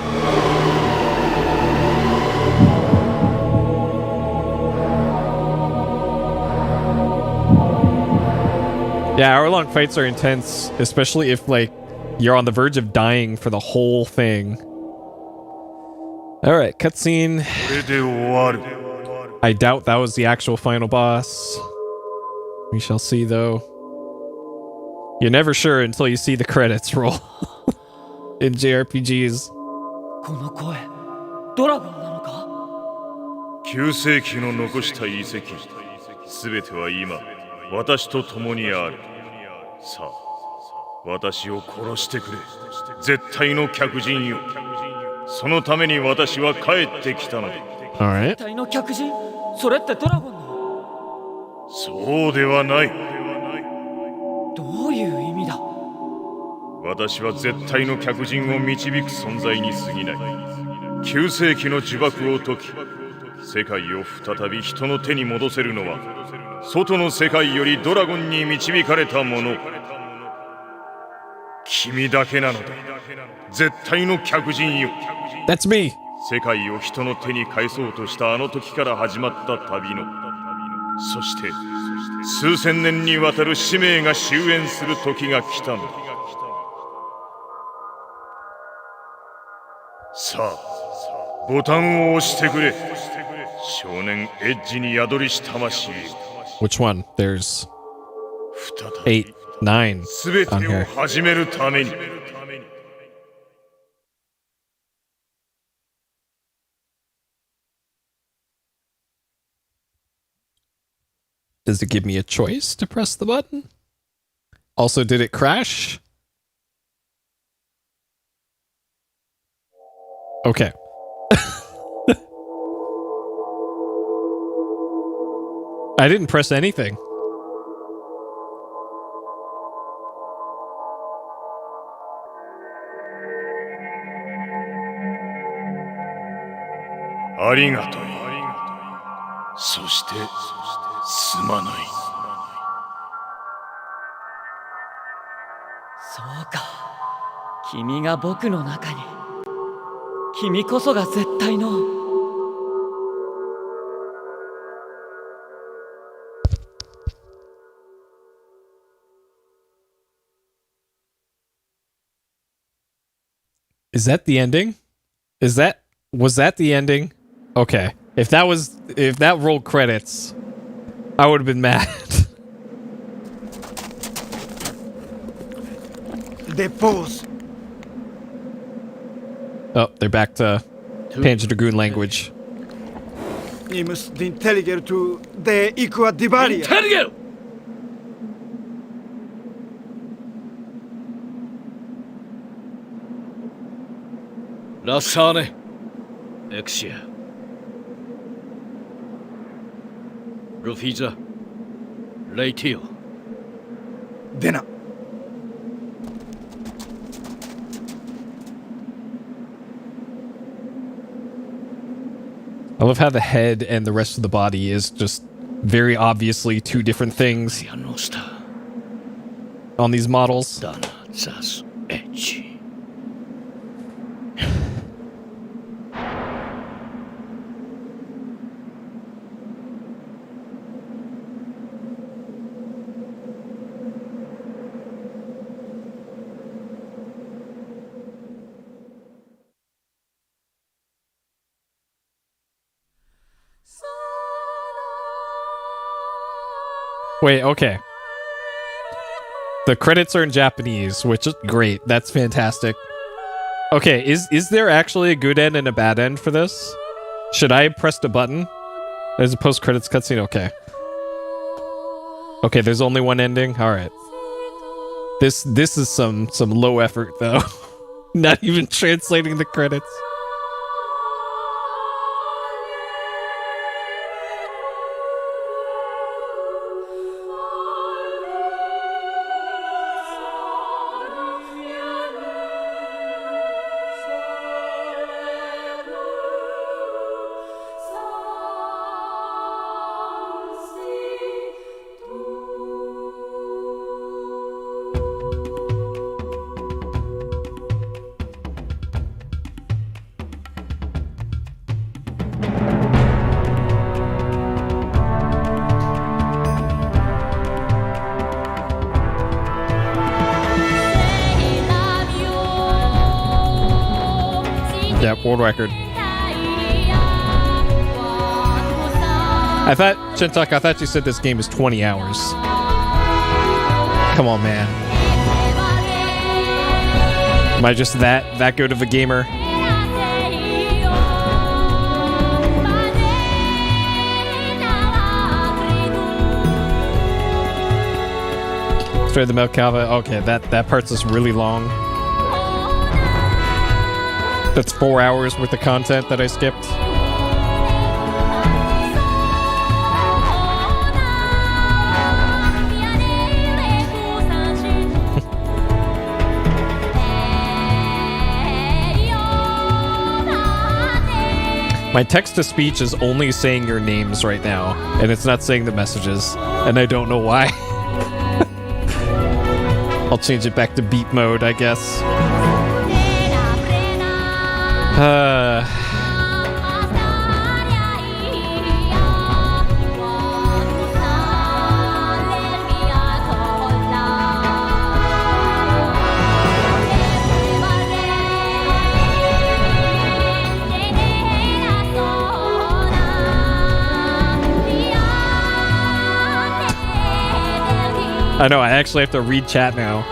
Yeah, hour-long fights are intense, especially if, like, you're on the verge of dying for the whole thing. Alright, cutscene. I doubt that was the actual final boss. We shall see, though. You're never sure until you see the credits roll. In JRPGs. この声ドラゴンなのか旧世紀の残した遺跡すべては今私と共にあるさあ私を殺してくれ絶対の客人よそのために私は帰ってきたのだ Alright. 絶対の客人それってドラゴンのそうではないどういう意味だ私は絶対の客人を導く存在に過ぎない旧世紀の呪縛を解き世界を再び人の手に戻せるのは外の世界よりドラゴンに導かれた者君だけなのだ絶対の客人よ That's me. 世界を人の手に返そうとしたあの時から始まった旅のそして数千年にわたる使命が終焉する時が来たのださあボタンを押してくれ少年エッジに宿りし魂 Which one? There's 8, 9すべて on を here. 始めるために Does it give me a choice to press the button? Also, did it crash? Okay. I didn't press anything. Arigato. そしてすまないそうか君が僕の中に君こそが絶対の Is that the ending? Was that the ending? Okay. If that rolled credits, I would have been mad. Depose. Oh, they're back to Panzer Dragoon language. Nimus d'intelligertu de equa divaria. Intelligere! ラッサーネエクシアルフィザレイティオ Dena. I love how the head and the rest of the body is just very obviously two different things on these models. ダナザスエッジ Wait, okay. The credits are in Japanese, which is great. That's fantastic. Okay, is there actually a good end and a bad end for this? Should I have pressed a button? There's a post-credits cutscene? Okay. Okay, there's only one ending? Alright. This is some low effort, though. Not even translating the credits. Yeah, world record. I thought you said this game is 20 hours. Come on, man. Am I just that good of a gamer? Straight the milk kava. Okay, that part's just really long. That's 4 hours worth of content that I skipped. My text-to-speech is only saying your names right now, and it's not saying the messages, and I don't know why. I'll change it back to beat mode, I guess. I know, I actually have to read chat now.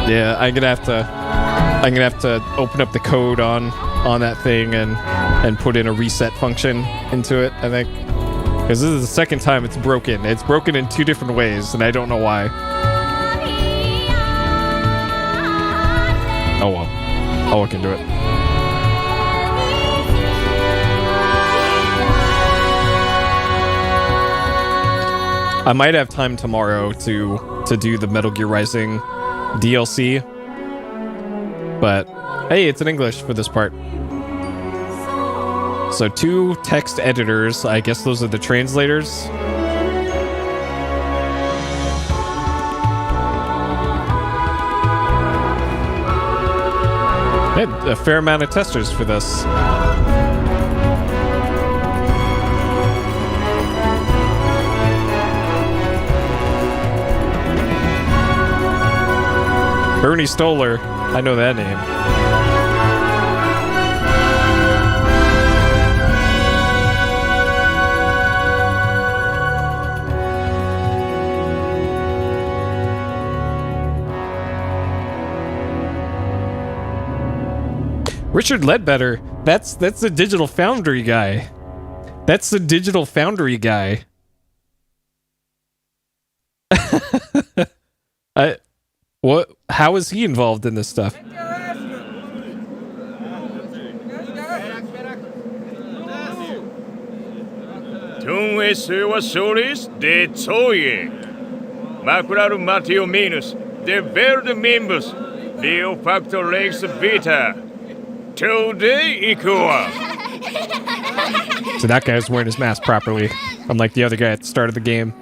Yeah, I'm gonna have to open up the code on that thing and put in a reset function into it, I think. Because this is the second time it's broken. It's broken in 2 different ways, and I don't know why. Oh well. I'll look into it. I might have time tomorrow to do the Metal Gear Rising DLC, but hey, it's in English for this part. So 2 text editors, I guess those are the translators. Had a fair amount of testers for this. Bernie Stoller. I know that name. Richard Ledbetter. That's the Digital Foundry guy. That's the Digital Foundry guy. What? How is he involved in this stuff? Tunwe solis de Zoye. Macularu Mateo Minus, de Verde Mimbus, Leo Factor Lex Vita. Today Ikua. So that guy's wearing his mask properly, unlike the other guy at the start of the game.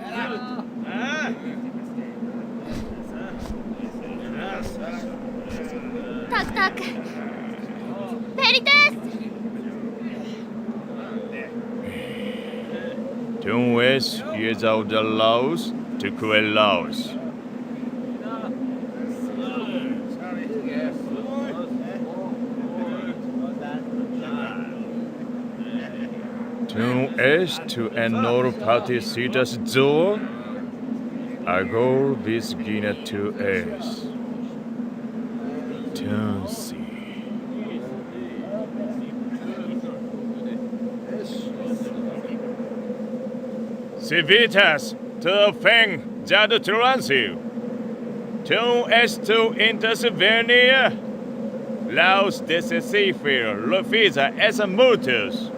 Tunwes is out the Laos to Kuel Laos. Tunwes to Enor Patisitas Zor. Agor Visgina to Es. Tansy. Civitas te feng jad transiu. Ton esto intervenir. Laus decesifir lefisa es mutus.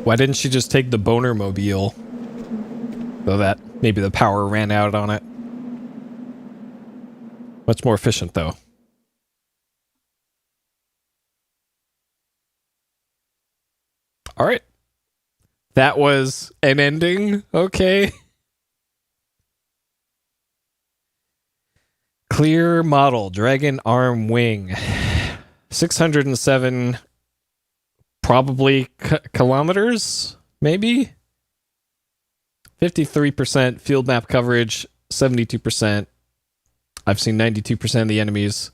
Why didn't she just take the boner mobile? Though that maybe the power ran out on it. Much more efficient though. All right. That was an ending. Okay. Clear model, Dragon Arm Wing. 607 probably kilometers, maybe? 53% field map coverage, 72%. I've seen 92% of the enemies.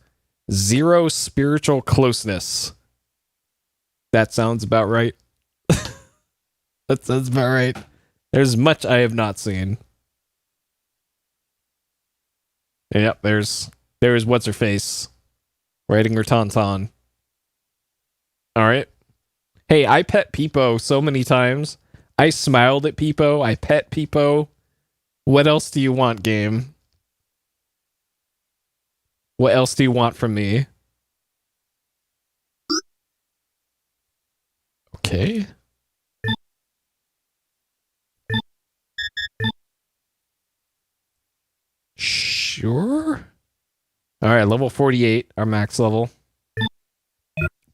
0 spiritual closeness. That sounds about right. That sounds about right. There's much I have not seen. Yep, there's what's her face riding her tauntaun. All right. Hey, I pet Peepo so many times. I smiled at Peepo. I pet Peepo. What else do you want, game? What else do you want from me? Okay. Sure. All right, level 48, our max level.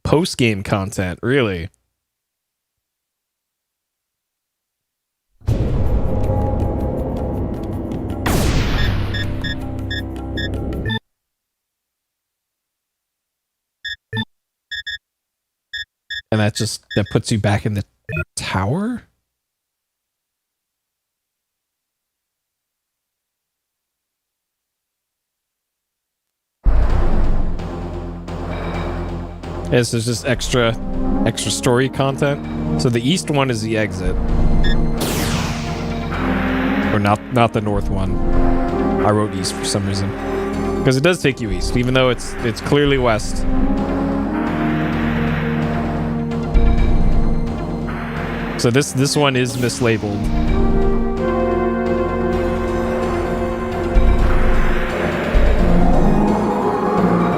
Post-game content, really? And that puts you back in the tower? This is just extra story content. So the east one is the exit. Or not the north one. I wrote east for some reason. Because it does take you east, even though it's clearly west. So this one is mislabeled.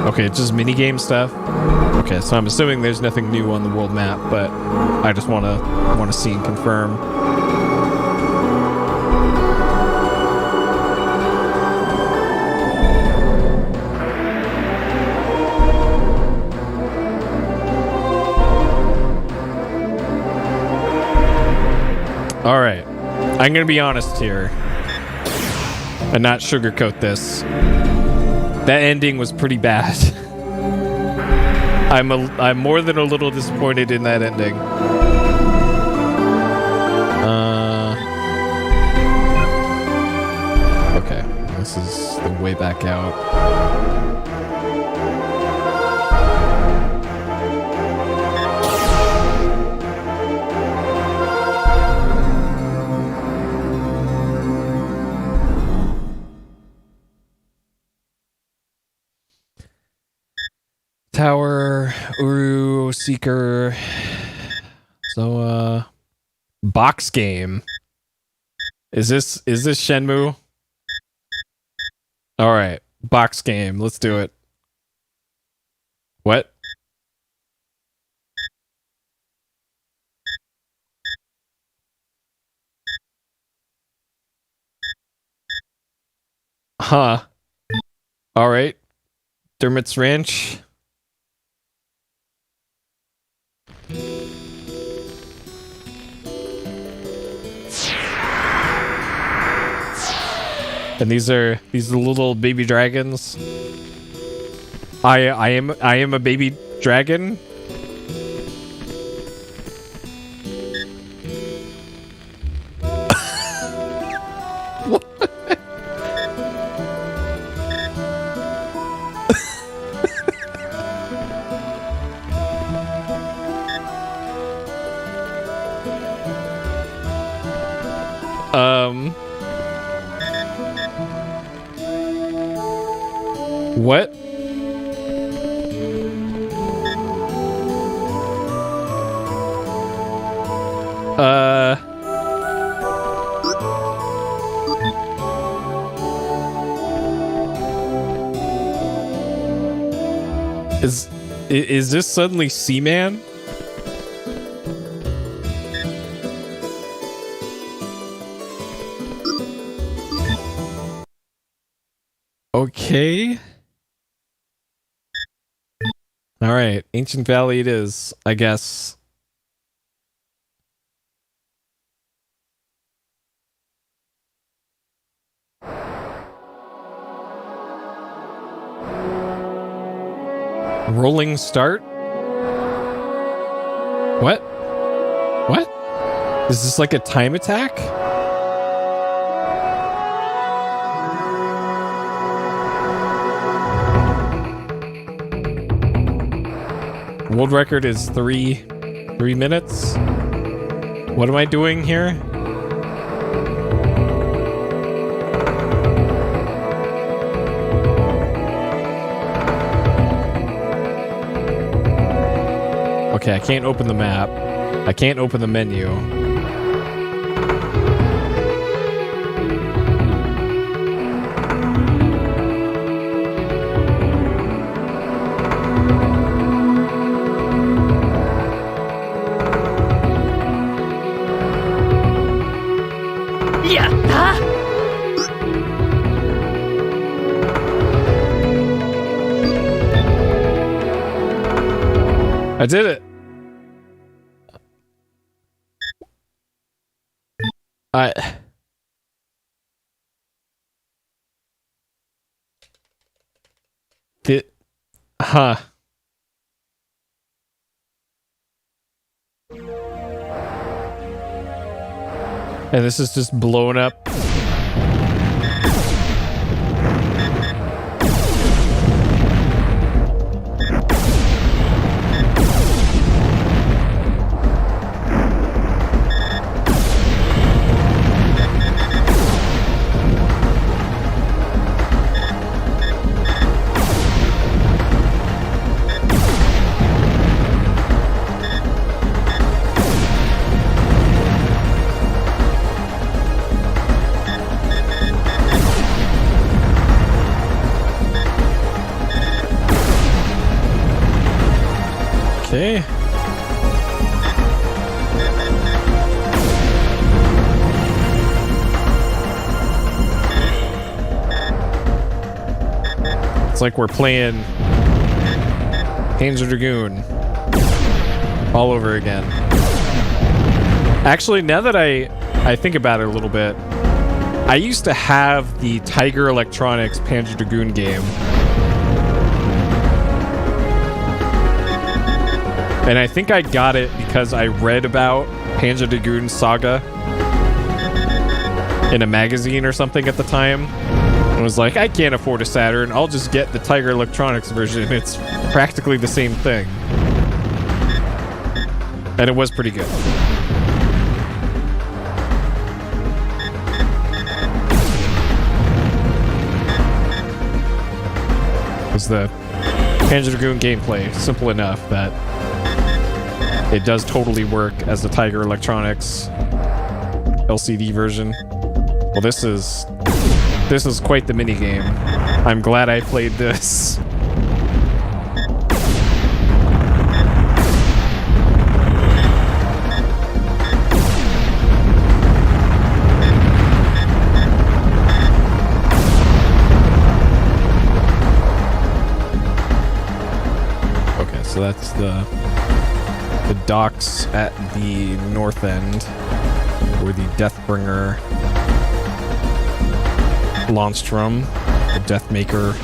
Okay, it's just minigame stuff. Okay, so I'm assuming there's nothing new on the world map, but I just want to see and confirm. All right, I'm gonna be honest here and not sugarcoat this. That ending was pretty bad. I'm more than a little disappointed in that ending. Okay, this is the way back out. Tower, Uru, Seeker. So, box game. Is this Shenmue? All right, box game. Let's do it. What? Huh. All right. Dermot's Ranch. And these are little baby dragons. I am a baby dragon. What? Is this suddenly Seaman? Okay. All right, Ancient Valley it is, I guess. Rolling start? What? What? Is this like a time attack? World record is 3 minutes. What am I doing here? Okay, I can't open the map. I can't open the menu. I did it. Huh. And this is just blown up. Okay. It's like we're playing Panzer Dragoon all over again. Actually, now that I think about it a little bit, I used to have the Tiger Electronics Panzer Dragoon game. And I think I got it because I read about Panzer Dragoon Saga in a magazine or something at the time. And was like, I can't afford a Saturn. I'll just get the Tiger Electronics version. It's practically the same thing. And it was pretty good. Was the Panzer Dragoon gameplay simple enough that it does totally work as the Tiger Electronics LCD version. Well, this is quite the minigame. I'm glad I played this. Okay, so that's the docks at the north end, where the Deathbringer launched from, the Deathmaker.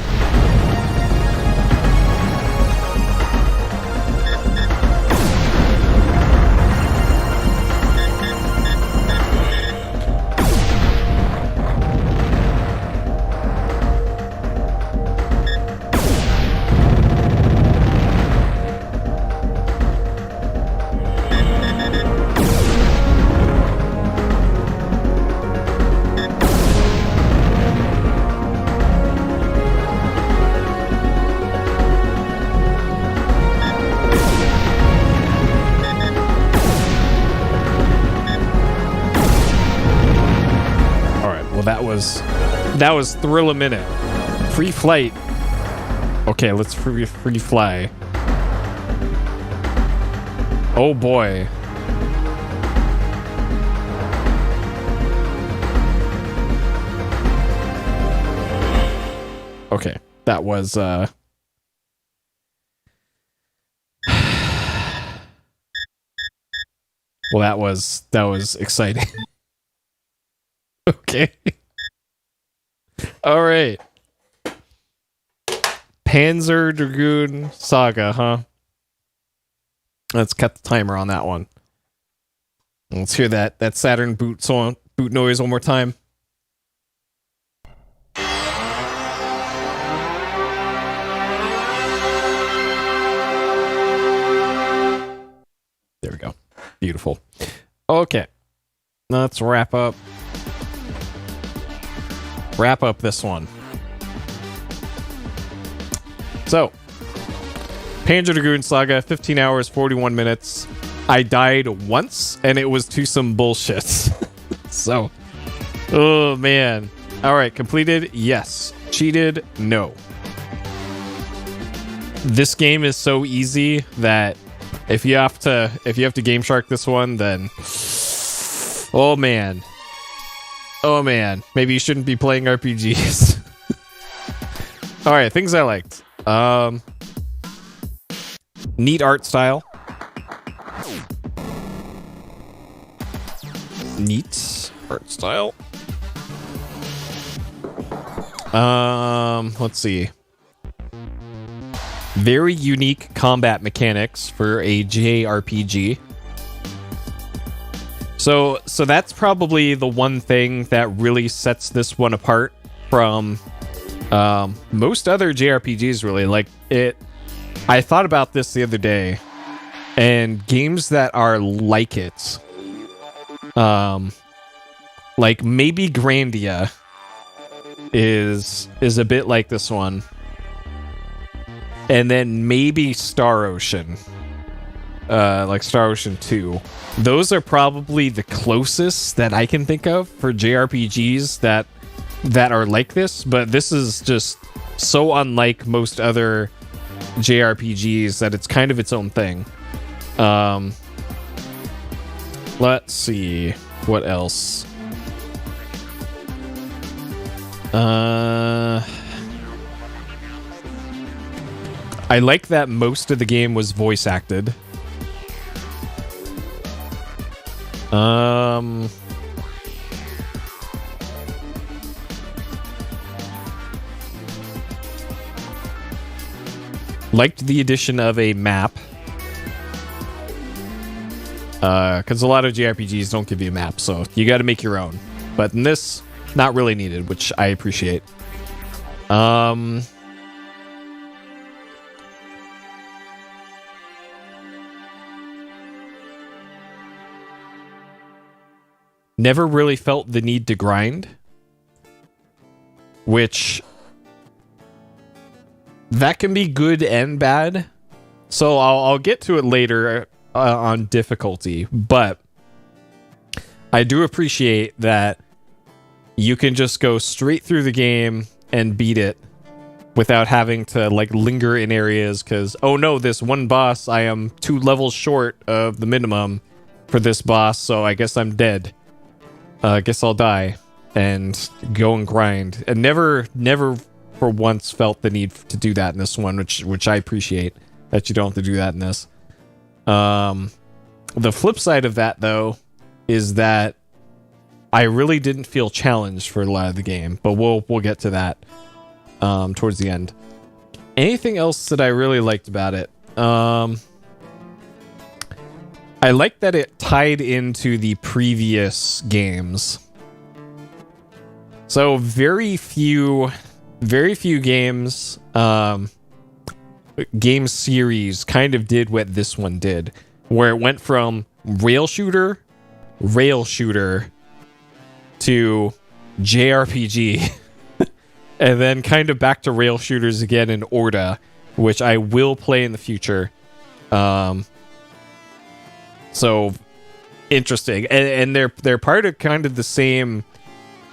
well, that was thrill a minute. Free flight. Okay, let's free fly. Oh boy. Okay, that was well, that was exciting. Okay. All right. Panzer Dragoon Saga, huh? Let's cut the timer on that one. Let's hear that Saturn boot noise one more time. There we go. Beautiful. Okay. Let's wrap up this one. So, Panzer Dragoon Saga, 15 hours, 41 minutes. I died once, and it was to some bullshit. So, oh man. All right, completed? Yes. Cheated? No. This game is so easy that if you have to Game Shark this one, then oh man. Oh man. Maybe you shouldn't be playing RPGs. All right, things I liked. Neat art style. Neat art style. Let's see. Very unique combat mechanics for a JRPG. So that's probably the one thing that really sets this one apart from most other JRPGs, really. Like it, I thought about this the other day, and games that are like it, like maybe Grandia is a bit like this one, and then maybe Star Ocean, like Star Ocean 2. Those are probably the closest that I can think of for JRPGs that are like this, but this is just so unlike most other JRPGs that it's kind of its own thing. Let's see what else. I like that most of the game was voice acted. Liked the addition of a map. Because a lot of JRPGs don't give you a map, so you got to make your own. But in this, not really needed, which I appreciate. Never really felt the need to grind, which that can be good and bad. So I'll get to it later on difficulty, but I do appreciate that you can just go straight through the game and beat it without having to like linger in areas because, oh no, this one boss, I am 2 levels short of the minimum for this boss, so I guess I'm dead. I guess I'll die and go and grind. And never for once felt the need to do that in this one, which I appreciate that you don't have to do that in this. The flip side of that, though, is that I really didn't feel challenged for a lot of the game, but we'll get to that towards the end. Anything else that I really liked about it? I like that it tied into the previous games. So very few games, game series kind of did what this one did, where it went from rail shooter to JRPG, and then kind of back to rail shooters again in Orda, which I will play in the future. So interesting, and they're part of kind of the same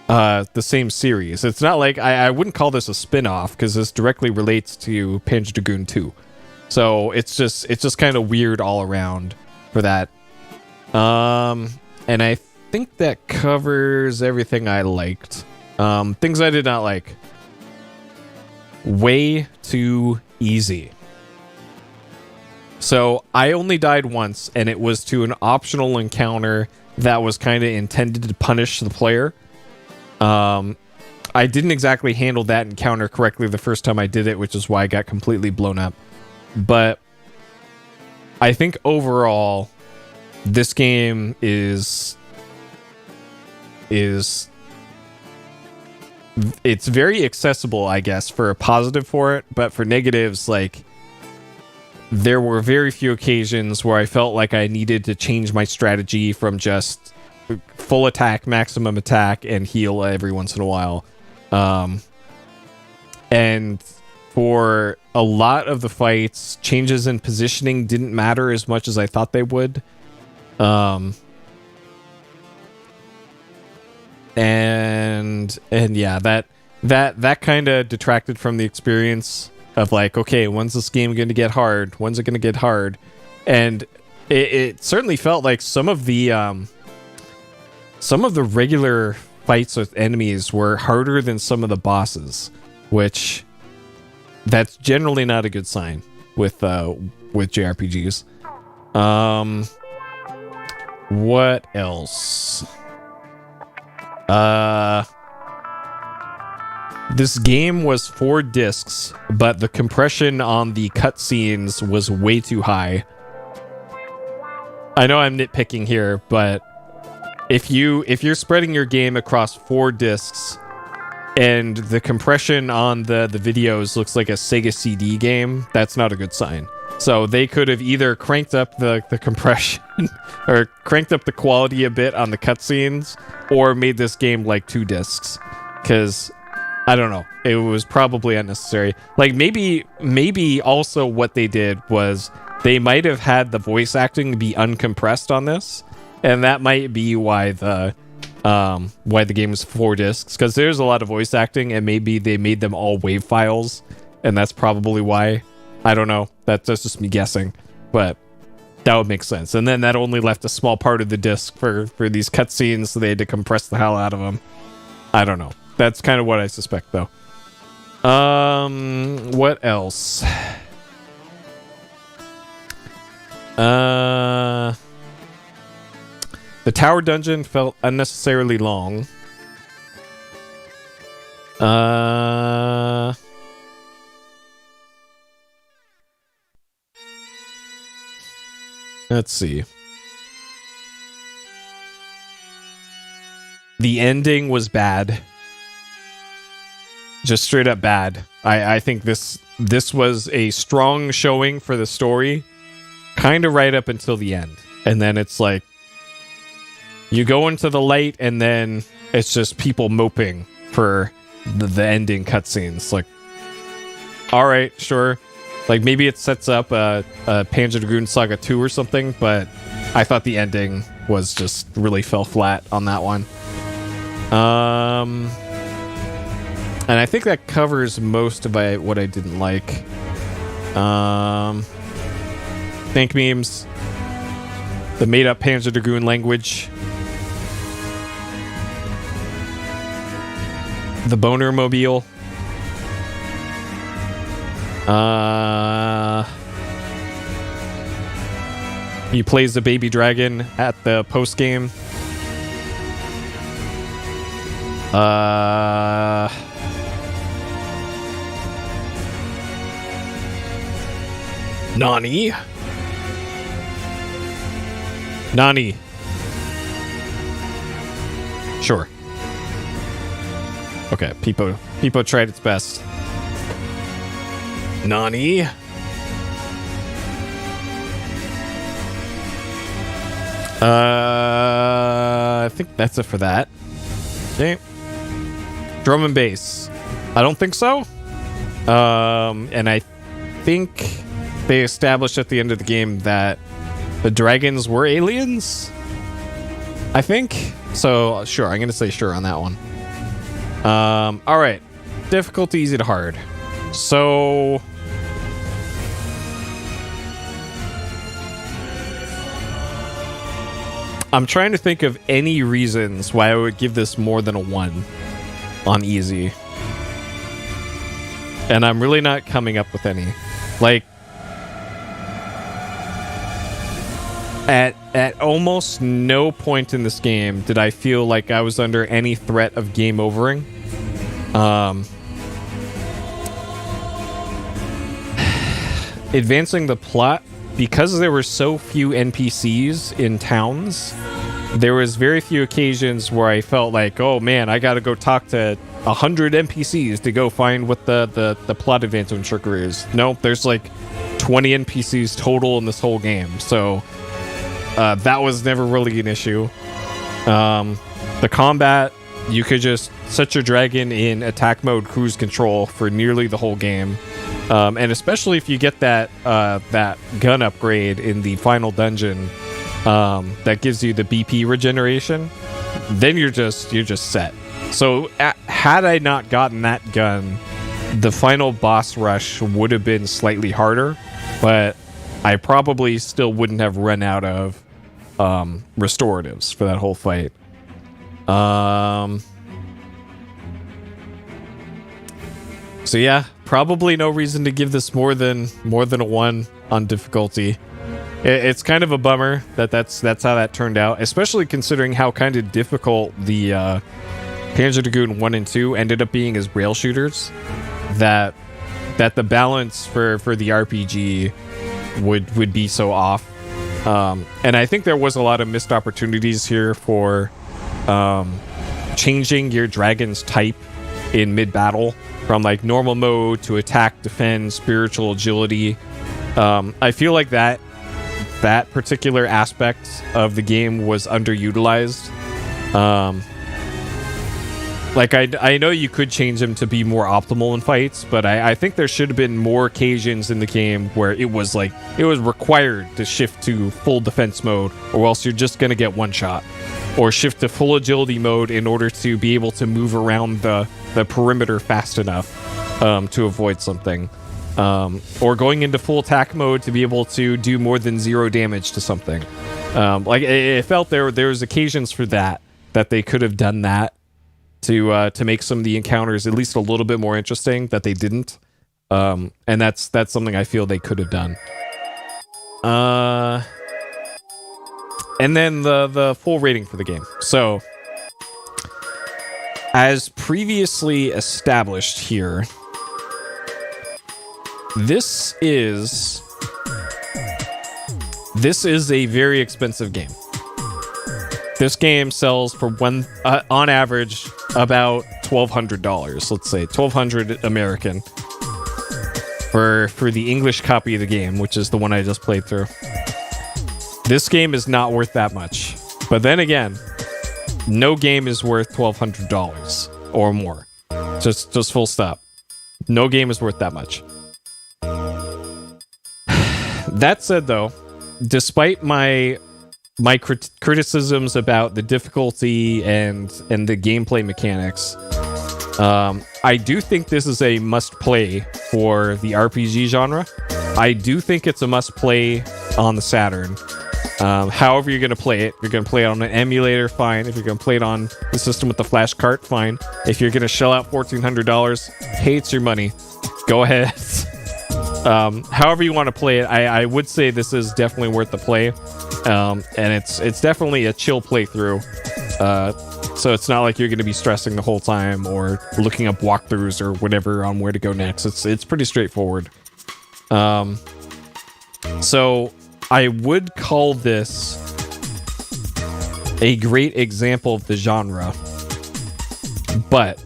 the same series. It's not like I wouldn't call this a spin-off because this directly relates to Panzer Dragoon 2. So it's just kind of weird all around for that. And I think that covers everything I liked. Things I did not like. Way too easy. So I only died once, and it was to an optional encounter that was kind of intended to punish the player. I didn't exactly handle that encounter correctly the first time I did it, which is why I got completely blown up. But I think overall, this game is it's very accessible, I guess, for a positive for it, but for negatives, like, there were very few occasions where I felt like I needed to change my strategy from just full attack, maximum attack, and heal every once in a while. And for a lot of the fights, changes in positioning didn't matter as much as I thought they would. And yeah, that kind of detracted from the experience of like, okay, when's this game going to get hard? When's it going to get hard? And it certainly felt like some of the regular fights with enemies were harder than some of the bosses, which that's generally not a good sign with JRPGs. What else? This game was 4 discs, but the compression on the cutscenes was way too high. I know I'm nitpicking here, but if you're spreading your game across 4 discs and the compression on the videos looks like a Sega CD game, that's not a good sign. So they could have either cranked up the compression or cranked up the quality a bit on the cutscenes, or made this game like 2 discs. Because I don't know, it was probably unnecessary. Like maybe also what they did was they might have had the voice acting be uncompressed on this, and that might be why the game was 4 discs, because there's a lot of voice acting, and maybe they made them all WAV files, and that's probably why. I don't know. That's just me guessing, but that would make sense. And then that only left a small part of the disc for these cutscenes, so they had to compress the hell out of them. I don't know. That's kind of what I suspect, though. What else? The tower dungeon felt unnecessarily long. Let's see. The ending was bad. Just straight up bad. I think this was a strong showing for the story, kind of right up until the end. And then it's like, you go into the light, and then it's just people moping for the ending cutscenes. Like, all right, sure. Like, maybe it sets up a Panzer Dragoon Saga 2 or something, but I thought the ending was just really fell flat on that one. And I think that covers most of what I didn't like. Thank memes. The made-up Panzer Dragoon language. The boner mobile. He plays the baby dragon at the post game. Nani? Sure. Okay, Peepo tried its best. Nani? I think that's it for that. Okay. Drum and bass. I don't think so. And I think they established at the end of the game that the dragons were aliens. I think. So, sure, I'm going to say sure on that one. All right. Difficulty easy to hard. So I'm trying to think of any reasons why I would give this more than a 1 on easy. And I'm really not coming up with any. Like, at almost no point in this game did I feel like I was under any threat of game overing. Advancing the plot, because there were so few NPCs in towns, there was very few occasions where I felt like, oh man, I gotta go talk to 100 NPCs to go find what the plot advancement trigger is. Nope, there's like 20 NPCs total in this whole game, so that was never really an issue. The combat, you could just set your dragon in attack mode cruise control for nearly the whole game. And especially if you get that gun upgrade in the final dungeon that gives you the BP regeneration, then you're just set. So had I not gotten that gun, the final boss rush would have been slightly harder, but I probably still wouldn't have run out of restoratives for that whole fight. So yeah, probably no reason to give this more than a 1 on difficulty. It's kind of a bummer that's how that turned out, especially considering how kind of difficult the Panzer Dragoon 1 and 2 ended up being as rail shooters. That the balance for the RPG would be so off. And I think there was a lot of missed opportunities here for changing your dragon's type in mid-battle from like normal mode to attack, defend, spiritual agility. I feel like that particular aspect of the game was underutilized. Like I know you could change them to be more optimal in fights, but I think there should have been more occasions in the game where it was required to shift to full defense mode, or else you're just gonna get one shot, or shift to full agility mode in order to be able to move around the perimeter fast enough to avoid something, or going into full attack mode to be able to do more than 0 damage to something. Like it felt there was occasions for that they could have done that to make some of the encounters at least a little bit more interesting, that they didn't. And that's something I feel they could have done. And then the full rating for the game. So, as previously established here, this is a very expensive game. This game sells for on average about $1,200. Let's say $1,200 American for the English copy of the game, which is the one I just played through. This game is not worth that much. But then again, no game is worth $1,200 or more. Just full stop. No game is worth that much. That said, though, despite my criticisms about the difficulty and the gameplay mechanics, I do think this is a must-play for the RPG genre. I do think it's a must-play on the Saturn. However you're going to play it. If you're going to play it on an emulator, fine. If you're going to play it on the system with the flash cart, fine. If you're going to shell out $1,400, hey, it's your money. Go ahead. However you want to play it, I would say this is definitely worth the play. And it's definitely a chill playthrough. So it's not like you're going to be stressing the whole time or looking up walkthroughs or whatever on where to go next. It's pretty straightforward. So I would call this a great example of the genre. But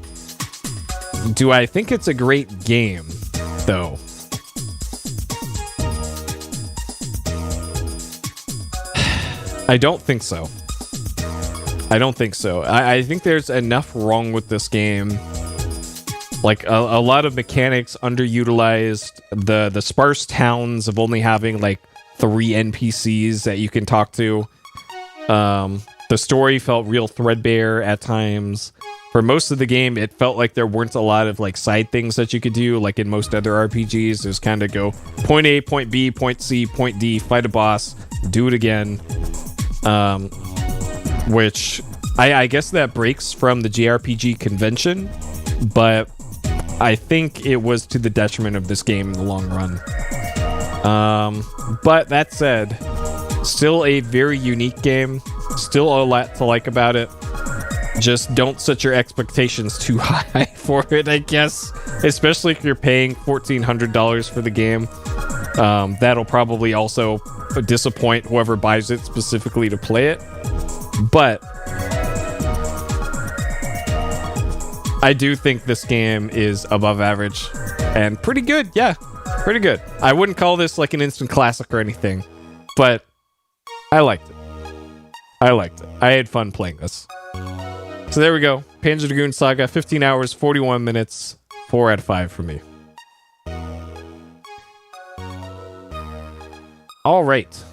do I think it's a great game, though? I don't think so. I think there's enough wrong with this game. Like a lot of mechanics underutilized. The sparse towns of only having like 3 NPCs that you can talk to. The story felt real threadbare at times. For most of the game, it felt like there weren't a lot of like side things that you could do. Like in most other RPGs, there's kind of go point A, point B, point C, point D, fight a boss, do it again. Which I guess that breaks from the JRPG convention, but I think it was to the detriment of this game in the long run. But that said, still a very unique game. Still a lot to like about it. Just don't set your expectations too high for it, I guess. Especially if you're paying $1,400 for the game. That'll probably also disappoint whoever buys it specifically to play it. But I do think this game is above average and pretty good. Yeah, pretty good. I wouldn't call this like an instant classic or anything, but I liked it. I had fun playing this. So there we go. Panzer Dragoon Saga, 15 hours, 41 minutes, 4 out of 5 for me. All right.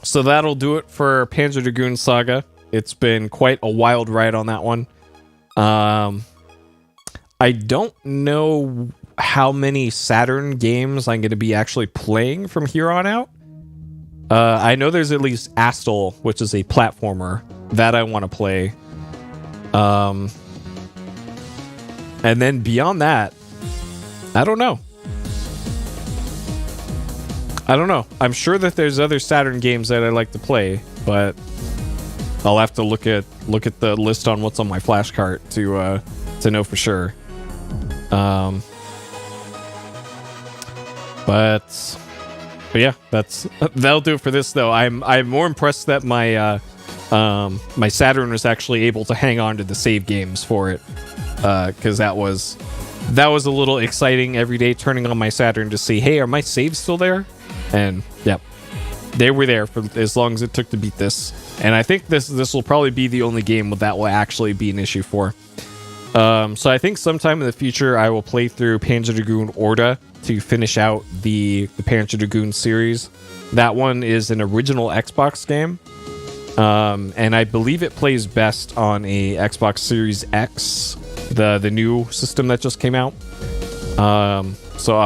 So that'll do it for Panzer Dragoon Saga. It's been quite a wild ride on that one. I don't know how many Saturn games I'm going to be actually playing from here on out. I know there's at least Astal, which is a platformer that I want to play. And then beyond that, I don't know. I'm sure that there's other Saturn games that I like to play, but I'll have to look at the list on what's on my flash cart to know for sure. But yeah, that'll do it for this though. I'm more impressed that my my Saturn was actually able to hang on to the save games for it, because that was a little exciting every day turning on my Saturn to see, hey, are my saves still there? And yep, they were there for as long as it took to beat this. And I think this will probably be the only game that will actually be an issue for. So I think sometime in the future I will play through Panzer Dragoon Orta to finish out the Panzer Dragoon series. That one is an original Xbox game. And I believe it plays best on a Xbox Series X, the new system that just came out. So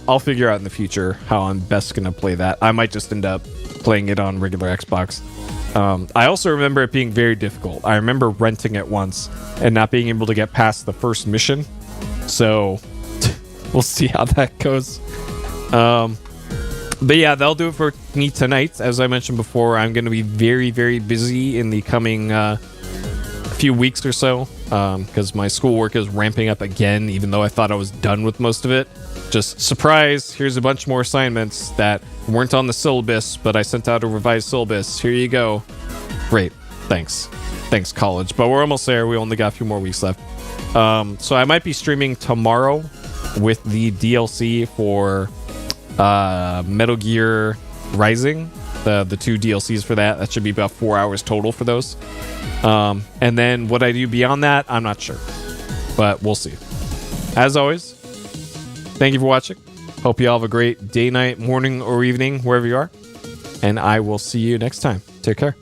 I'll figure out in the future how I'm best gonna play that. I might just end up playing it on regular Xbox. I also remember it being very difficult. I remember renting it once and not being able to get past the first mission. So we'll see how that goes. But yeah, that'll do it for me tonight. As I mentioned before, I'm going to be very, very busy in the coming few weeks or so, because my schoolwork is ramping up again, even though I thought I was done with most of it. Just surprise, here's a bunch more assignments that weren't on the syllabus, but I sent out a revised syllabus. Here you go. Great. Thanks, college. But we're almost there. We only got a few more weeks left. So I might be streaming tomorrow with the DLC for Metal Gear Rising, the 2 DLCs for that. That should be about 4 hours total for those. And then what I do beyond that, I'm not sure, but we'll see. As always, thank you for watching. Hope you all have a great day, night, morning, or evening, wherever you are. And I will see you next time. Take care.